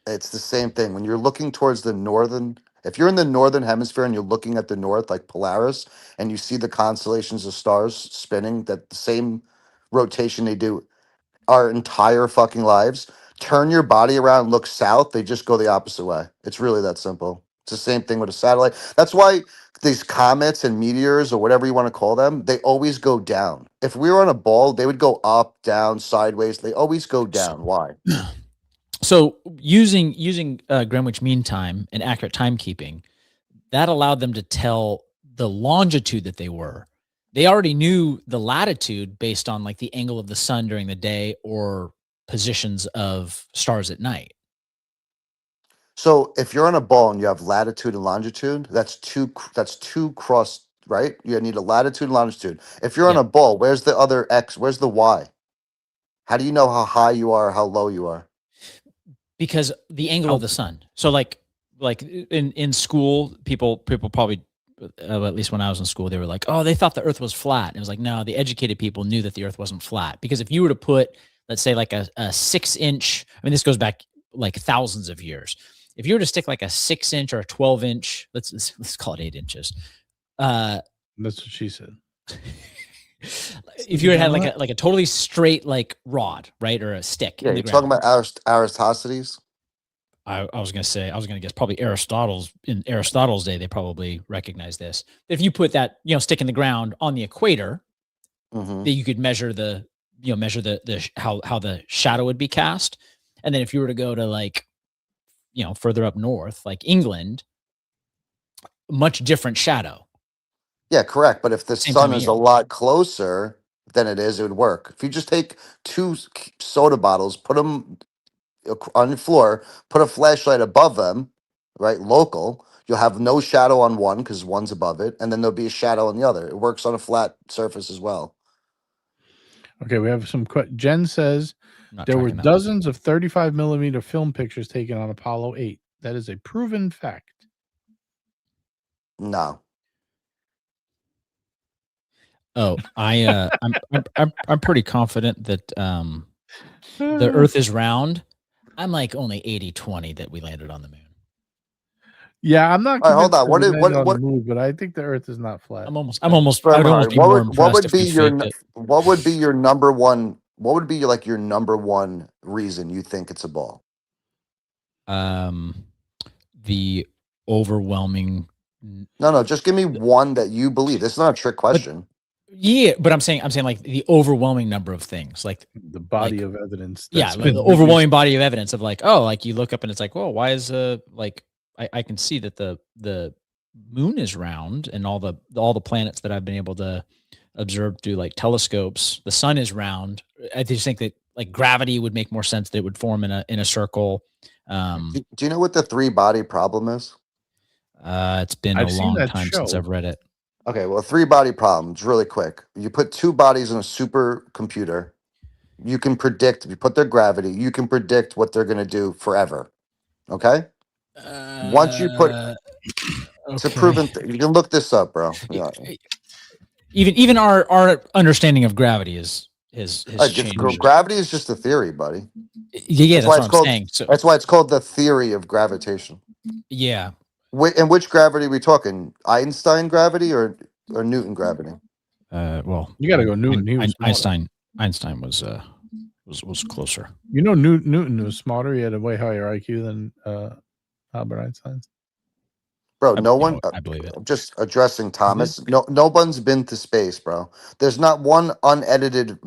It's the same thing. When you're looking towards the northern, if you're in the northern hemisphere and you're looking at the north, like Polaris, and you see the constellations of stars spinning, that the same rotation they do our entire fucking lives, turn your body around, look south, they just go the opposite way. It's really that simple. It's the same thing with a satellite. That's why these comets and meteors, or whatever you want to call them, they always go down. If we were on a ball, they would go up, down, sideways. They always go down. Why? So using Greenwich Mean Time and accurate timekeeping, that allowed them to tell the longitude that they were they already knew the latitude based on like the angle of the sun during the day or positions of stars at night. So if you're on a ball and you have latitude and longitude, that's two cross, right? You need a latitude and longitude. If you're on Yep. a ball, where's the other X? Where's the Y? How do you know how high you are, how low you are? Because the angle of the sun. So like in school, people probably, at least when I was in school, they were like, oh, they thought the earth was flat. And it was like, no, the educated people knew that the earth wasn't flat. Because if you were to put, let's say like a 6-inch, I mean, this goes back like thousands of years. If you were to stick like a 6-inch or a 12-inch, let's call it 8 inches. That's what she said. If you had like a totally straight like rod, right, or a stick. Yeah, in the you're ground. talking about Aristocides. I was gonna guess probably in Aristotle's day, they probably recognized this. If you put that, stick in the ground on the equator, that you could measure the how the shadow would be cast. And then if you were to go to like, further up north, like England, much different shadow. Yeah, correct. But if the sun is a lot closer than it is, it would work. If you just take 2 soda bottles, put them on the floor, put a flashlight above them, right, local, you'll have no shadow on one because one's above it, and then there'll be a shadow on the other. It works on a flat surface as well. Okay, we have some. Jen says there were dozens of 35 millimeter film pictures taken on Apollo 8. That is a proven fact. No. Oh, I'm pretty confident that the Earth is round. I'm like only 80-20 that we landed on the moon. Yeah, I'm not. All right, hold on. What the moon, but I think the Earth is not flat. I'm almost. I'd almost be more impressed. What would be your number one? What would be your number one reason you think it's a ball? The overwhelming. No. Just give me one that you believe. This is not a trick question. But I'm saying like the overwhelming number of things, like the body of evidence. Yeah, like the overwhelming body of evidence of like, oh, like you look up and it's like, well, why is like I can see that the moon is round and all the planets that I've been able to observe through like telescopes, the sun is round. I just think that like gravity would make more sense that it would form in a circle. Do you know what the 3-body problem is? It's been a long time since I've read it. Okay, well, 3-body problem. It's really quick. You put 2 bodies in a supercomputer. You can predict, if you put their gravity, you can predict what they're going to do forever. Okay? Once you put, it's a proven thing. You can look this up, bro. Yeah. Even our understanding of gravity has changed. Gravity is just a theory, buddy. Yeah, that's what I'm saying. So that's why it's called the theory of gravitation. Yeah. And which gravity are we talking? Einstein gravity or Newton gravity? Well, you got to go Newton. Einstein was closer. Newton was smarter. He had a way higher IQ than Albert Einstein. Bro, I believe it. Just addressing Thomas. No one's been to space, bro. There's not one unedited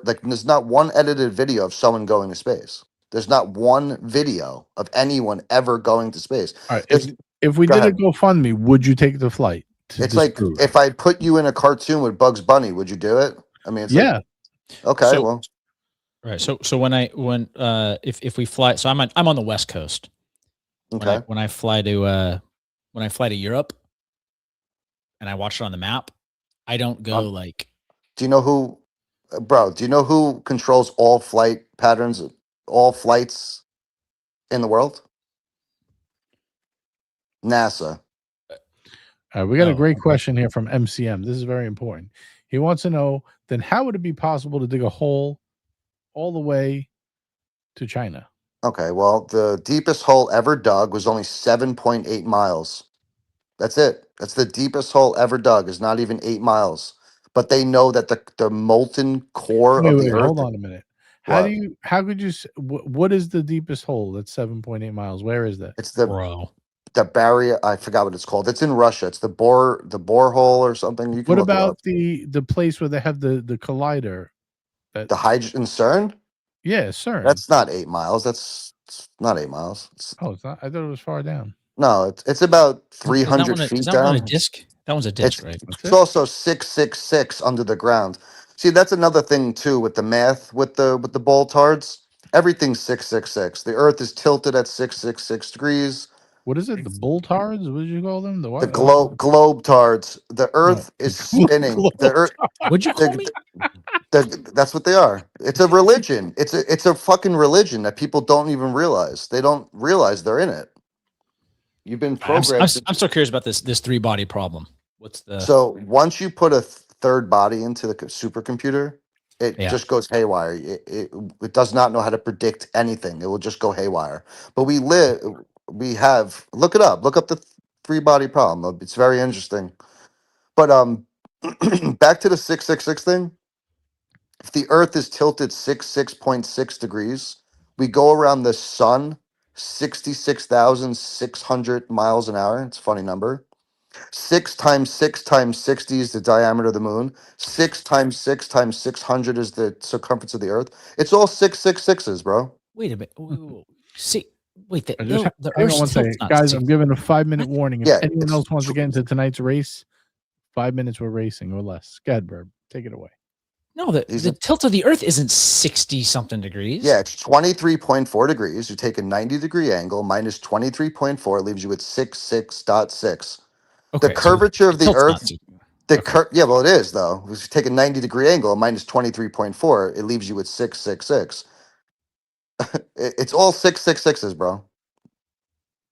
there's not one edited video of someone going to space. There's not one video of anyone ever going to space. All right, if we did a GoFundMe, would you take the flight? It's like if I put you in a cartoon with Bugs Bunny, would you do it? I mean, it's okay. Well, right. So if we fly, so I'm on the West Coast. Okay. When I fly to Europe, and I watch it on the map, I don't go like. Do you know who, bro? Do you know who controls all flight patterns, all flights in the world? NASA. We got a great question here from MCM. This is very important. He wants to know, then how would it be possible to dig a hole all the way to China? Okay, well, the deepest hole ever dug was only 7.8 miles. That's it. That's the deepest hole ever dug, is not even 8 miles. But they know that the molten core of the earth. Hold on a minute. How could you, what is the deepest hole that's 7.8 miles? Where is that? It's the barrier. I forgot what it's called. It's in Russia. It's the borehole or something. You can what about the place where they have the collider? The hydrogen CERN? Yeah, CERN. That's not 8 miles. That's not 8 miles. It's not. I thought it was far down. No, it's about 300 feet is that down. On a disc? That one's a disc, right? It's also 666 under the ground. See, that's another thing too with the math with the boltards. Everything's 666. The Earth is tilted at 666 degrees. What is it? The boltards? What did you call them? The The what? globe tards. The Earth is spinning. The Earth. What'd you call me? That's what they are. It's a religion. It's a fucking religion that people don't even realize. They don't realize they're in it. You've been programmed. I'm so curious about this 3-body problem. What's the So once you put a third body into the supercomputer, it just goes haywire. It does not know how to predict anything. It will just go haywire. But we have look it up. Look up the 3-body problem. It's very interesting. But back to the 666 thing. If the Earth is tilted 6.6 degrees, we go around the sun 66,600 miles an hour. It's a funny number. 6 times 6 times 60 is the diameter of the moon. 6 times 6 times 600 is the circumference of the Earth. It's all 666s, bro. Wait a minute. See, wait. The hang on Earth's one second, tilt's guys. not I'm giving a 5-minute warning. If Yeah, anyone it's else wants to get into tonight's race, 5 minutes we're racing or less. Go ahead, Burb. Take it away. No, the tilt of the Earth isn't 60-something degrees. Yeah, it's 23.4 degrees. You take a 90-degree angle minus 23.4 leaves you at 66.6. Okay, The curvature of the tilt's Earth. not Yeah, well, it is though. If you take a 90-degree angle minus 23.4, it leaves you with 666. It's all 666s, bro.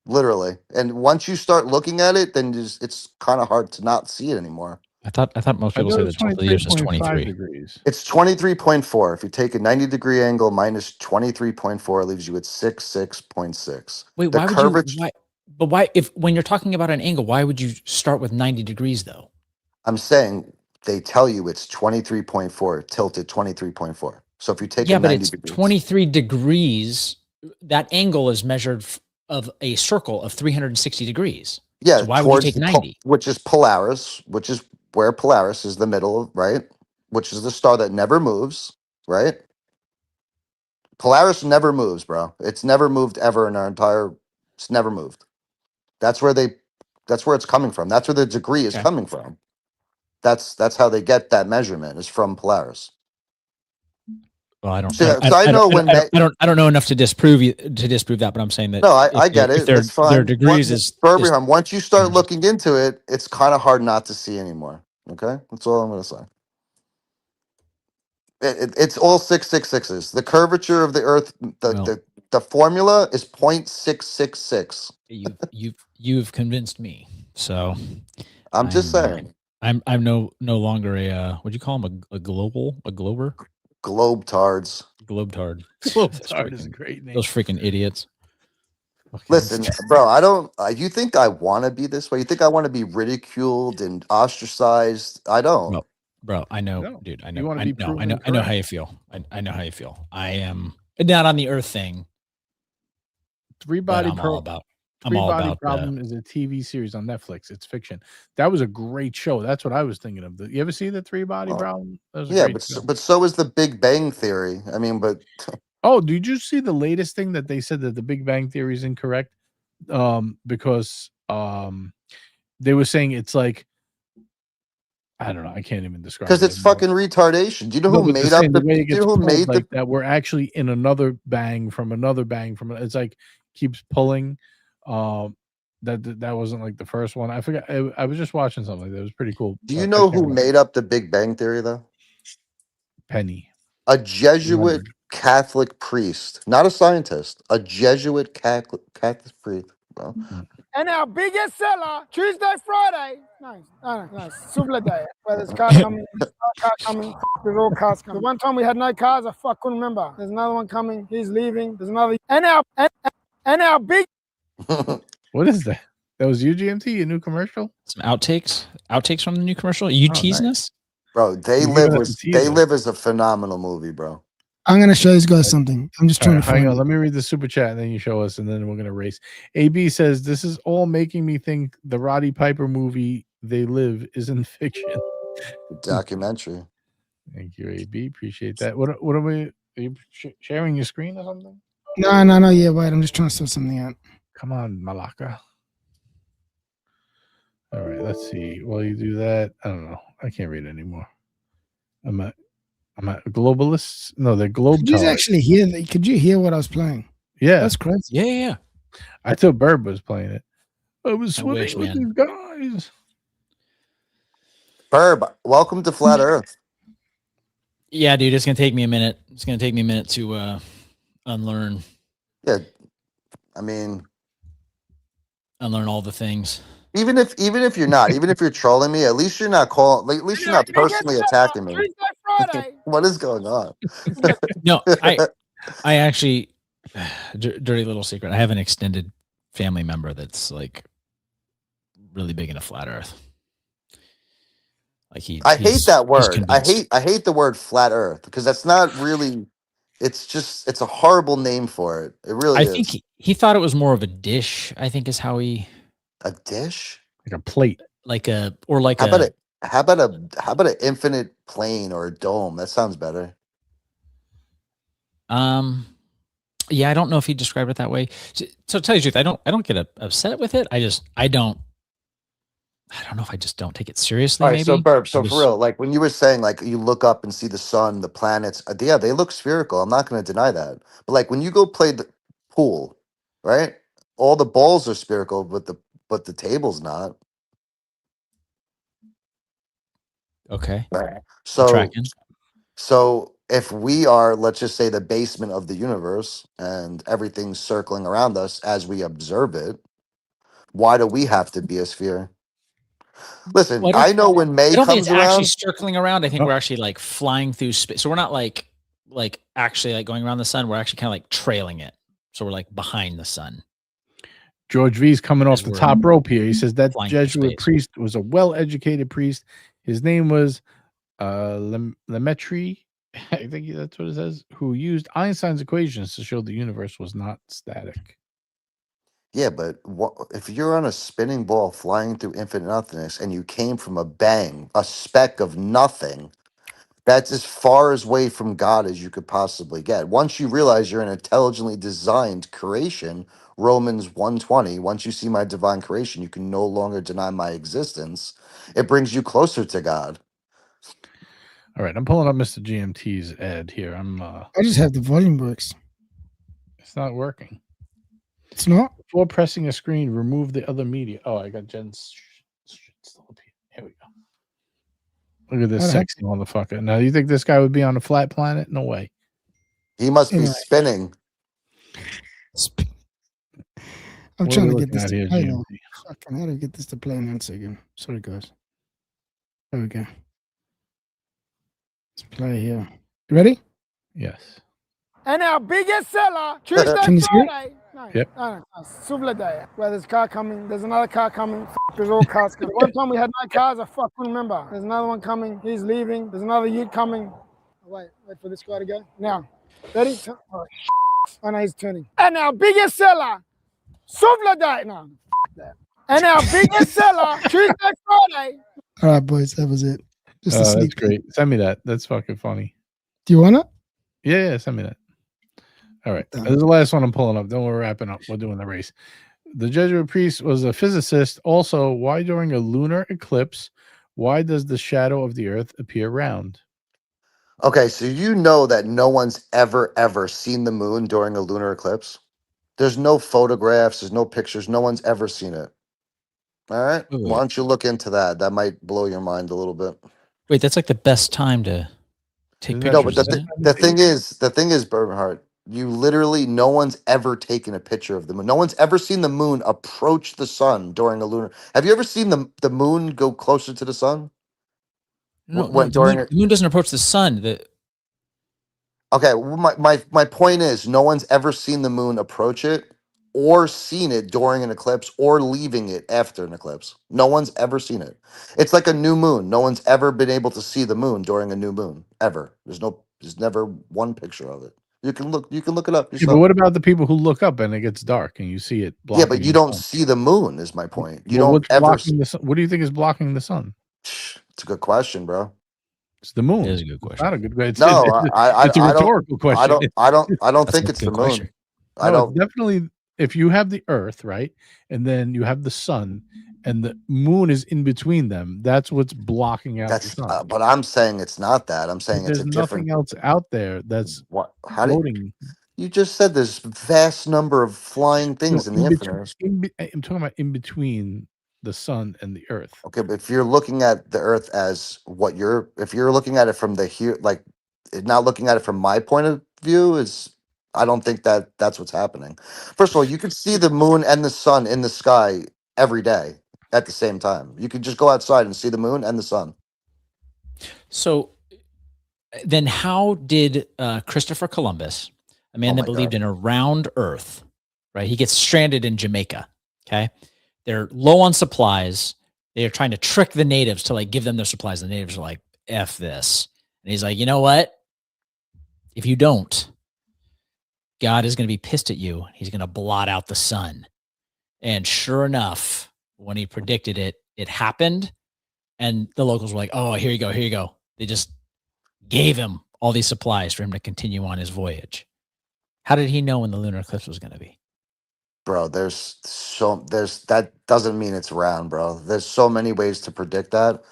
Literally. And once you start looking at it, then it's kind of hard to not see it anymore. I thought most people say the tilt of the Earth is 23 degrees. It's 23.4. If you take a 90-degree angle minus 23.4, it leaves you at 66.6. Wait, The why would curvature, you? Why? When you're talking about an angle, why would you start with 90 degrees though? I'm saying they tell you it's 23.4, tilted 23.4. So if you take Yeah, a but 90 it's degrees, 23 degrees. That angle is measured of a circle of 360 degrees. yeah, So why would you take 90? Which is Polaris, which is where Polaris is the middle, right? Which is the star that never moves, right? Polaris never moves, bro. It's never moved ever in our entire. It's never moved. That's where it's coming from. That's where the degree is coming from. That's how they get that measurement is from Polaris. Well, I don't. So, I know I don't know enough to disprove that, but I'm saying that. No, I get it. That's fine. Their degrees is Birmingham. Once you start looking into it, it's kind of hard not to see anymore. Okay, that's all I'm going to say. It's all 666s. The curvature of the Earth, the formula is 0.666. You've convinced me. So I'm just saying. I'm no longer a what'd you call him, a glober? Globetards. Globetard. Globetard is a great name. Those freaking idiots. Listen, bro, I don't. You think I want to be this way? You think I want to be ridiculed and ostracized? I don't. Bro, I know, dude. I know. I know how you feel. I know how you feel. I am not on the Earth thing. 3-body problem that. is a TV series on Netflix. It's fiction. That was a great show. That's what I was thinking of. You ever see the 3-body problem? Yeah, but so is the Big Bang Theory. I mean, but oh, did you see the latest thing that they said that the Big Bang Theory is incorrect? Because they were saying it's like, I don't know. I can't even describe. Because it's fucking retardation. Do you know who made up the? Do you know who made like that? We're actually in another bang from another bang from. It's like keeps pulling. That wasn't like the first one. I forgot. I was just watching something like that. It was pretty cool. Do you know who made up the Big Bang Theory though? Penny. A Jesuit Catholic priest, not a scientist. A Jesuit Catholic priest. Bro. And our biggest seller, Tuesday, Friday. Nice. Souffle day. Where there's cars coming, there's all cars coming. The one time we had no cars, I couldn't remember. There's another one coming. He's leaving. There's another. And our big. What is that? That was you, GMT, your new commercial? Some outtakes from the new commercial. Are you teasing us? Bro, They Live is a phenomenal movie, bro. I'm going to show you guys something. I'm just trying to hang on. Let me read the super chat and then you show us and then we're going to race. AB says, this is all making me think the Roddy Piper movie, They Live, isn't fiction. Documentary. Thank you, AB. Appreciate that. What are we, are you sharing your screen or something? No. Yeah, wait. I'm just trying to sort something out. Come on, Malaka. All right, let's see. While you do that, I don't know. I can't read anymore. I'm at globalists. No, they're Could you globetrotters. actually hear? Could you hear what I was playing? Yeah, That's crazy. Yeah. I thought Bird was playing it. I was I swimming wish, with man. these guys. Burb, welcome to Flat Earth. Yeah, dude, it's gonna take me a minute. It's gonna take me a minute to unlearn Yeah, I mean, all the things. even if you're trolling me, at least you're not at least you're not personally attacking me. Tuesday, Friday. What is going on? No, I actually, dirty little secret. I have an extended family member that's like really big into flat Earth. Like I hate that word. convinced. I hate the word flat Earth because that's not really. It's a horrible name for it. It really I is. think he thought it was more of a dish. I think is how he A dish. Like a plate. How about an infinite plane or a dome? That sounds better. Yeah, I don't know if he described it that way. So to tell you the truth, I don't get upset with it. I don't know if I just don't take it seriously. All right, maybe. so Burb, so for real, like when you were saying, like you look up and see the sun, the planets, yeah, they look spherical. I'm not going to deny that. But like when you go play the pool, right? All the balls are spherical, but the table's not. Okay. Right. I'm tracking. So if we are, let's just say, the basement of the universe and everything's circling around us as we observe it, why do we have to be a sphere? Listen, Well, I know when May I don't think comes it's actually around. circling around. I think Oh. we're actually like flying through space. So we're not like actually like going around the sun. We're actually kind of like trailing it. So we're like behind the sun. George V's coming off As the we're top rope here. He says that flying through Jesuit space. priest was a well-educated priest. His name was Lemaitre, I think that's what it says, who used Einstein's equations to show the universe was not static. Yeah, but if you're on a spinning ball flying through infinite nothingness and you came from a bang, a speck of nothing, that's as far away from God as you could possibly get. Once you realize you're an intelligently designed creation, Romans 1:20, once you see my divine creation, you can no longer deny my existence. It brings you closer to God. All right, I'm pulling up Mr. GMT's ad here. I just have the volume works. It's not working. It's not? Before pressing a screen, remove the other media. Oh, I got Jen's shit still up here. Here we go. Look at this sexy motherfucker. Now, you think this guy would be on a flat planet? No way. He must be spinning. I'm What trying are to we get this looking to at play here, now. GMT? Fucking, how do I get this to play in 1 second? Sorry, guys. There we go. Let's play here. You ready? Yes. And our biggest seller, Tuesday, Can you see it? Friday. Nice. Yep. Nice. Souffle day. Where there's a car coming, there's another car coming. There's all cars coming. One time we had no cars, I couldn't remember. There's another one coming, he's leaving. There's another ute coming. Wait for this guy to go. Now, ready? Oh, no, he's turning. And our biggest seller, Souffle day. No, that. And our biggest seller, Tuesday, Friday. All right, boys, that was it. Just a That's sneak peek. great. Send me that. That's fucking funny. Do you want it? Yeah, send me that. All right. Done. This is the last one I'm pulling up. Then we're wrapping up. We're doing the race. The Jesuit priest was a physicist. Also, why during a lunar eclipse, why does the shadow of the earth appear round? Okay, so you know that no one's ever seen the moon during a lunar eclipse? There's no photographs, there's no pictures, no one's ever seen it. All right? Wait. Why don't you look into that? That might blow your mind a little bit. Wait, that's like the best time to take Isn't that No, pictures. but isn't it? the thing is, Bernhardt, you literally, no one's ever taken a picture of the moon. No one's ever seen the moon approach the sun during a lunar. Have you ever seen the moon go closer to the sun? No, When the during moon, the moon doesn't approach the sun. Okay, well, my point is, no one's ever seen the moon approach it or seen it during an eclipse or leaving it after an eclipse. No one's ever seen it. It's like a new moon. No one's ever been able to see the moon during a new moon ever. There's never one picture of it. You can look it up Yeah, yourself. but what about the people who look up and it gets dark and you see it blocking? Yeah, but you the don't sun? see the moon. Is my point. You Well, don't what's ever. blocking the sun? What do you think is blocking the sun? It's a good question, bro. It's the moon. That is a good It's question. not a good question. No, It's a rhetorical question. I don't That's think a it's the good moon. question. I No, don't. it's definitely if you have the earth, right? And then you have the sun and the moon is in between them. That's what's blocking out the That's sun. but I'm saying it's not that. I'm saying it's There's a different. nothing else out there that's What? How did floating. you just said there's vast number of flying things in the infinite? I'm talking about in between the sun and the earth. Okay, but if you're looking at the Earth as what if you're looking at it from the here, like not looking at it from my point of view, I don't think that's what's happening. First of all, you can see the moon and the sun in the sky every day at the same time. You could just go outside and see the moon and the sun. So then how did Christopher Columbus, a man that believed in a round earth, right? He gets stranded in Jamaica. Okay. They're low on supplies. They are trying to trick the natives to like give them their supplies. The natives are like, F this. And he's like, you know what? If you don't, God is going to be pissed at you. He's going to blot out the sun. And sure enough, when he predicted it, it happened. And the locals were like, oh, here you go. Here you go. They just gave him all these supplies for him to continue on his voyage. How did he know when the lunar eclipse was going to be? Bro, that doesn't mean it's round, bro. There's so many ways to predict that.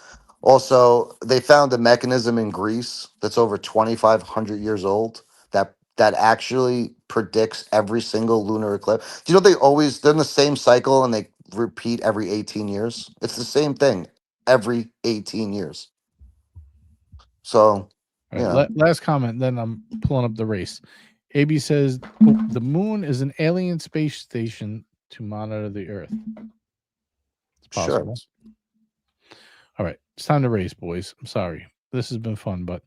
Also, they found a mechanism in Greece that's over 2,500 years old that actually predicts every single lunar eclipse. Do you know they're in the same cycle and they repeat every 18 years? It's the same thing every 18 years. So, Last comment, then I'm pulling up the race. AB says the moon is an alien space station to monitor the Earth. It's possible. Sure. All right, it's time to race, boys. I'm sorry. This has been fun, but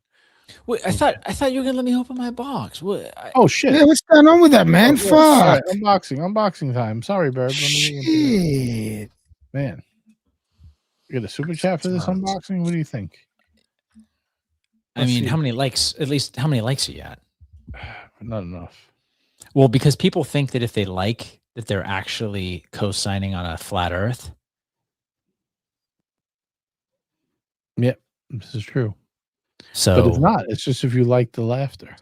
wait, I thought you were gonna let me open my box. Oh shit! Yeah, what's going on with that, man? Fuck. Right, unboxing time. Sorry, Bird. Shit, man. You get a super chat for this unboxing? What do you think? I mean, how many likes? At least how many likes are you at? Not enough. Well, because people think that if they like that, they're actually co-signing on a flat Earth. Yep, this is true. So, but it's not. It's just if you like the laughter.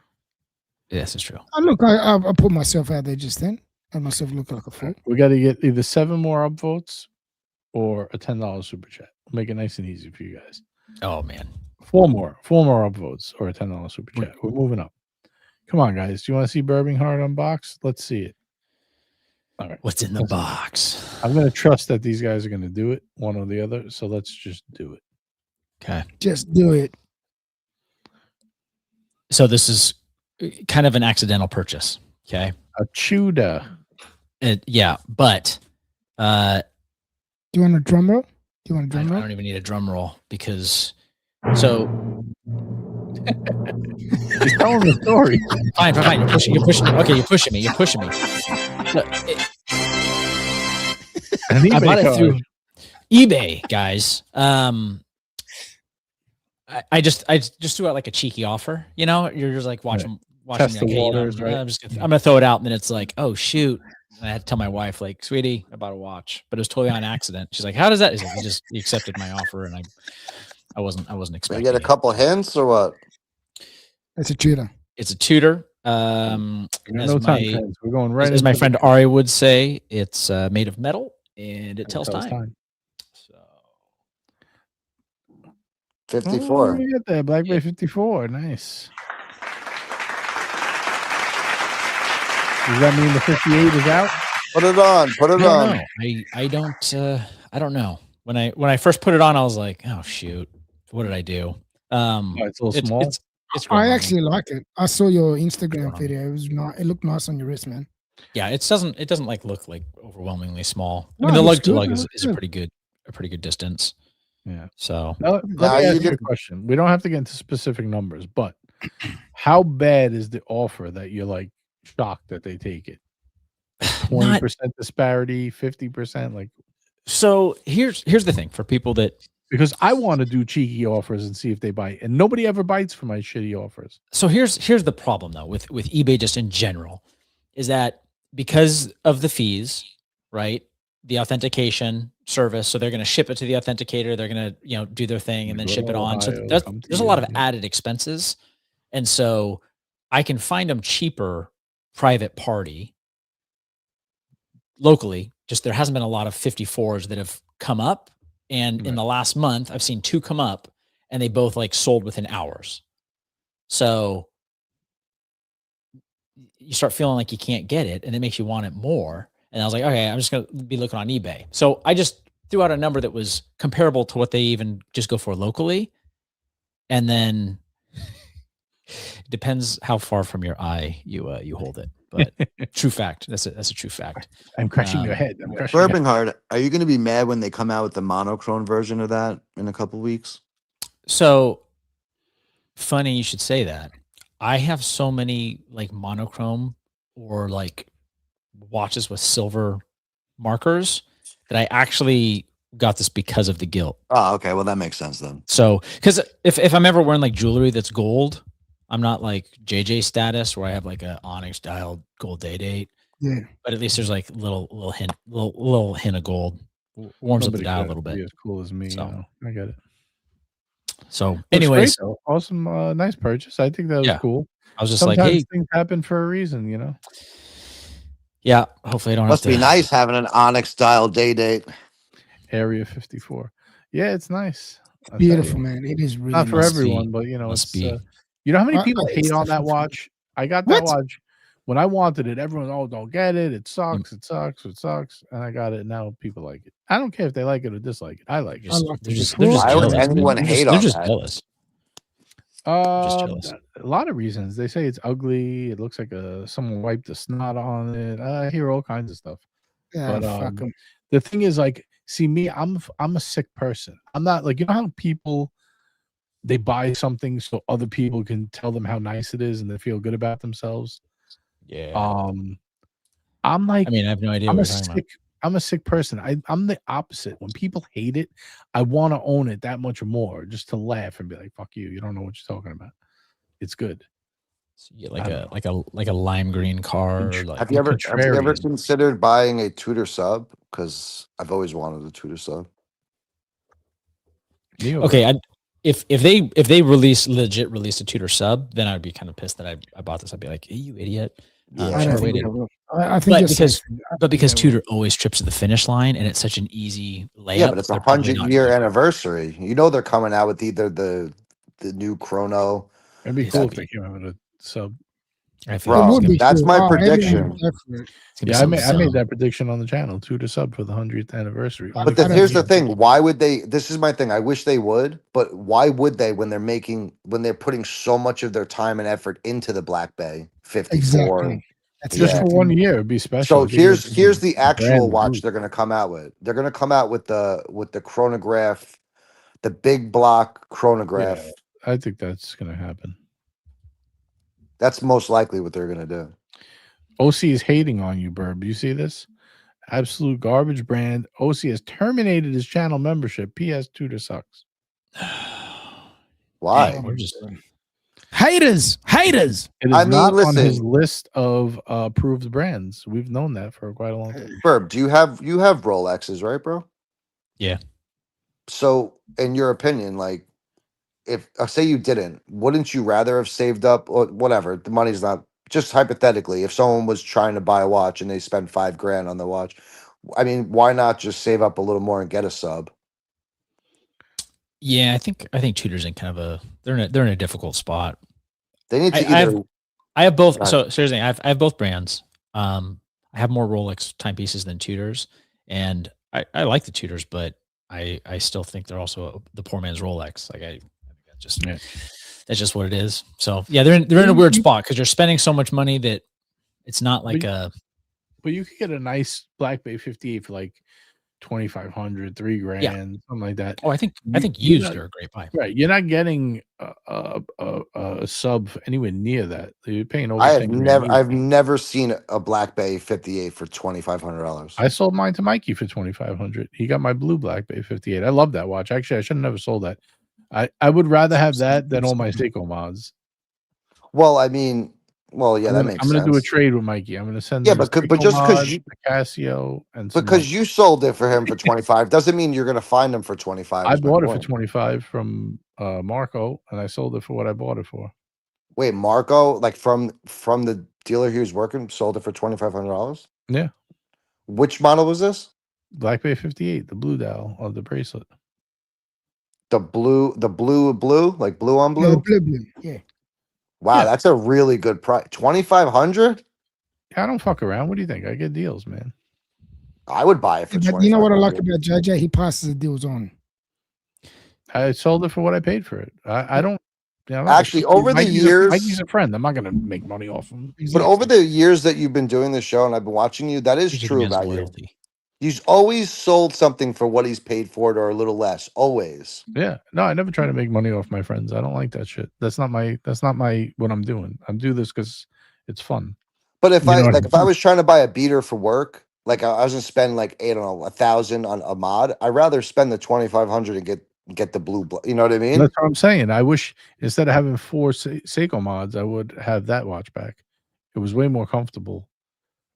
Yes, it's true. Look, I put myself out there just then. I myself look like a fool. We got to get either 7 more upvotes or a $10 super chat. We'll make it nice and easy for you guys. Oh man, 4 more upvotes or a $10 super chat. We're moving up. Come on, guys. Do you want to see Birmingham Heart unboxed? Let's see it. All right. What's in the box? I'm going to trust that these guys are going to do it, one or the other. So let's just do it. Okay. Just do it. So this is kind of an accidental purchase. Okay. A Tudor. Yeah, but do you want a drum roll? I don't even need a drum roll because so he's telling the story. Fine. You're pushing me. Okay, you're pushing me. Look, I bought it through eBay, guys. I just threw out like a cheeky offer. You know, you're just like watching me. Like, the waters, right? I'm gonna throw it out, and then it's like, oh shoot. And I had to tell my wife, like, sweetie, I bought a watch, but it was totally on accident. She's like, how does that? He accepted my offer, and I wasn't expecting. You get a couple hints or what? It's a Tudor. It's a Tudor. We're going right. As my friend Ari would say, it's made of metal and it tells time. So 54. You get that Black Bay 54. Nice. Does that mean the 58 is out? Put it on. I don't know. When I first put it on, I was like, oh shoot, what did I do? It's a little small. I actually like it. I saw your Instagram video. It was not. It looked nice on your wrist, man. Yeah, it doesn't like look like overwhelmingly small. No, I mean, the lug to lug is a pretty good distance. Yeah. So let me ask you a question. We don't have to get into specific numbers, but how bad is the offer that you're like shocked that they take it? 20% disparity, 50%, like. So here's the thing for people that. Because I want to do cheeky offers and see if they bite, and nobody ever bites for my shitty offers. So here's the problem though with eBay just in general, is that because of the fees, right? The authentication service, so they're going to ship it to the authenticator, they're going to do their thing and then ship it on. So there's a lot of added expenses, and so I can find them cheaper private party locally. Just there hasn't been a lot of 54s that have come up, and in the last month, I've seen 2 come up, and they both like sold within hours. So you start feeling like you can't get it, and it makes you want it more. And I was like, okay, I'm just going to be looking on eBay. So I just threw out a number that was comparable to what they even just go for locally. And then it depends how far from your eye you hold it. But true fact. That's a true fact. I'm crushing your head. I'm crushing your head. Bourbonheart, are you going to be mad when they come out with the monochrome version of that in a couple weeks? So funny you should say that. I have so many like monochrome or like watches with silver markers that I actually got this because of the gilt. Oh, okay. Well, that makes sense then. So, because if I'm ever wearing like jewelry that's gold, I'm not like JJ status where I have like a onyx dialed gold date. Yeah. But at least there's like little hint of gold. Warms up the dial a little bit. Be as cool as me. So, you know? I get it. So anyway, so awesome, nice purchase. I think that was cool. I was just sometimes like, hey, things happen for a reason, you know. Yeah, hopefully I don't Must have to. be nice having an onyx style date. Area 54. Yeah, it's nice. Beautiful, man. It is really not for nice. everyone, but you know, it's you know how many people hate on that watch? I got that watch when I wanted it. Everyone, don't get it. It sucks. It sucks. It sucks. And I got it. Now people like it. I don't care if they like it or dislike it. I like it. They're just why would anyone hate on that? They're just jealous. A lot of reasons. They say it's ugly. It looks like someone wiped the snot on it. I hear all kinds of stuff. Yeah, but the thing is, like, see me, I'm a sick person. I'm not like, you know how people they buy something so other people can tell them how nice it is and they feel good about themselves. Yeah. I'm like, I mean, I have no idea what you're talking about. I'm a sick person. I'm the opposite. When people hate it, I want to own it that much more, just to laugh and be like, "Fuck you! You don't know what you're talking about." It's good. So you get like a lime green car. Have you ever considered buying a Tudor sub? Because I've always wanted a Tudor sub. Okay, if they release a Tudor sub, then I'd be kind of pissed that I bought this. I'd be like, hey, you idiot. I think because Tudor always trips to the finish line, and it's such an easy layup. Yeah, but it's a 100-year anniversary. You know they're coming out with either the new chrono. It'd be cool if they came out with a sub. Bro, that's my prediction. Yeah, I made that prediction on the channel, Tudor sub for the 100th anniversary. But here's the thing: why would they? This is my thing. I wish they would, but why would they when they're putting so much of their time and effort into the Black Bay 54? Exactly. That's just for 1 year. It'd be special. So here's the actual watch they're going to come out with. They're going to come out with the chronograph, the big block chronograph. Yeah, I think that's going to happen. That's most likely what they're going to do. OC is hating on you, Burb. You see this? Absolute garbage brand. OC has terminated his channel membership. PS Tudor sucks. Why? We're just haters. It is not on his list of approved brands. We've known that for quite a long time. Burb, you have Rolexes, right, bro? Yeah. So, in your opinion, like, if say you didn't, wouldn't you rather have saved up or whatever? The money's not, just hypothetically, if someone was trying to buy a watch and they spend $5,000 on the watch, I mean, why not just save up a little more and get a sub? Yeah, I think Tudor's in kind of they're in a difficult spot. They need to I have both. So seriously, I have both brands. I have more Rolex timepieces than Tudors, and I like the Tudors, but I still think they're also the poor man's Rolex. Like I that's just what it is. So yeah, they're in a weird spot because you're spending so much money that it's not like But you could get a nice Black Bay 58 for like $2,500, $3,000, something like that. Oh, I think used are a great buy. Right, you're not getting a sub anywhere near that. You're paying over. I've never seen a Black Bay 58 for $2,500. I sold mine to Mikey for $2,500. He got my blue Black Bay 58. I love that watch. Actually, I should have never sold that. I would rather have that than all my Seiko mods. Well, I mean, that makes sense. I'm going to do a trade with Mikey. I'm going to send but just because you Casio and you sold it for him for 25 doesn't mean you're going to find him for 25. I bought it for 25 from Marco, and I sold it for what I bought it for. Wait, Marco, like from the dealer he was working, sold it for $2,500? Yeah. Which model was this? Black Bay 58, the blue dial of the bracelet. The blue, like blue on Yeah, the blue. blue. Yeah. Wow, Yeah. that's a really good price. 2,500. Yeah, I don't fuck around. What do you think? I get deals, man. I would buy it for But you know what I like 2,500. about JJ? He passes the deals on. I sold it for what I paid for it. I don't. Yeah, Actually, over the years, Mikey's a friend. I'm not gonna make money off him. but over the years that you've been doing this show and I've been watching you, that is Usually true demands about you. loyalty. He's always sold something for what he's paid for it or a little less. Always. Yeah. No, I never try to make money off my friends. I don't like that shit. That's not my what I'm doing. I'm doing this because it's fun. But if You know what I if I was trying to buy a beater for work, like I was gonna spend like I don't know 1,000 on a mod, I'd rather spend the 2,500 and get the blue. You know what I mean? That's what I'm saying. I wish instead of having 4 Seiko mods, I would have that watch back. It was way more comfortable.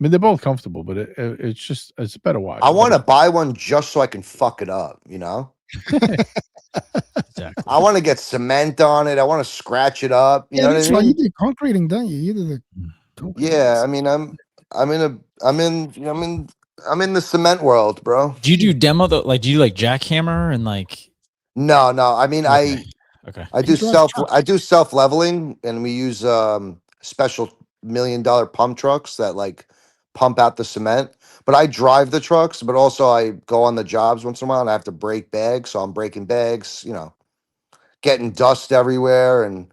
I mean, they're both comfortable, but it's a better watch. I want to buy one just so I can fuck it up. You know? Exactly. I want to get cement on it. I want to scratch it up. You know what I that's mean? why you do concreting, don't you? You do the concrete. Yeah, I mean, I'm in the cement world, bro. Do you do demo though? Like, do you like jackhammer and like? No. I mean, Okay. I do self leveling, and we use special $1 million pump trucks that like pump out the cement. But I drive the trucks, but also I go on the jobs once in a while, and I have to break bags, so I'm breaking bags. You know, getting dust everywhere, and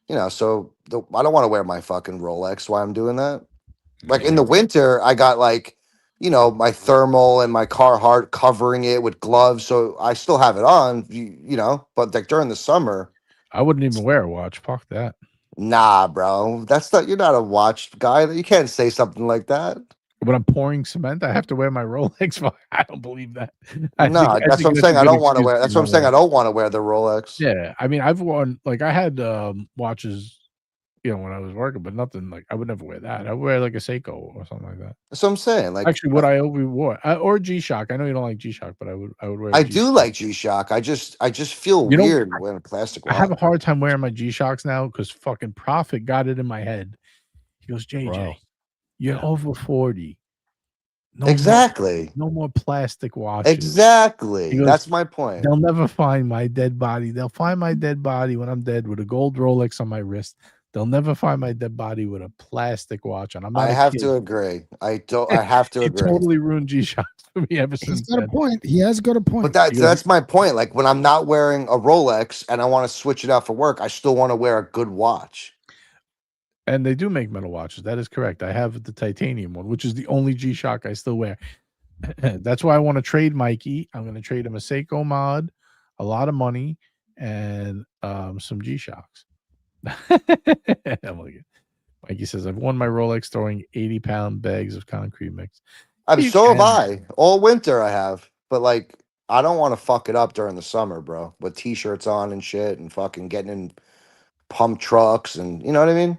you know, so I don't want to wear my fucking Rolex while I'm doing that. Like in the winter, I got like, you know, my thermal and my Carhartt covering it with gloves, so I still have it on, you know. But like during the summer, I wouldn't even wear a watch. Fuck that. nah, bro, that's not. You're not a watch guy. You can't say something like that. When I'm pouring cement, I have to wear my Rolex. I don't believe that. No, that's what I'm saying. I don't want to wear. That's what I'm saying. I don't want to wear the Rolex. Yeah, I mean, I've worn like I had watches, you know, when I was working, but nothing like I would never wear that. I would wear like a Seiko or something like that. That's what I'm saying. Like actually, what I always wore or G-Shock. I know you don't like G-Shock, but I would wear. I do like G-Shock. I just feel weird wearing a plastic watch. I have a hard time wearing my G-Shocks now because fucking Prophet got it in my head. He goes, JJ, Bro. you're over 40. No more plastic watches. Exactly. Goes, that's my point. They'll never find my dead body. They'll find my dead body when I'm dead with a gold Rolex on my wrist. They'll never find my dead body with a plastic watch on. I have to agree. I have to agree. He totally ruined G-Shocks for me ever since. He's got a point. He has got a point. But that's my point. Like when I'm not wearing a Rolex and I want to switch it out for work, I still want to wear a good watch. And they do make metal watches. That is correct. I have the titanium one, which is the only G-Shock I still wear. That's why I want to trade Mikey. I'm going to trade him a Seiko mod, a lot of money, and some G-Shocks. Mikey says, I've won my Rolex throwing 80-pound bags of concrete mix. So have I. All winter I have. But like, I don't want to fuck it up during the summer, bro. With T-shirts on and shit and fucking getting in pump trucks and, you know what I mean?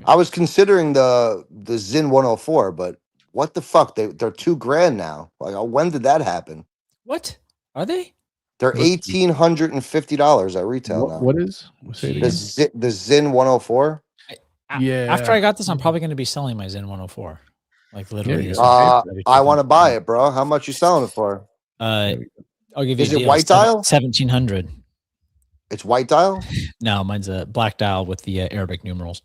I was considering the Zin 104, but what the fuck? They're $2,000 now. Like, when did that happen? What are they? They're $1,850 at retail now. What is the Zin 104? Yeah. After I got this, I'm probably going to be selling my Zin 104. Like literally. I want to buy it, bro. How much you selling it for? I'll give you. Is it white dial? 1,700. It's white dial? No, mine's a black dial with the Arabic numerals.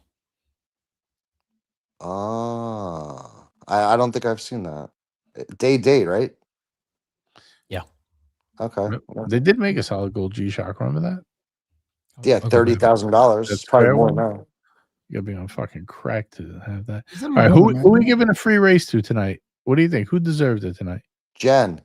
I don't think I've seen that. Date, right? Yeah. Okay. They did make a solid gold G-Shock. Remember that? Yeah, $30,000. It's probably more now. You gotta be on fucking crack to have that. All right, who are we giving a free race to tonight? What do you think? Who deserved it tonight? Jen.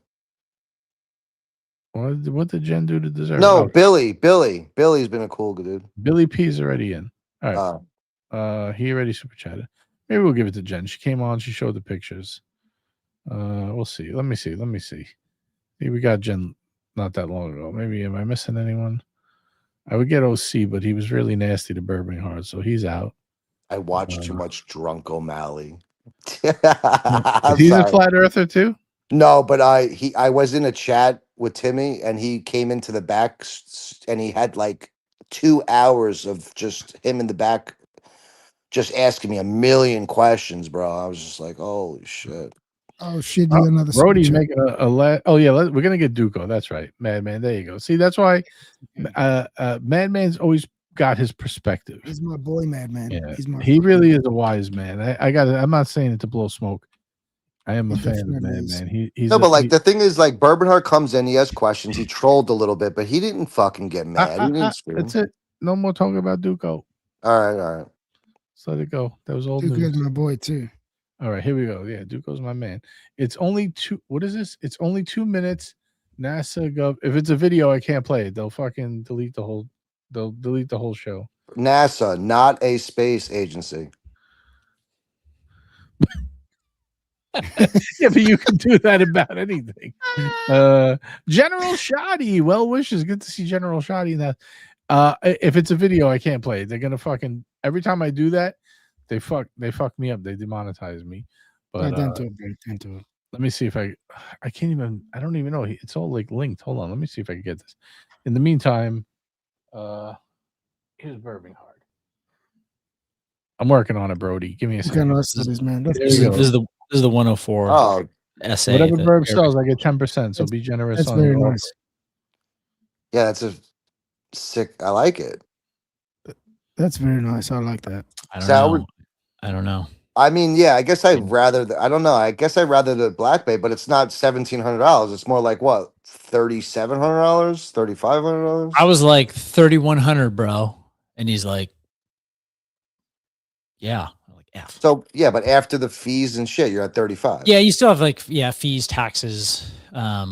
What did Jen do to deserve it? No, Billy. Billy's been a cool dude. Billy P's already in. All right. He already super chatted. Maybe we'll give it to Jen. She came on. She showed the pictures. We'll see. Let me see. Maybe we got Jen not that long ago. Maybe am I missing anyone? I would get OC, but he was really nasty to Bourbon Hard, so he's out. I watched too much Drunk O'Malley. He's a flat earther too? No, but I was in a chat with Timmy, and he came into the back, and he had like 2 hours of just him in the back, just asking me a million questions, bro. I was just like, holy shit. Oh shit! You another Brody's switcher. making oh yeah, we're gonna get Duco. That's right, Madman. There you go. See, that's why Madman's always got his perspective. He's my boy, Madman. Yeah, He's my he really is a wise man. I got it. I'm not saying it to blow smoke. I am a He fan of definitely is. Madman. He's No, but like the thing is, like Bourbonheart comes in, he has questions, he trolled a little bit, but he didn't fucking get mad. He didn't scream. That's it. No more talking about Duco. All right. Just let it go. That was old Duke news. is my boy too. All right, here we go. Yeah, Duco's my man. It's only what is this? It's only 2 minutes. NASA Gov. If it's a video, I can't play it. They'll fucking delete the whole. They'll delete the whole show. NASA, not a space agency. Yeah, but you can do that about anything. General Shoddy, well wishes. Good to see General Shoddy. That if it's a video, I can't play it. They're gonna fucking every time I do that, they fuck me up. They demonetize me. But Don't do it, bro. Don't do it. let me see if I can't even. I don't even know. It's all like linked. Hold on. Let me see if I can get this. In the meantime, here's Bourbon Hard. I'm working on it, Brody. Give me a second. This man. That's This is the 104 Oh, essay. Whatever that Burb Eric- sells, I get 10%. So be generous. That's on very your nice. yeah, that's a sick. I like it. That's very nice. I like that. I don't So I know. would- I don't know. I mean, yeah, I guess I'd rather. I don't know. I guess I'd rather the Black Bay, but it's not $1,700. It's more like what, $3,700, $3,500. I was like 3,100, bro, and he's like, "Yeah." I'm like, F. So yeah, but after the fees and shit, you're at 35. Yeah, you still have like fees, taxes. I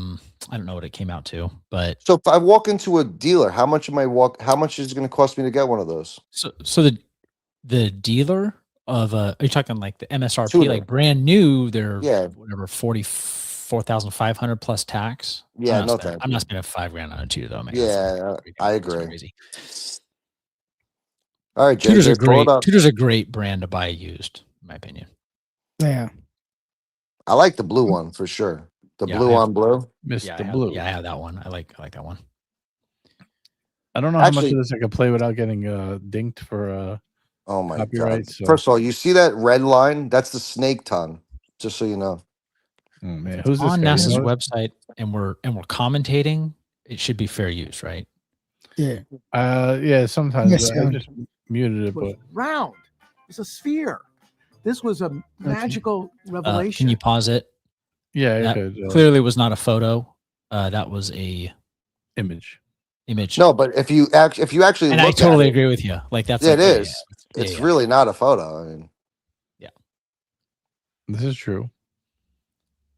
don't know what it came out to, but So if I walk into a dealer, how much am I How much is it going to cost me to get one of those? so the dealer of are you talking like the MSRP, Tuner. like brand new? They're Yeah. whatever 44,500 plus tax. Yeah, I'm no not spending, thank I'm you. not spending $5,000 on a tutor though, man. Yeah, I That's agree. crazy. All right, Tudor's JJ, a pull great it up. Tudor's a great brand to buy used, in my opinion. Yeah. I like the blue one for sure. The Yeah, blue I have- on blue. Mr. Blue. I have that one. I like that one. I don't know how much Actually- of this I could play without getting dinked for Oh my Copyright, god! so- First of all, you see that red line? That's the snake tongue. Just so you know. oh man, who's this On guy? NASA's You know? website, and we're commentating. It should be fair use, right? Yeah. Yeah, sometimes Yes, I yeah. just muted it, was but round. It's a sphere. This was a magical revelation. Can you pause it? yeah, That it could, clearly was not a photo. That was a image. image. No, but if you actually and look I totally at agree with you. Like that's Yeah, like, it is. yeah, it's yeah. really not a photo. I mean, This is true.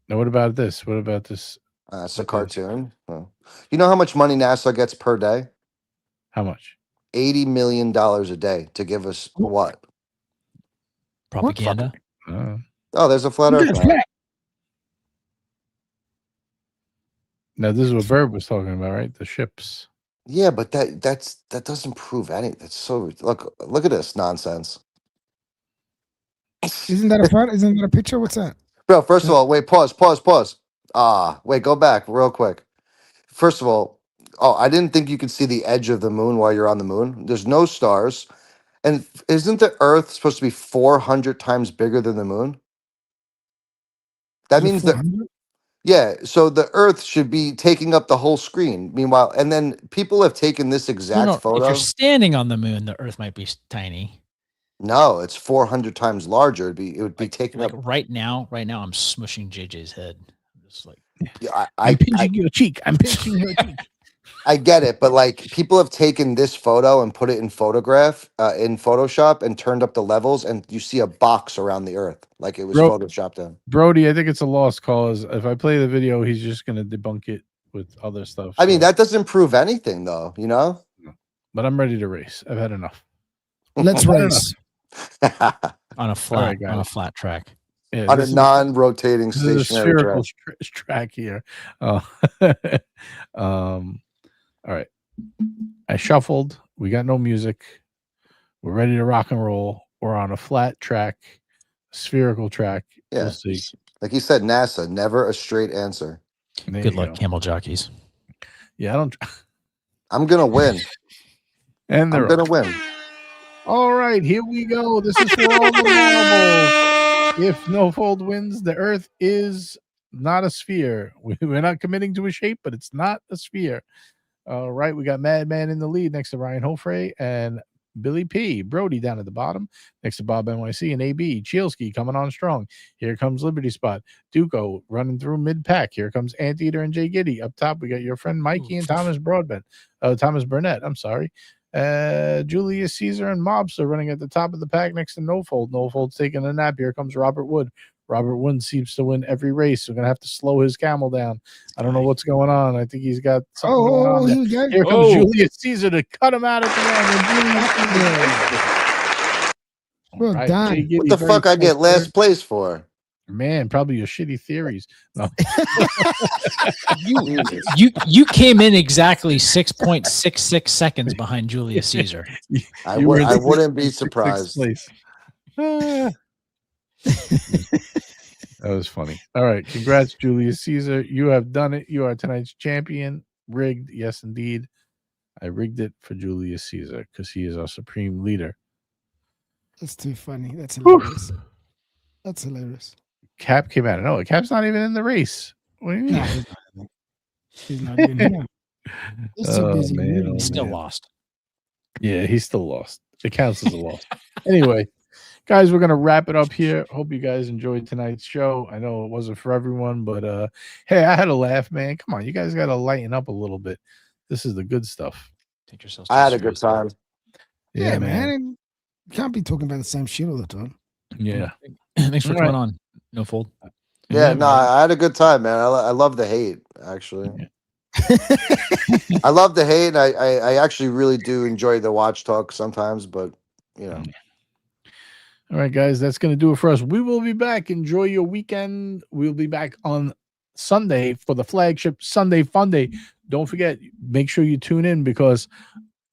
Now, what about this? What about this? it's a Okay. cartoon. Oh. You know how much money NASA gets per day? How much? $80 million a day to give us what? propaganda. Oh, there's a flat Earth. now. Now, this is what Verb was talking about, right? The ships. Yeah, but that doesn't prove anything. That's so look at this nonsense. Isn't that a photo? Isn't that a picture? What's that? Bro, first of all, wait, pause. Wait, go back real quick. First of all, I didn't think you could see the edge of the moon while you're on the moon. There's no stars. And isn't the Earth supposed to be 400 times bigger than the moon? That Is it means that 400? yeah, so the Earth should be taking up the whole screen. Meanwhile, and then people have taken this exact If photo. you're standing on the moon, the Earth might be tiny. No, it's 400 times larger. It would be taking Like up. right now, I'm smushing JJ's head. I'm just like Yeah, I'm pinching your cheek. I'm pinching your cheek. I get it, but like people have taken this photo and put it in Photoshop and turned up the levels, and you see a box around the Earth, like it was Bro- photoshopped in. Brody, I think it's a lost cause. If I play the video, he's just going to debunk it with other stuff. I mean, so- that doesn't prove anything, though. You know. But I'm ready to race. I've had enough. Let's race. on a flat right, got on a it. flat track. Yeah, On a this is- non-rotating This is a stationary spherical track. track here. All right. I shuffled. We got no music. We're ready to rock and roll. We're on a flat track, spherical track. Yeah. We'll see. Like he said, NASA, never a straight answer. There Good you luck, go. camel jockeys. Yeah, I don't. I'm gonna win. And they're I'm gonna win. all right. Here we go. This is for all the marbles. If no fold wins, the Earth is not a sphere. We're not committing to a shape, but it's not a sphere. All right, we got Madman in the lead next to Ryan Hofrey and Billy P. Brody down at the bottom next to Bob NYC and AB. Chielski coming on strong. Here comes Liberty Spot. Duco running through mid-pack. Here comes Anteater and Jay Giddy. Up top, we got your friend Mikey and Thomas Thomas Burnett. I'm sorry. Julius Caesar and Mobster running at the top of the pack next to No Fold. No Fold's taking a nap. Here comes Robert Wood. Robert Wood seems to win every race. We're going to have to slow his camel down. I don't know what's going on. I think he's got something going on there. Here comes Julius Caesar to cut him out at the end. Well done. What the fuck I get last place for? Man, probably your shitty theories. No. you came in exactly 6.66 seconds behind Julius Caesar. I wouldn't be surprised. That was funny. All right. Congrats, Julius Caesar. You have done it. You are tonight's champion. Rigged. Yes, indeed. I rigged it for Julius Caesar because he is our supreme leader. That's too funny. That's hilarious. That's hilarious. Cap came out. No, Cap's not even in the race. What do you mean? No, he's not even here. He's too busy. Man, He's still lost. Yeah, he's still lost. It counts as a loss. Anyway, guys, we're gonna wrap it up here. Hope you guys enjoyed tonight's show. I know it wasn't for everyone, but hey, I had a laugh, man. Come on, you guys gotta lighten up a little bit. This is the good stuff. Take yourselves. I had a good time. Yeah, man. You can't be talking about the same shit all the time. Yeah. Thanks for coming on. No Fold. Yeah, no, I had a good time, man. I love the hate, actually. I love the hate. I actually really do enjoy the watch talk sometimes, but you know. All right, guys, that's going to do it for us. We will be back. Enjoy your weekend. We'll be back on Sunday for the flagship Sunday Fun Day. Don't forget, make sure you tune in because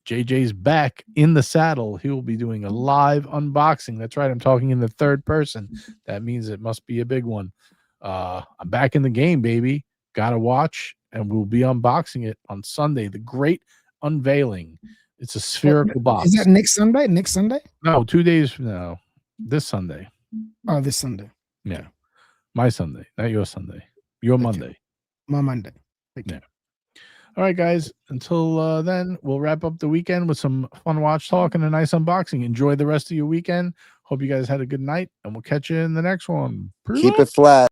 JJ's back in the saddle. He will be doing a live unboxing. That's right. I'm talking in the third person. That means it must be a big one. I'm back in the game, baby. Got a watch, and we'll be unboxing it on Sunday. The great unveiling. It's a spherical box. Is that next Sunday? Next Sunday? No, 2 days from now. This Sunday. Oh, this Sunday. Yeah. My Sunday, not your Sunday. Your Monday. My Monday. Yeah. All right, guys. Until then, we'll wrap up the weekend with some fun watch talk and a nice unboxing. Enjoy the rest of your weekend. Hope you guys had a good night, and we'll catch you in the next one. Keep it flat.